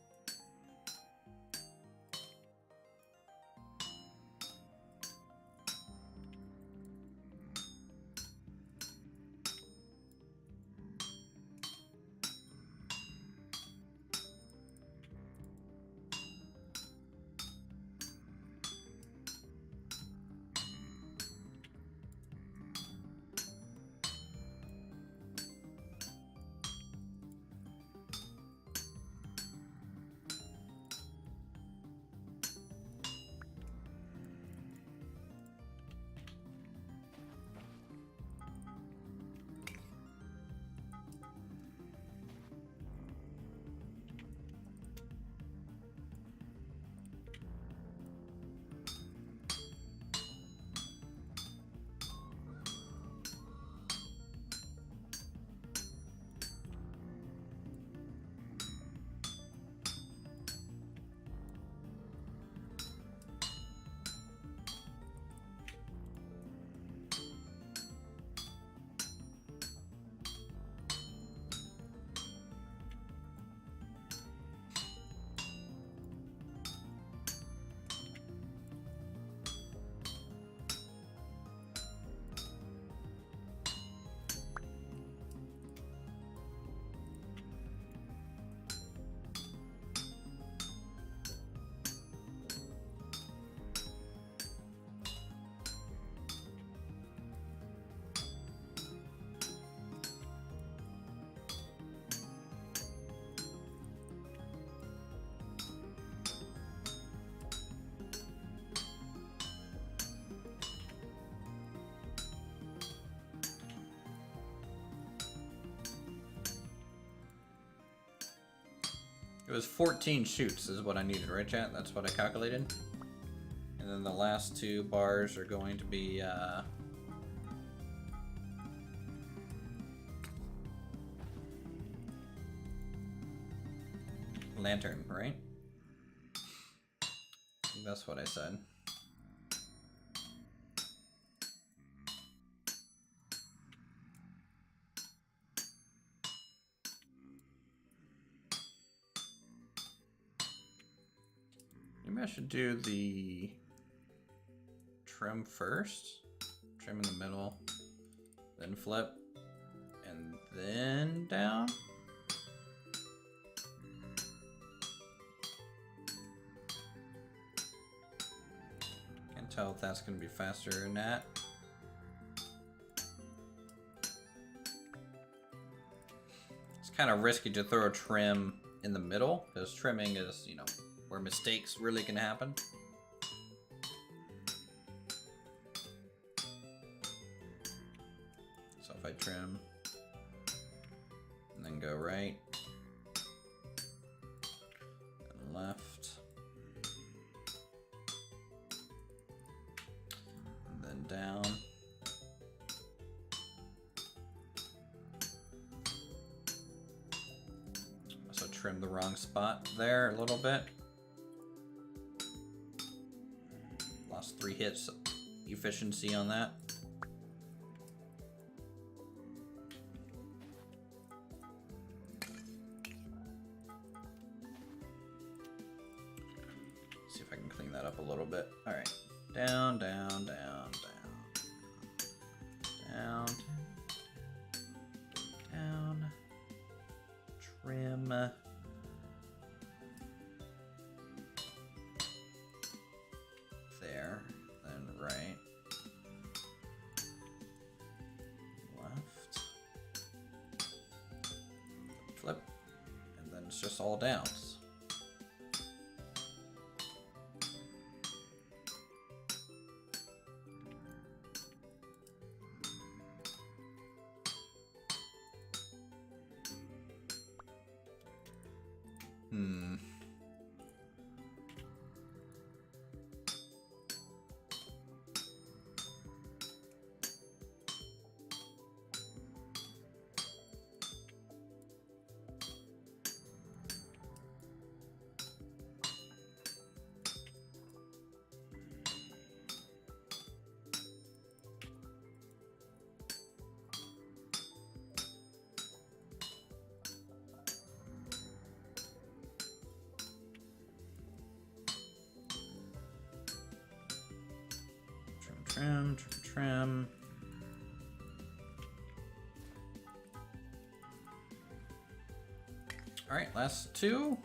It was 14 shoots is what I needed, right, chat? That's what I calculated. And then the last two bars are going to be, lantern, right? I think that's what I said. Maybe I should do the trim first. Trim in the middle, then flip, and then down. Can't tell if that's going to be faster or not. It's kind of risky to throw a trim in the middle, because trimming is, you know, where mistakes really can happen. So if I trim and then go right and left and then down, so trim the wrong spot there a little bit. Lost 3 hits efficiency on that. See if I can clean that up a little bit. All right, down, down, down, down, down, down, trim. There, then right, left, flip, and then it's just all downs. Hmm. Trim. All right, last two.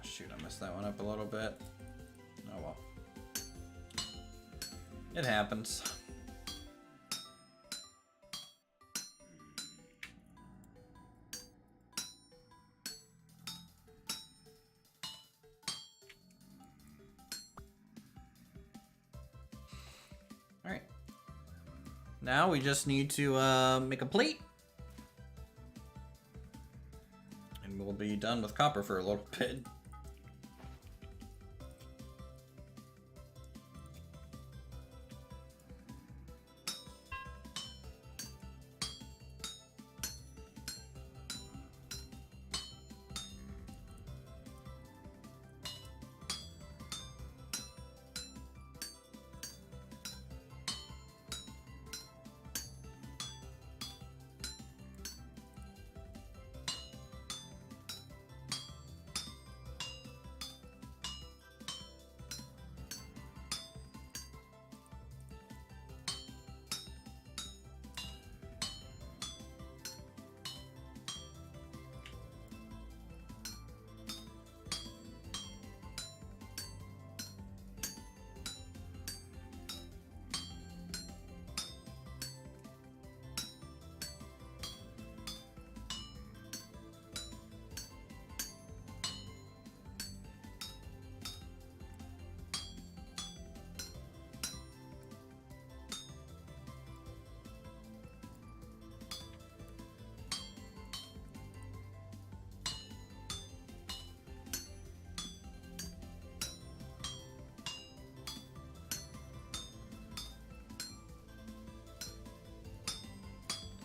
Shoot, I messed that one up a little bit. Oh well. It happens. Alright. Now we just need to make a plate. And we'll be done with copper for a little bit.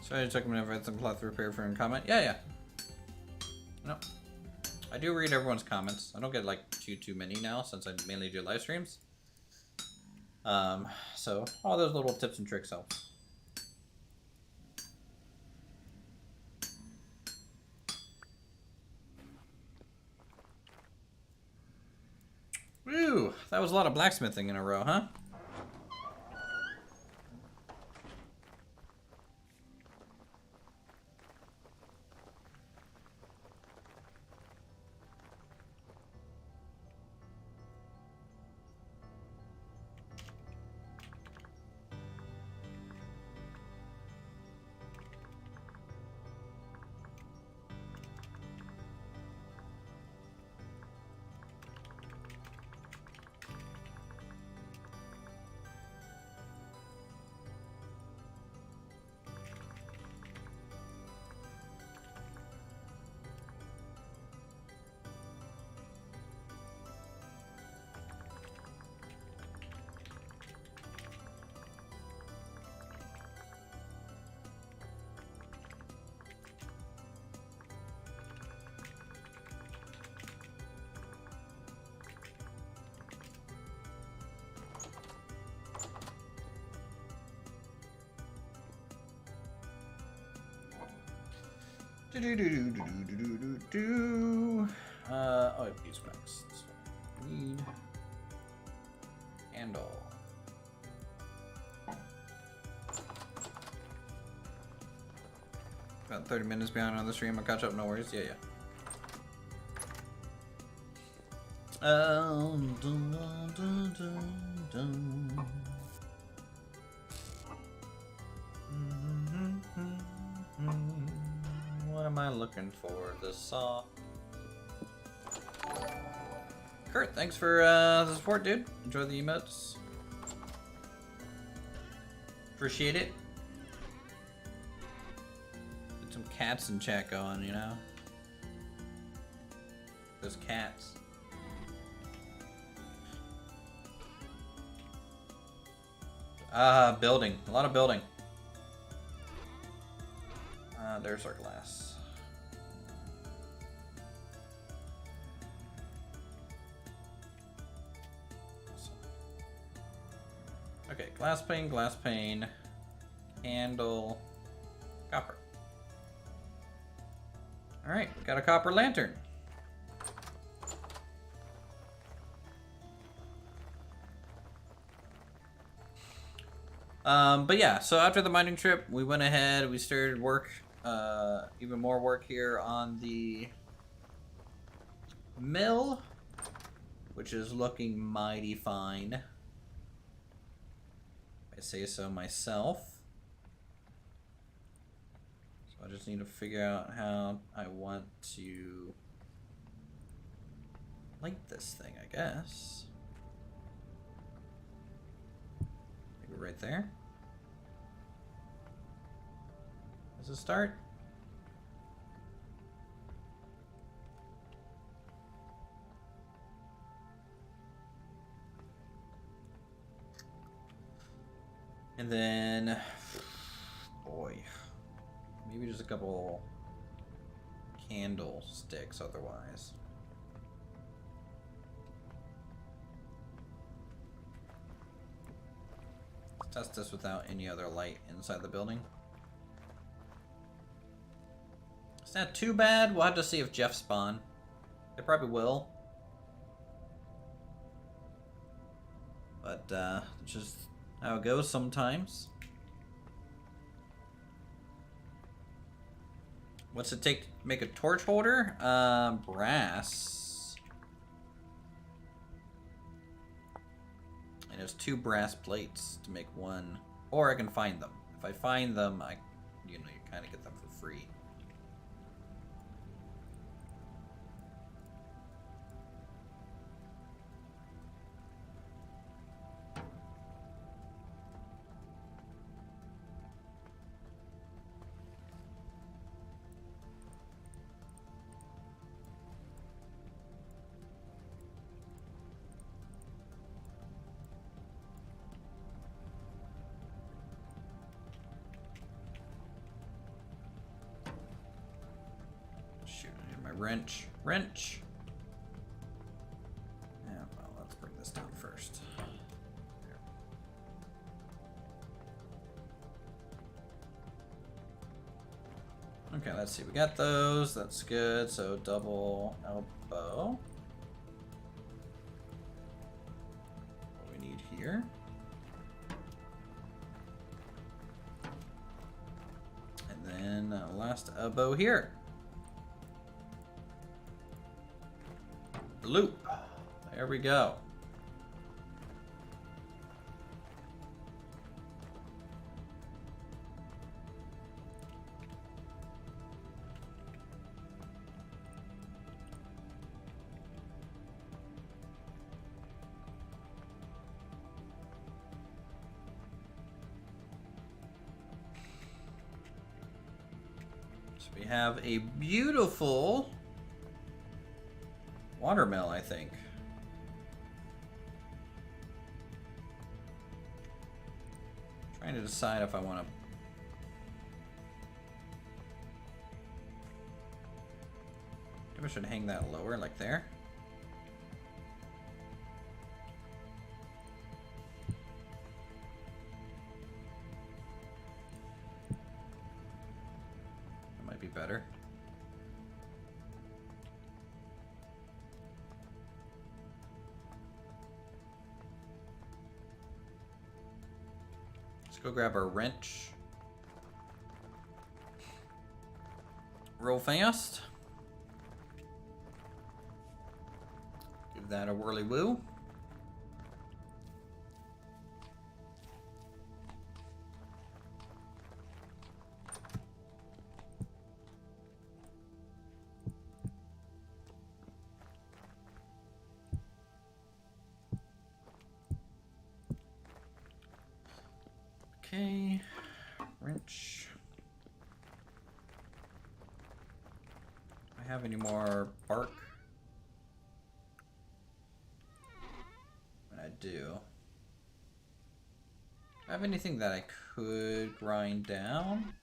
So I took a minute for some cloth repair for a comment. Yeah. No. I do read everyone's comments. I don't get like too many now since I mainly do live streams. So all those little tips and tricks help. Woo! That was a lot of blacksmithing in a row, huh? Oh, I have these specs. Need handle. About 30 minutes behind on the stream. I'll catch up, no worries. Yeah, yeah. Dun, dun, dun, dun, dun. What am I looking for? The saw. Kurt, thanks for the support, dude. Enjoy the emotes. Appreciate it. Get some cats in chat going, you know? Those cats. Building. A lot of building. There's our glass. Awesome. Okay, glass pane, candle, copper. Alright, we got a copper lantern. But yeah, so after the mining trip, we went ahead, we started work, even more work here on the mill, which is looking mighty fine. I say so myself. So I just need to figure out how I want to light this thing, I guess. Maybe right there. Does it start? And then, boy, maybe just a couple candlesticks otherwise. Let's test this without any other light inside the building. It's not too bad. We'll have to see if Jeff spawn. They probably will. But, just how it goes sometimes. What's it take to make a torch holder? Brass. And there's 2 brass plates to make one. Or I can find them. If I find them, you kind of get them for free. Wrench. Yeah, well, let's bring this down first. There. Okay, let's see. We got those. That's good. So double elbow. What we need here. And then last elbow here. Loop. There we go. So we have a beautiful Watermill, I think. Trying to decide if I want to. Maybe I should hang that lower, like there. That might be better. Let's go grab our wrench. Real fast. Give that a whirly woo. Okay, wrench. Do I have any more bark? I do. Do I have anything that I could grind down?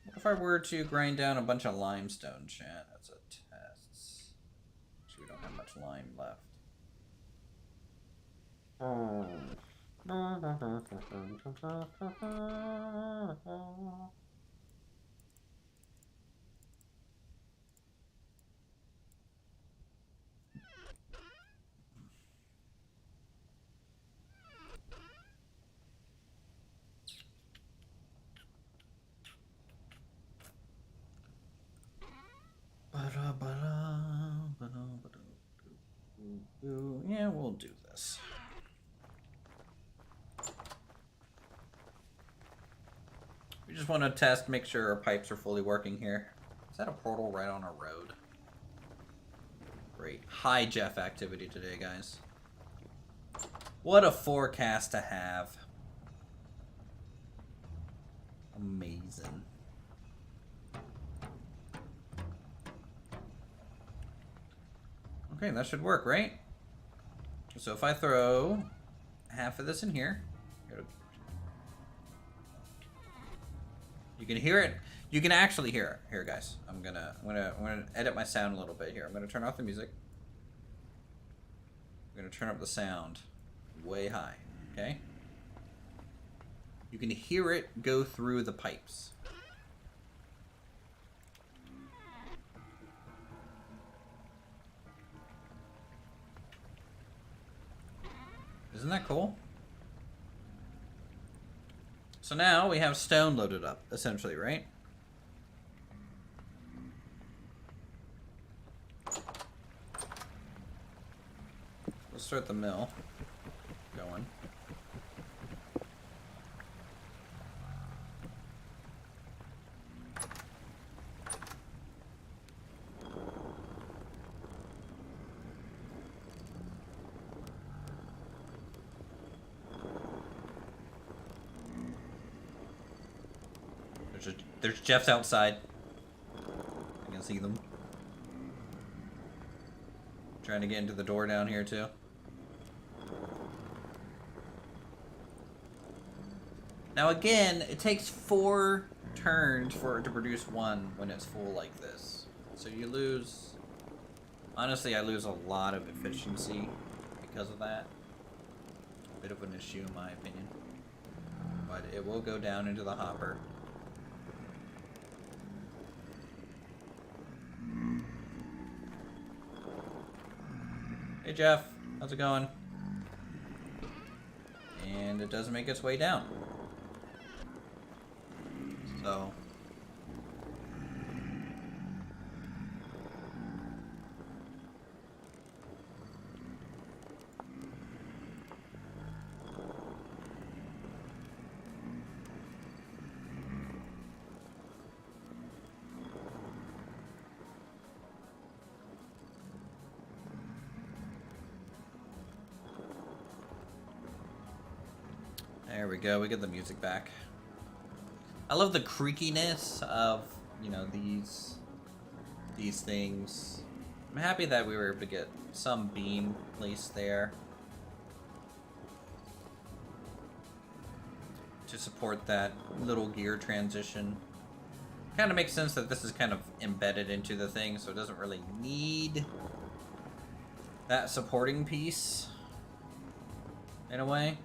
What if I were to grind down a bunch of limestone, chat? That's a test. So we don't have much lime left. Yeah, we'll do this. We just want to test, make sure our pipes are fully working here. Is that a portal right on our road? Great. High Jeff activity today, guys. What a forecast to have. Amazing. Okay, that should work, right? So if I throw half of this in here, you can hear it. You can actually hear it. Here, guys. I'm gonna edit my sound a little bit here. I'm gonna turn off the music. I'm gonna turn up the sound way high. Okay. You can hear it go through the pipes. Isn't that cool? So now we have stone loaded up, essentially, right? Let's start the mill going. There's Jeff's outside. I can see them. Trying to get into the door down here too. Now again, it takes 4 turns for it to produce 1 when it's full like this. So you lose... Honestly, I lose a lot of efficiency because of that. Bit of an issue in my opinion. But it will go down into the hopper. Hey Jeff, how's it going? And it doesn't make its way down. So... There we go, we get the music back. I love the creakiness of, you know, these things. I'm happy that we were able to get some beam placed there to support that little gear transition. Kind of makes sense that this is kind of embedded into the thing, so it doesn't really need that supporting piece in a way.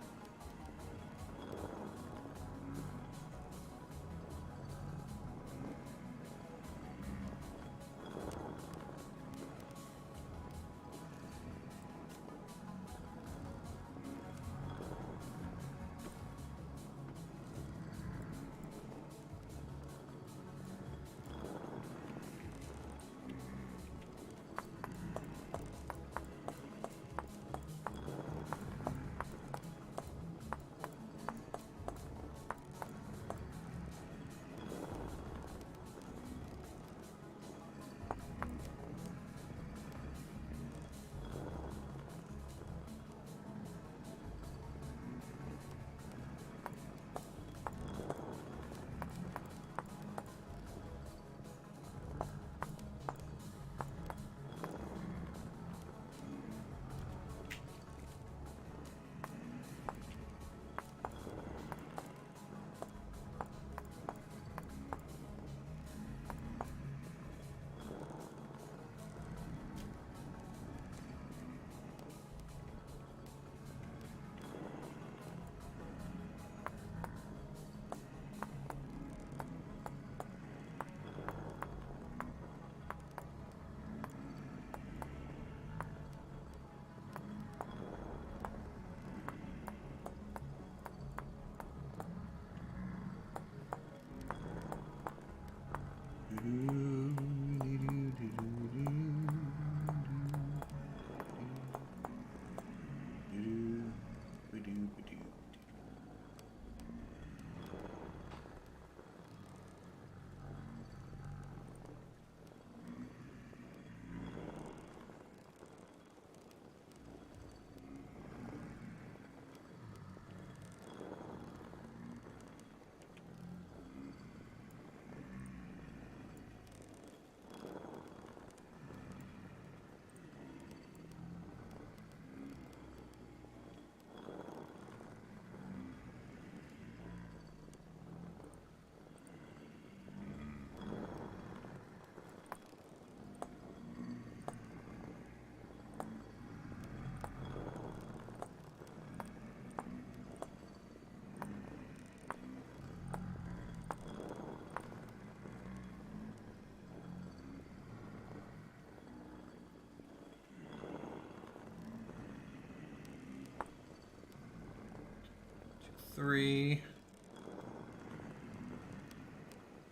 3.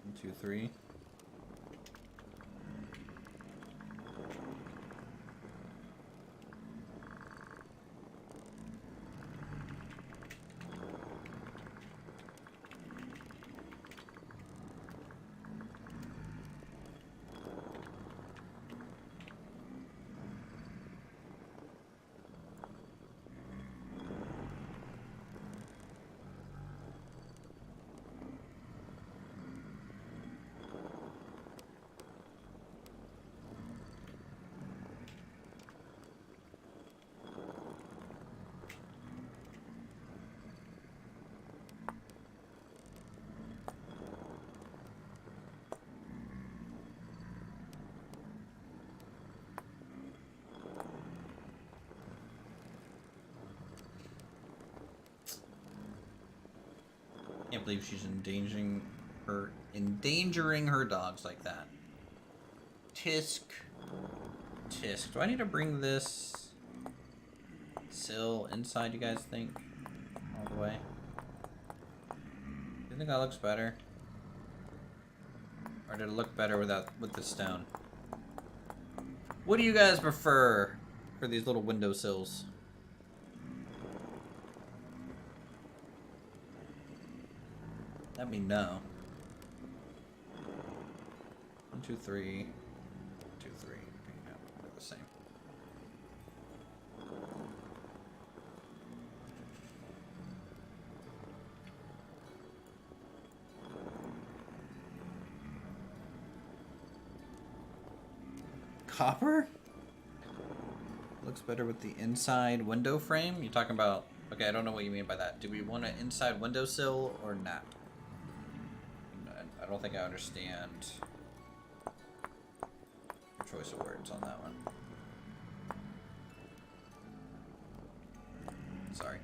1, 2, 3. Can't believe she's endangering her dogs like that. Tisk. Do I need to bring this sill inside, you guys think? All the way? Do you think that looks better? Or did it look better with the stone? What do you guys prefer for these little windowsills? Let me know. 1, 2, 3. 2, 3. Okay, yeah, they're the same. Copper? Looks better with the inside window frame? You talking about... Okay, I don't know what you mean by that. Do we want an inside windowsill or not? I don't think I understand your choice of words on that one. Sorry.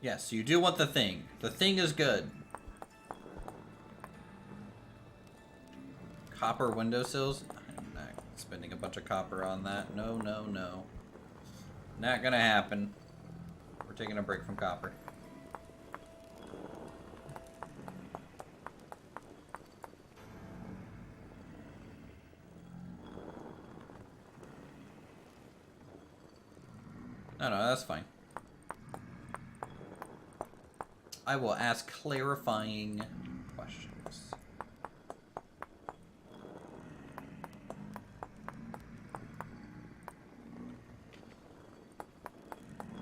Yes, you do want the thing. The thing is good. Copper windowsills? I'm not spending a bunch of copper on that. No, no, no. Not gonna happen. We're taking a break from copper. No, that's fine. I will ask clarifying questions.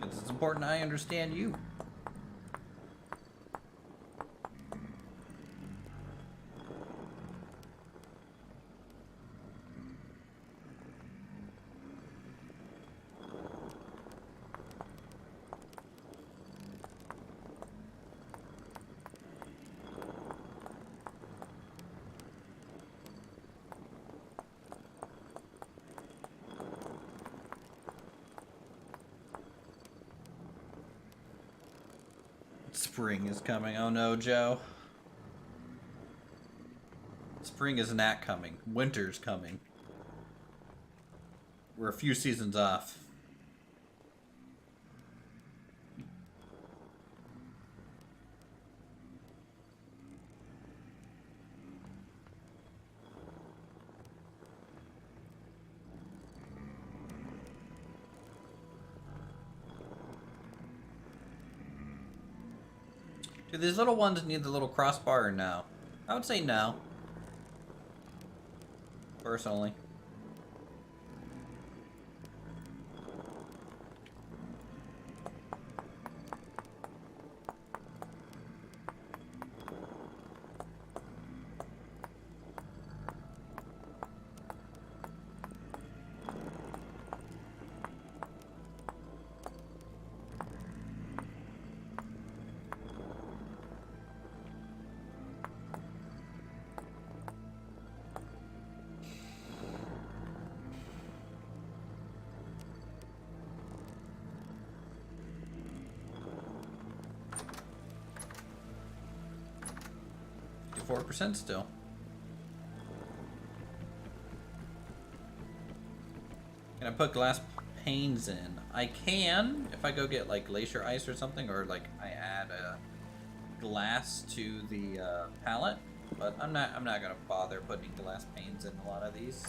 It's important I understand you. Spring is coming. Oh no, Joe. Spring is not coming. Winter's coming. We're a few seasons off. Do these little ones need the little crossbar or no? I would say no. Personally. %, still. Can I put glass panes in? I can if I go get like glacier ice or something, or like I add a glass to the palette. But I'm not gonna bother putting glass panes in a lot of these.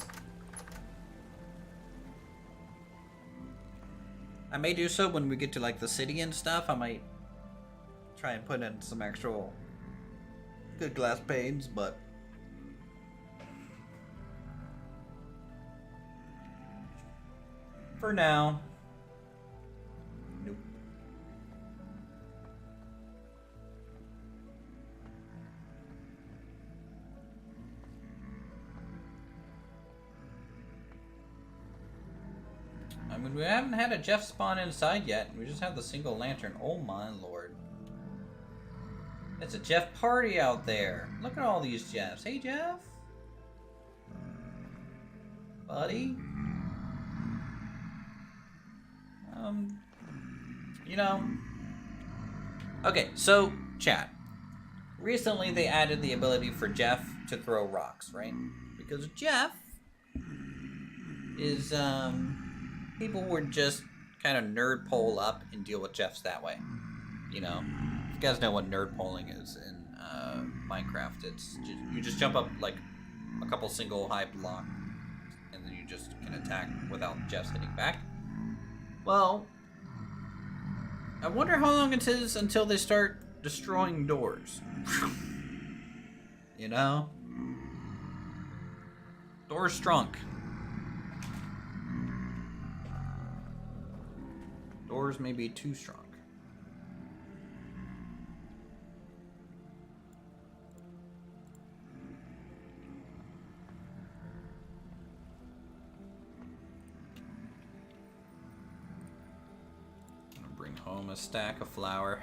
I may do so when we get to like the city and stuff. I might try and put in some actual good glass panes, but for now, nope. I mean, we haven't had a Jeff spawn inside yet. We just have the single lantern. Oh my lord. It's a Jeff party out there. Look at all these Jeffs. Hey, Jeff. Buddy. You know. Okay, so, chat. Recently, they added the ability for Jeff to throw rocks, right? Because Jeff is, people would just kind of nerd pole up and deal with Jeffs that way. You know? You guys know what nerd polling is in Minecraft. It's just, you just jump up like a couple single high block, and then you just can attack without Jeffs hitting back. Well, I wonder how long it is until they start destroying doors. You know, doors strunk. Doors may be too strong. Home a stack of flour.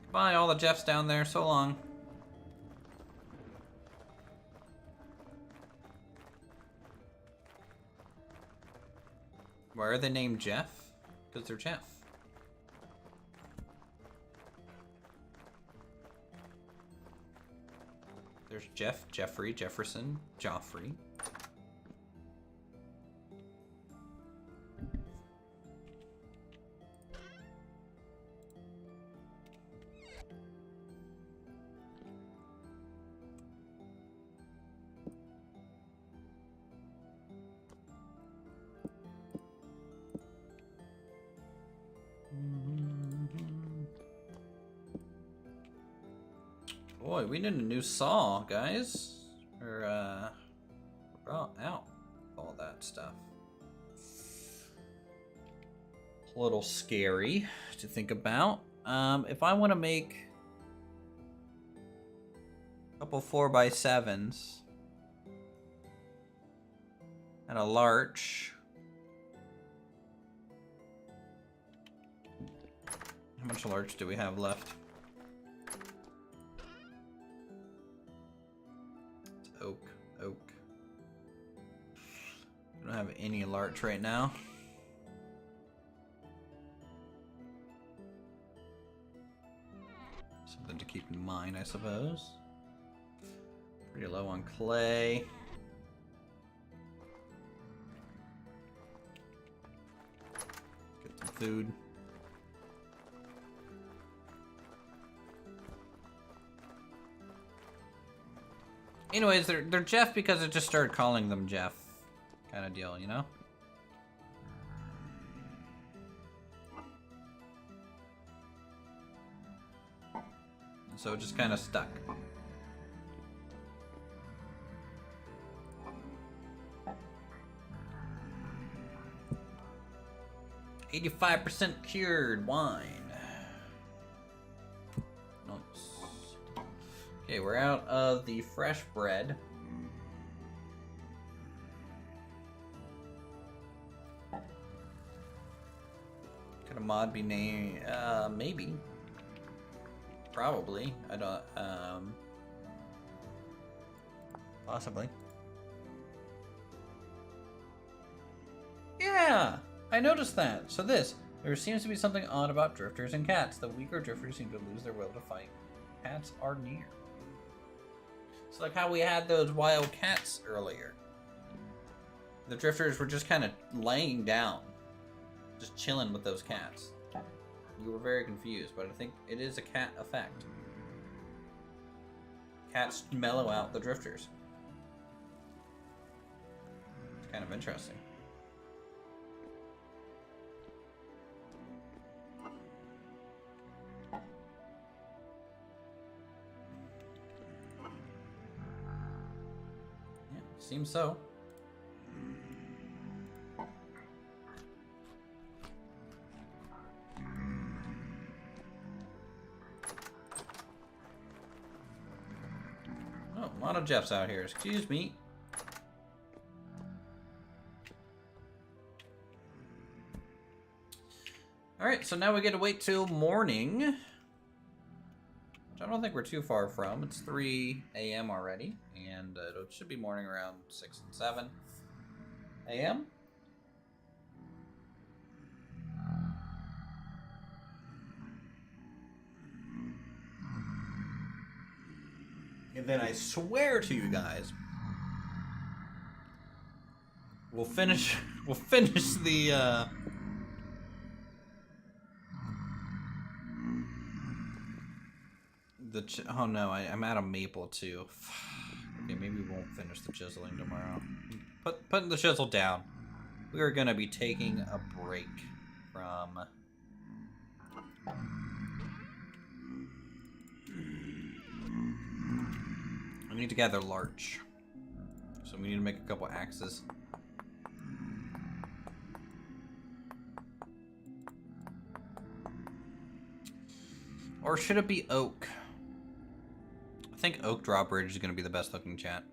Goodbye, all the Jeffs down there. So long. Why are they named Jeff? Because they're Jeff. There's Jeff, Jeffrey, Jefferson, Joffrey. Boy, we need a new saw, guys. Or, we're out all that stuff. It's a little scary to think about. If I want to make a couple 4x7s and a larch. How much larch do we have left? Oak. I don't have any larch right now. Something to keep in mind, I suppose. Pretty low on clay. Get some food. Anyways, they're Jeff because I just started calling them Jeff, kind of deal, you know? And so it just kind of stuck. "85% cured wine." Nice. Okay, we're out of the fresh bread. Could a mod be named? Maybe. Probably. I don't. Possibly. Yeah, I noticed that. So there seems to be something odd about drifters and cats. The weaker drifters seem to lose their will to fight. Cats are near. It's like how we had those wild cats earlier. The drifters were just kind of laying down, just chilling with those cats. You were very confused, but I think it is a cat effect. Cats mellow out the drifters. It's kind of interesting. Yeah, seems so. A lot of Jeffs out here. Excuse me. Alright, so now we get to wait till morning. Which I don't think we're too far from. It's 3 a.m. already. And it should be morning around 6 and 7 a.m. And then I swear to you guys, we'll finish the oh no, I'm out of maple too. Okay, maybe we won't finish the chiseling tomorrow. Putting the chisel down. We are gonna be taking a break from I need to gather larch. So we need to make a couple axes. Or should it be oak? I think oak drawbridge is going to be the best looking chat.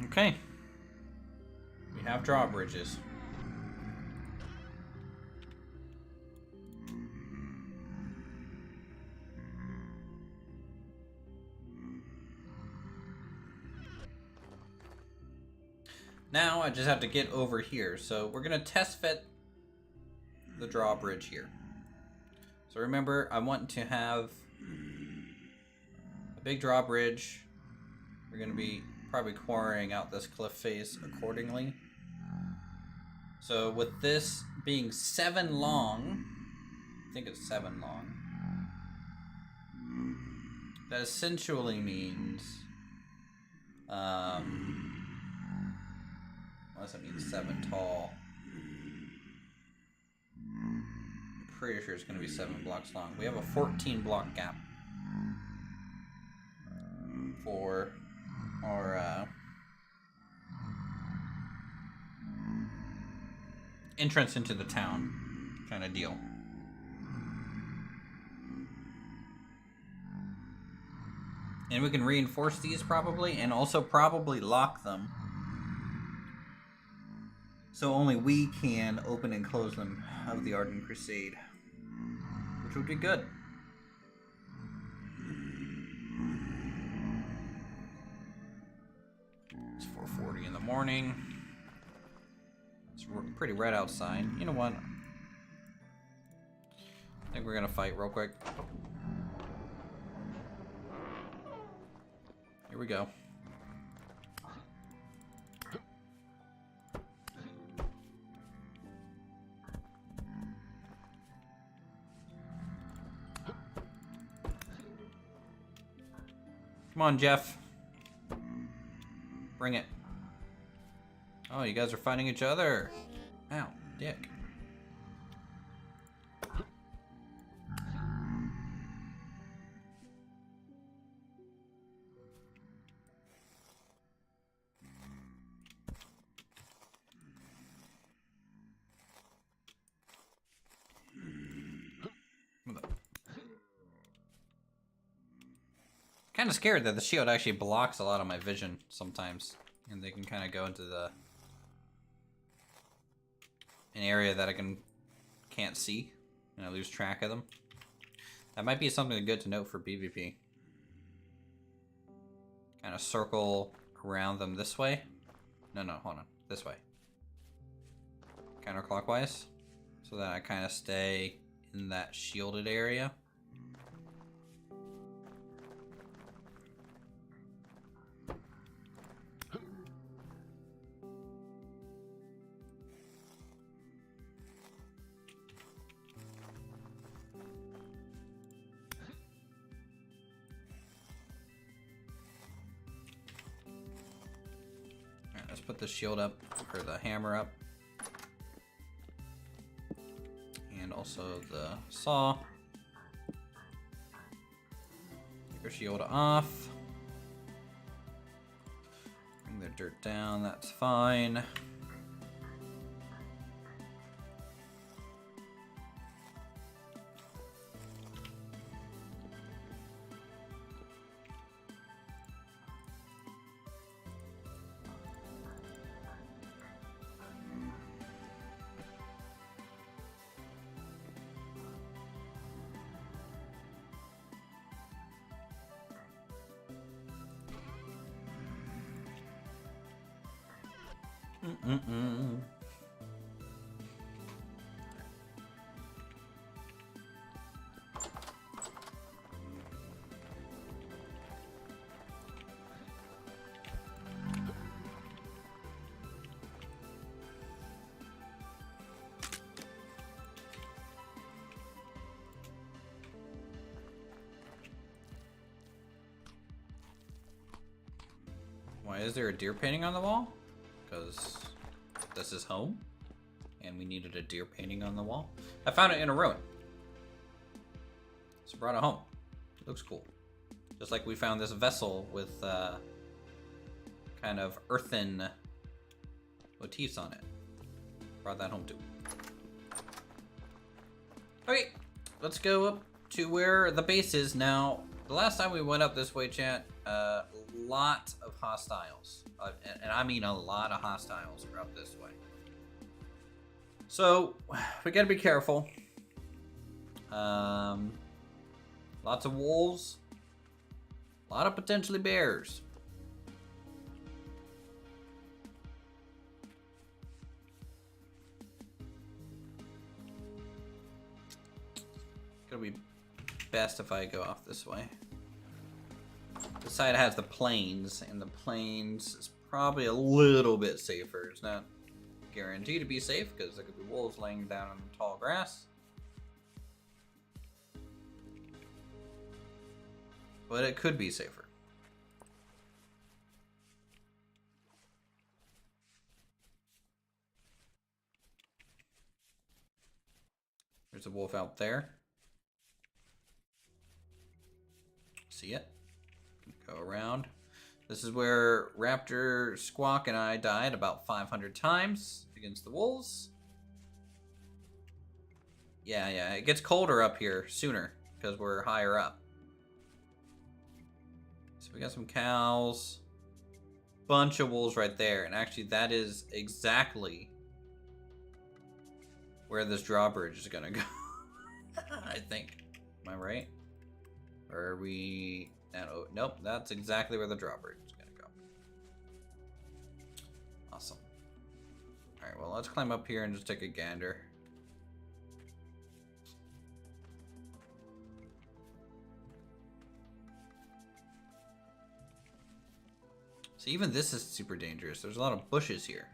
Okay. We have drawbridges. Now I just have to get over here. So we're going to test fit the drawbridge here. So remember, I want to have a big drawbridge. We're going to be probably quarrying out this cliff face accordingly. So with this being 7 long, I think it's 7 long, that essentially means, unless it means 7 tall, pretty sure it's going to be 7 blocks long. We have a 14 block gap for our entrance into the town kind of deal. And we can reinforce these probably, and also probably lock them. So only we can open and close them of the Ardent Crusade. Which would be good. It's 4:40 in the morning. It's pretty red outside. You know what? I think we're gonna fight real quick. Here we go. Come on, Jeff. Bring it. Oh, you guys are fighting each other. Ow, dick. Kind of scared that the shield actually blocks a lot of my vision sometimes, and they can kind of go into an area that I can't see, and I lose track of them. That might be something good to note for PvP. Kind of circle around them this way. No, hold on, this way. Counterclockwise, so that I kind of stay in that shielded area. Put the shield up, or the hammer up, and also the saw. Take our shield off. Bring the dirt down, that's fine. Why is there a deer painting on the wall? Because this is home, and we needed a deer painting on the wall. I found it in a ruin, so brought it home. It looks cool. Just like we found this vessel with kind of earthen motifs on it. Brought that home too. Okay, let's go up to where the base is now. The last time we went up this way, chat, a lot of hostiles. And I mean a lot of hostiles are up this way. So, we gotta be careful. Lots of wolves. A lot of potentially bears. It's gonna be best if I go off this way. The side has the plains, and the plains is probably a little bit safer. It's not guaranteed to be safe because there could be wolves laying down on the tall grass. But it could be safer. There's a wolf out there. See it? Go around. This is where Raptor Squawk and I died about 500 times against the wolves. Yeah, it gets colder up here sooner because we're higher up. So we got some cows. Bunch of wolves right there. And actually that is exactly where this drawbridge is gonna go. I think. Am I right? Or are we... Oh, nope, that's exactly where the drawbridge is gonna go. Awesome. Alright, well, let's climb up here and just take a gander. So even this is super dangerous. There's a lot of bushes here.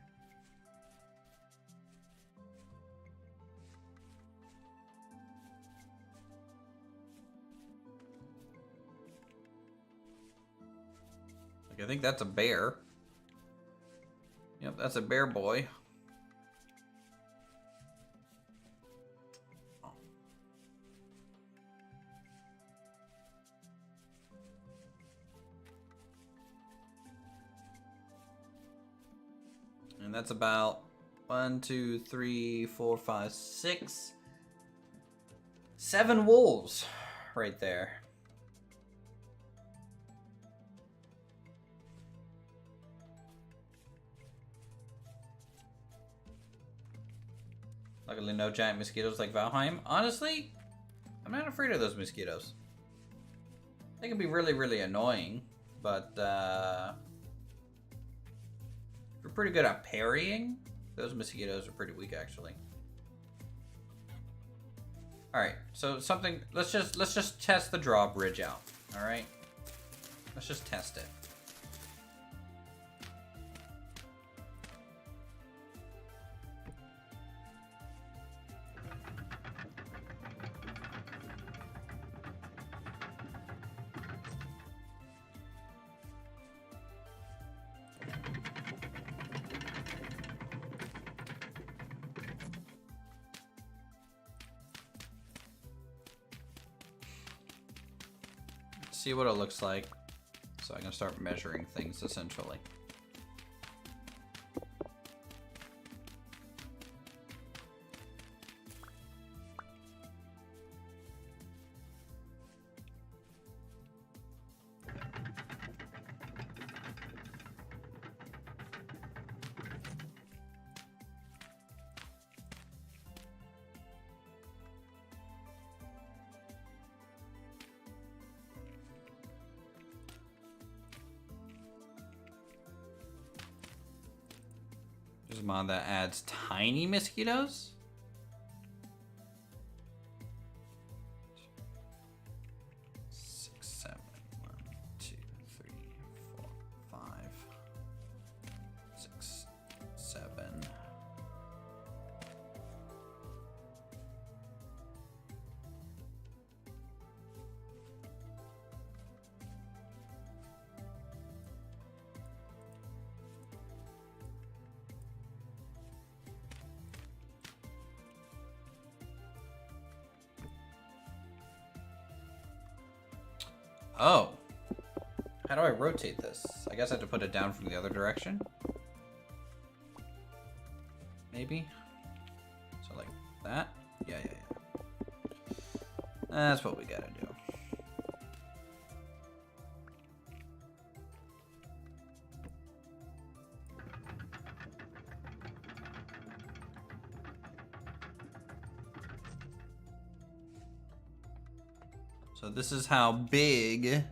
Like, I think that's a bear. Yep, that's a bear boy. Oh. And that's about 1, 2, 3, 4, 5, 6, 7 wolves right there. Luckily, no giant mosquitoes like Valheim. Honestly, I'm not afraid of those mosquitoes. They can be really, really annoying, but we're pretty good at parrying. Those mosquitoes are pretty weak, actually. All right, so something. Let's just test the drawbridge out. All right, let's just test it. See what it looks like, so I can start measuring things essentially. There's a mod that adds tiny mosquitoes. Six, 7, 1, 2, 3, 4, 5, 6, 7. Oh. How do I rotate this? I guess I have to put it down from the other direction. Maybe? So like that? Yeah. That's what we gotta do. So this is how big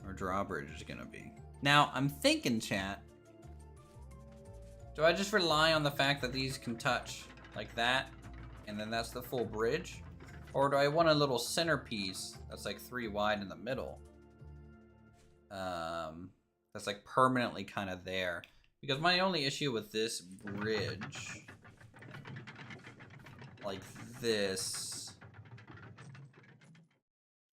our drawbridge is gonna be. Now, I'm thinking, chat, do I just rely on the fact that these can touch like that, and then that's the full bridge? Or do I want a little centerpiece that's like 3 wide in the middle? That's like permanently kind of there. Because my only issue with this bridge, like this,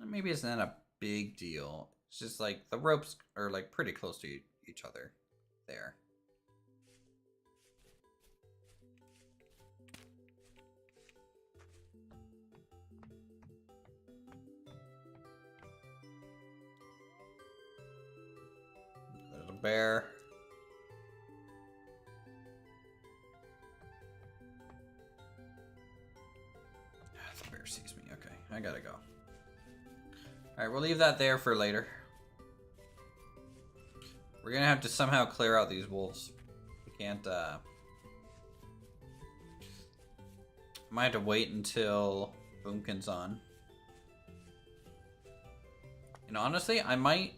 maybe it's not a big deal. It's just like the ropes are like pretty close to each other there. bear. The bear sees me. Okay, I gotta go. Alright, we'll leave that there for later. We're gonna have to somehow clear out these wolves. We can't, might have to wait until Boomkin's on. And honestly, I might...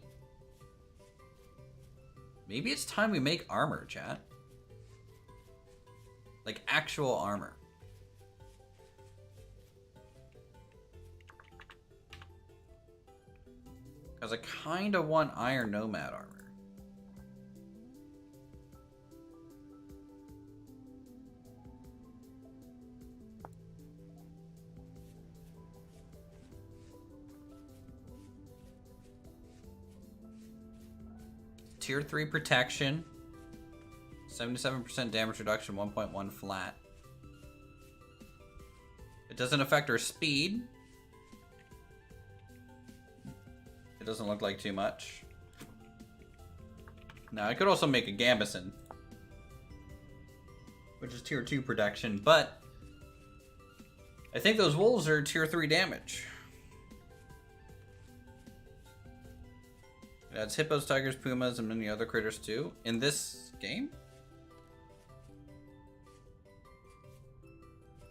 Maybe it's time we make armor, chat. Like, actual armor. Because I kind of want Iron Nomad armor. Tier 3 protection. 77% damage reduction, 1.1 flat. It doesn't affect our speed. It doesn't look like too much. Now, I could also make a Gambison, which is tier 2 protection, but I think those wolves are tier 3 damage. It adds hippos, tigers, pumas, and many other critters too. In this game?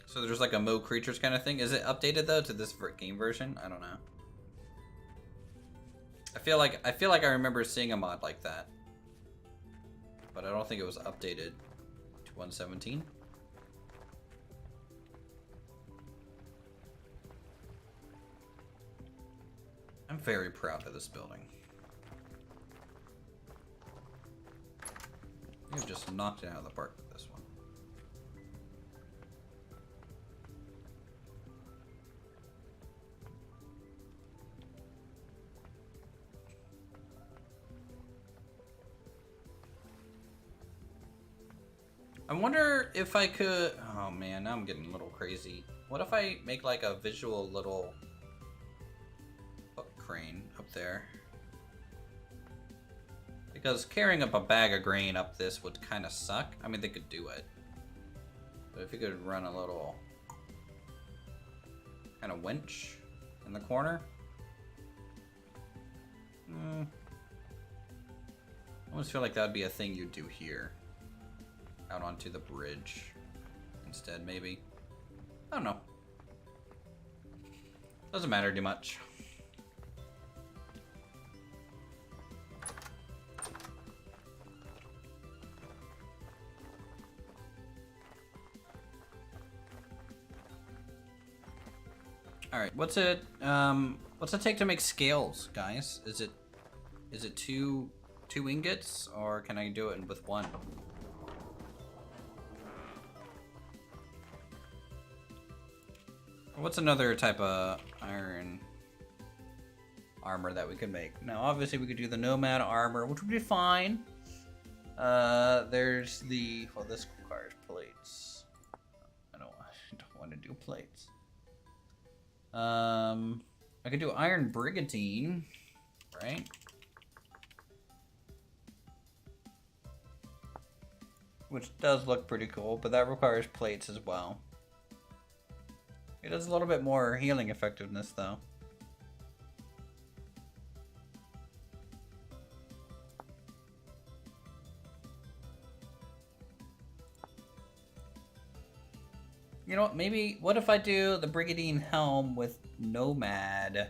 So there's like a Mo creatures kind of thing. Is it updated though to this game version? I don't know. I feel like I remember seeing a mod like that, but I don't think it was updated to 1.17. I'm very proud of this building. You've just knocked it out of the park with this one. I wonder if I could... Oh man, now I'm getting a little crazy. What if I make like a visual little hook crane up there? Because carrying up a bag of grain up this would kind of suck. I mean, they could do it. But if you could run a little kind of winch in the corner. I almost feel like that would be a thing you'd do here. Out onto the bridge instead, maybe. I don't know. Doesn't matter too much. Alright, what's it take to make scales, guys? Is it two ingots, or can I do it with one? What's another type of iron armor that we could make? Now, obviously, we could do the Nomad armor, which would be fine. There's the... Well, this requires plates. I don't want to do plates. I could do Iron Brigandine, right? Which does look pretty cool, but that requires plates as well. It has a little bit more healing effectiveness, though. You know what, maybe, what if I do the Brigandine helm with Nomad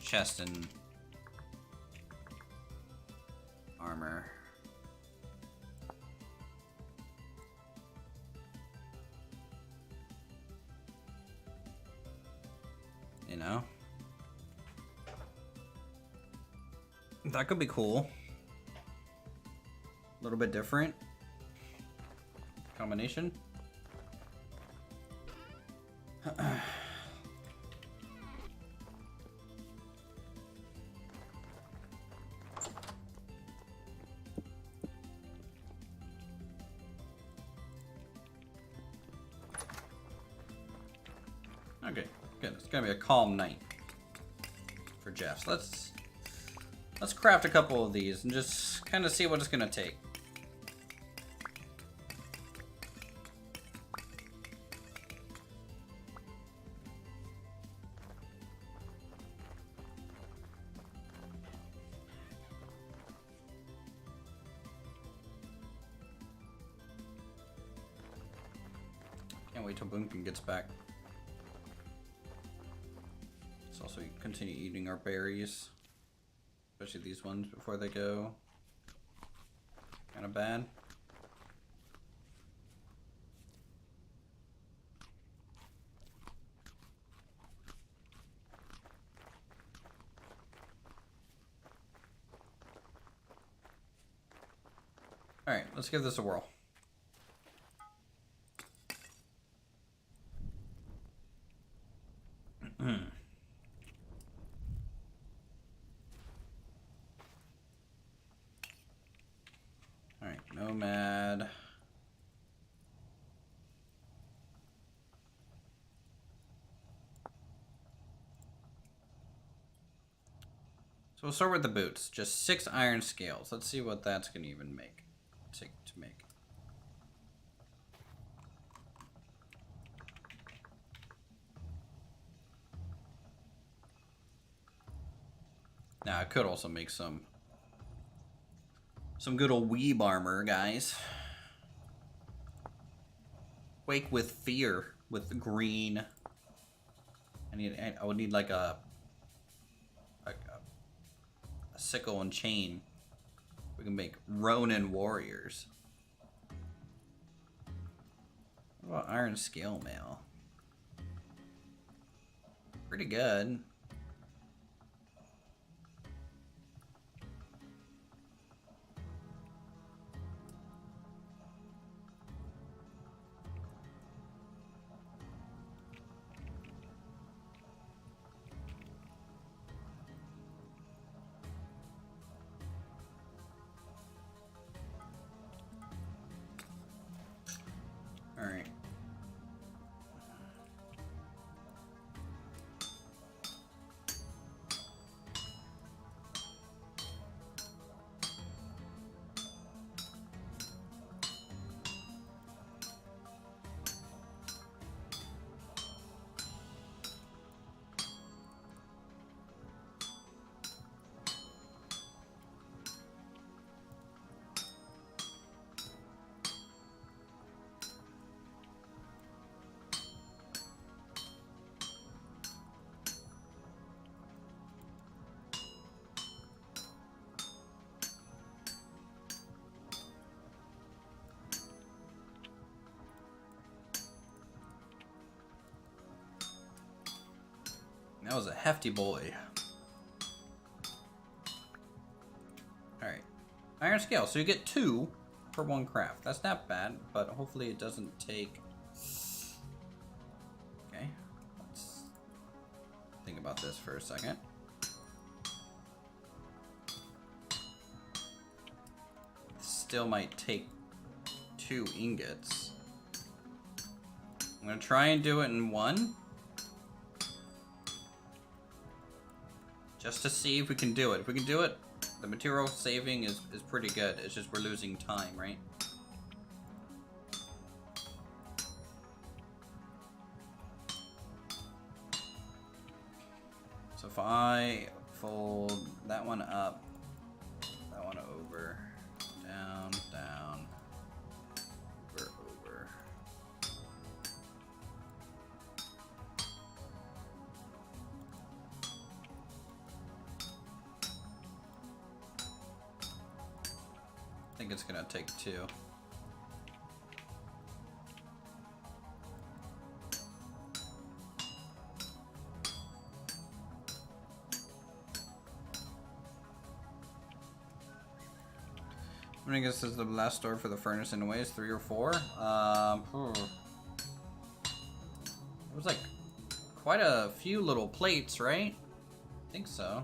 chest and armor? You know? That could be cool. A little bit different combination. Okay, good. It's gonna be a calm night for Jeff. So let's Let's craft a couple of these and just kind of see what it's gonna take. Can't wait till Boomkin gets back. Let's also continue eating our berries. Especially these ones before they go kind of bad. Alright, let's give this a whirl. Alright, Nomad. So we'll start with the boots. Just 6 iron scales. Let's see what that's going to even take to make. Now I could also make some good old weeb armor, guys. Wake with fear with the green. I would need like a sickle and chain. We can make Ronin warriors. What about iron scale mail? Pretty good. Alright. That was a hefty boy. Alright. Iron scale. So you get 2 for 1 craft. That's not bad, but hopefully it doesn't take... Okay. Let's think about this for a second. Still might take 2 ingots. I'm going to try and do it in 1. Just to see if we can do it. If we can do it, the material saving is pretty good. It's just we're losing time, right? So if I fold that one up, that one over, down, down, over, over. I think it's gonna take 2. I mean, I guess this is the last store for the furnace in a way. Is 3 or 4. It was like quite a few little plates, right? I think so.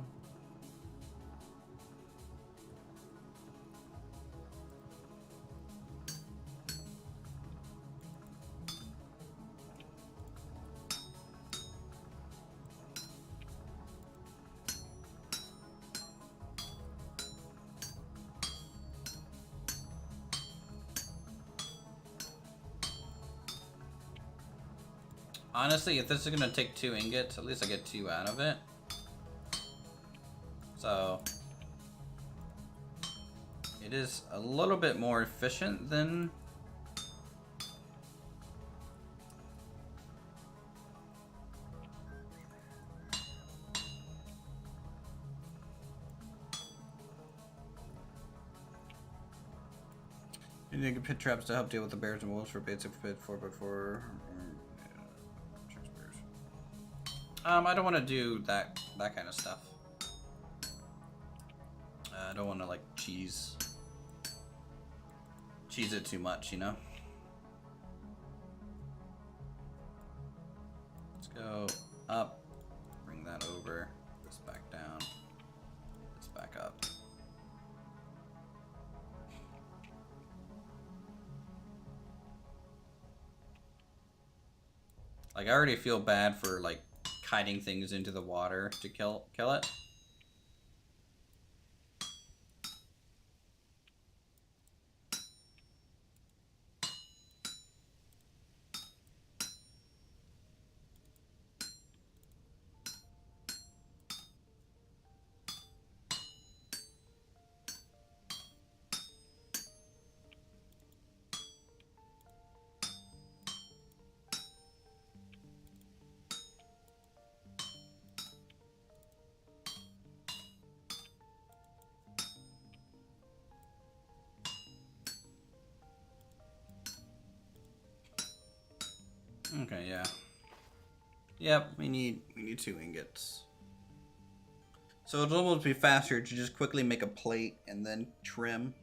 Honestly, if this is gonna take 2 ingots, at least I get 2 out of it. So it is a little bit more efficient than you need pit traps to help deal with the bears and wolves for basic fit 4x4. I don't want to do that kind of stuff. I don't want to like cheese it too much, you know. Let's go up, bring that over, this back down, this back up. Like I already feel bad for like kiting things into the water to kill it. Okay, yeah. Yep, we need 2 ingots. So it'll almost be faster to just quickly make a plate and then trim.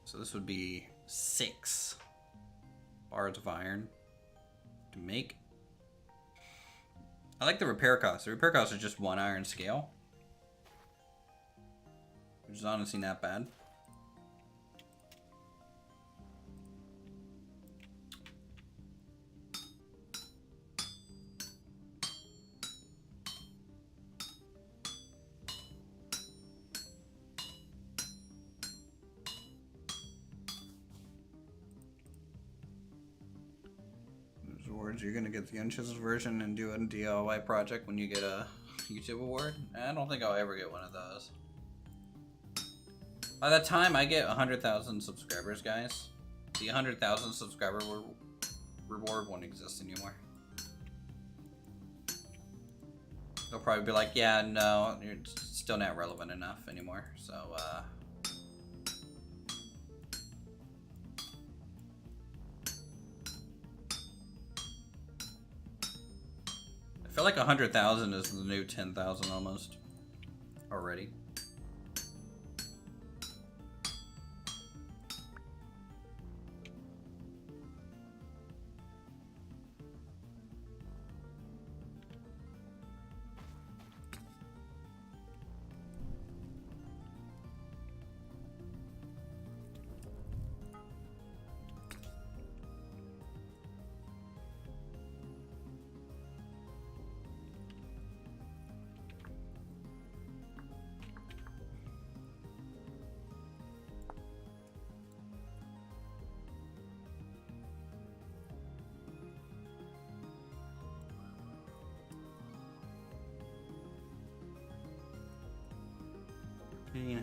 So this would be 6 bars of iron to make. I like the repair cost. The repair cost is just 1 iron scale, which is honestly not bad. You're gonna get the unchiseled version and do a DIY project when you get a YouTube award. I don't think I'll ever get one of those. By the time I get 100,000 subscribers, guys, the 100,000 subscriber reward won't exist anymore. They'll probably be like, yeah, no, you're still not relevant enough anymore. So, I feel like 100,000 is the new 10,000 almost already.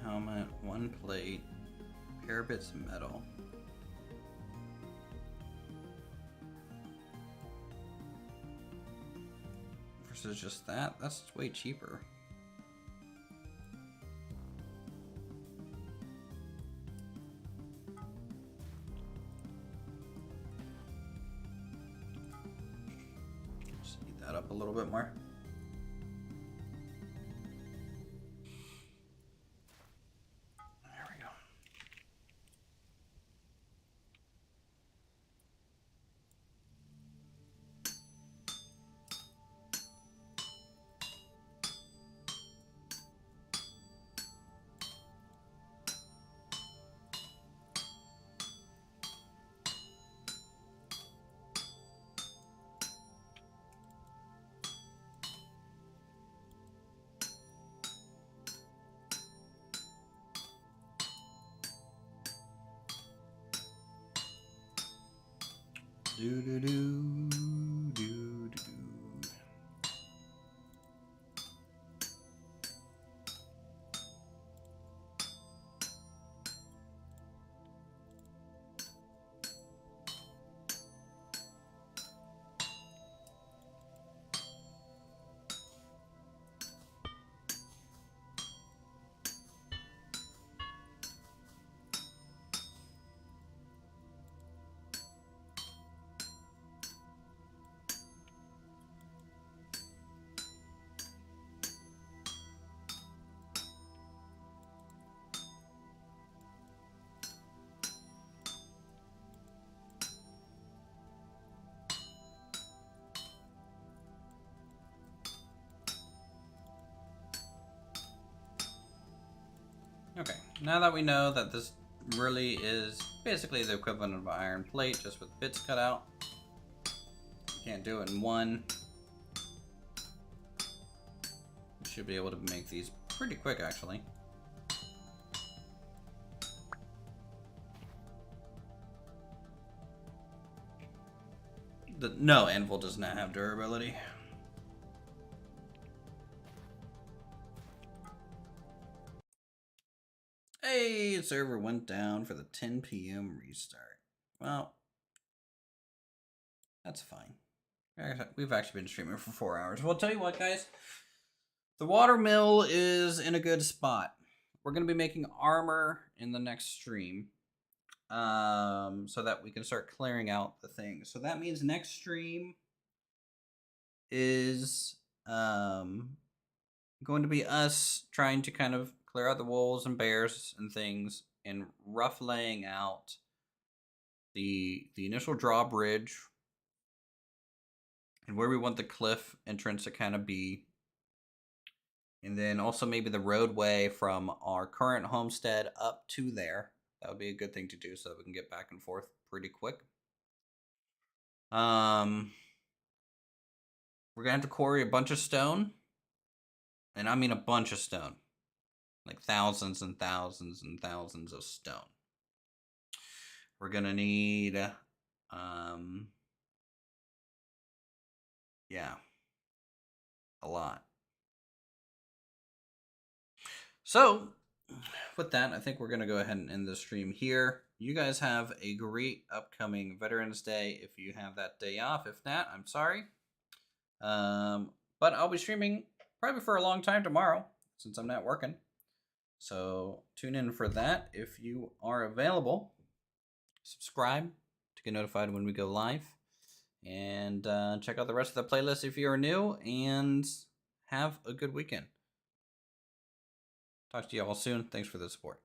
Helmet, 1 plate, pair of bits of metal. Versus just that? That's way cheaper. Just heat that up a little bit more. Do do do do do do. Okay, now that we know that this really is basically the equivalent of an iron plate, just with bits cut out. You can't do it in one. You should be able to make these pretty quick, actually. No, anvil does not have durability. Hey, server went down for the 10 p.m. restart. Well, that's fine. We've actually been streaming for 4 hours. Well, I'll tell you what, guys. The Watermill is in a good spot. We're going to be making armor in the next stream. So that we can start clearing out the things. So that means next stream is going to be us trying to kind of clear out the wolves and bears and things and rough laying out the initial drawbridge and where we want the cliff entrance to kind of be. And then also maybe the roadway from our current homestead up to there. That would be a good thing to do so that we can get back and forth pretty quick. We're going to have to quarry a bunch of stone. And I mean a bunch of stone. Like thousands and thousands and thousands of stone. We're going to need, yeah, a lot. So, with that, I think we're going to go ahead and end the stream here. You guys have a great upcoming Veterans Day if you have that day off. If not, I'm sorry. But I'll be streaming probably for a long time tomorrow since I'm not working. So tune in for that if you are available. Subscribe to get notified when we go live. And check out the rest of the playlist if you are new. And have a good weekend. Talk to you all soon. Thanks for the support.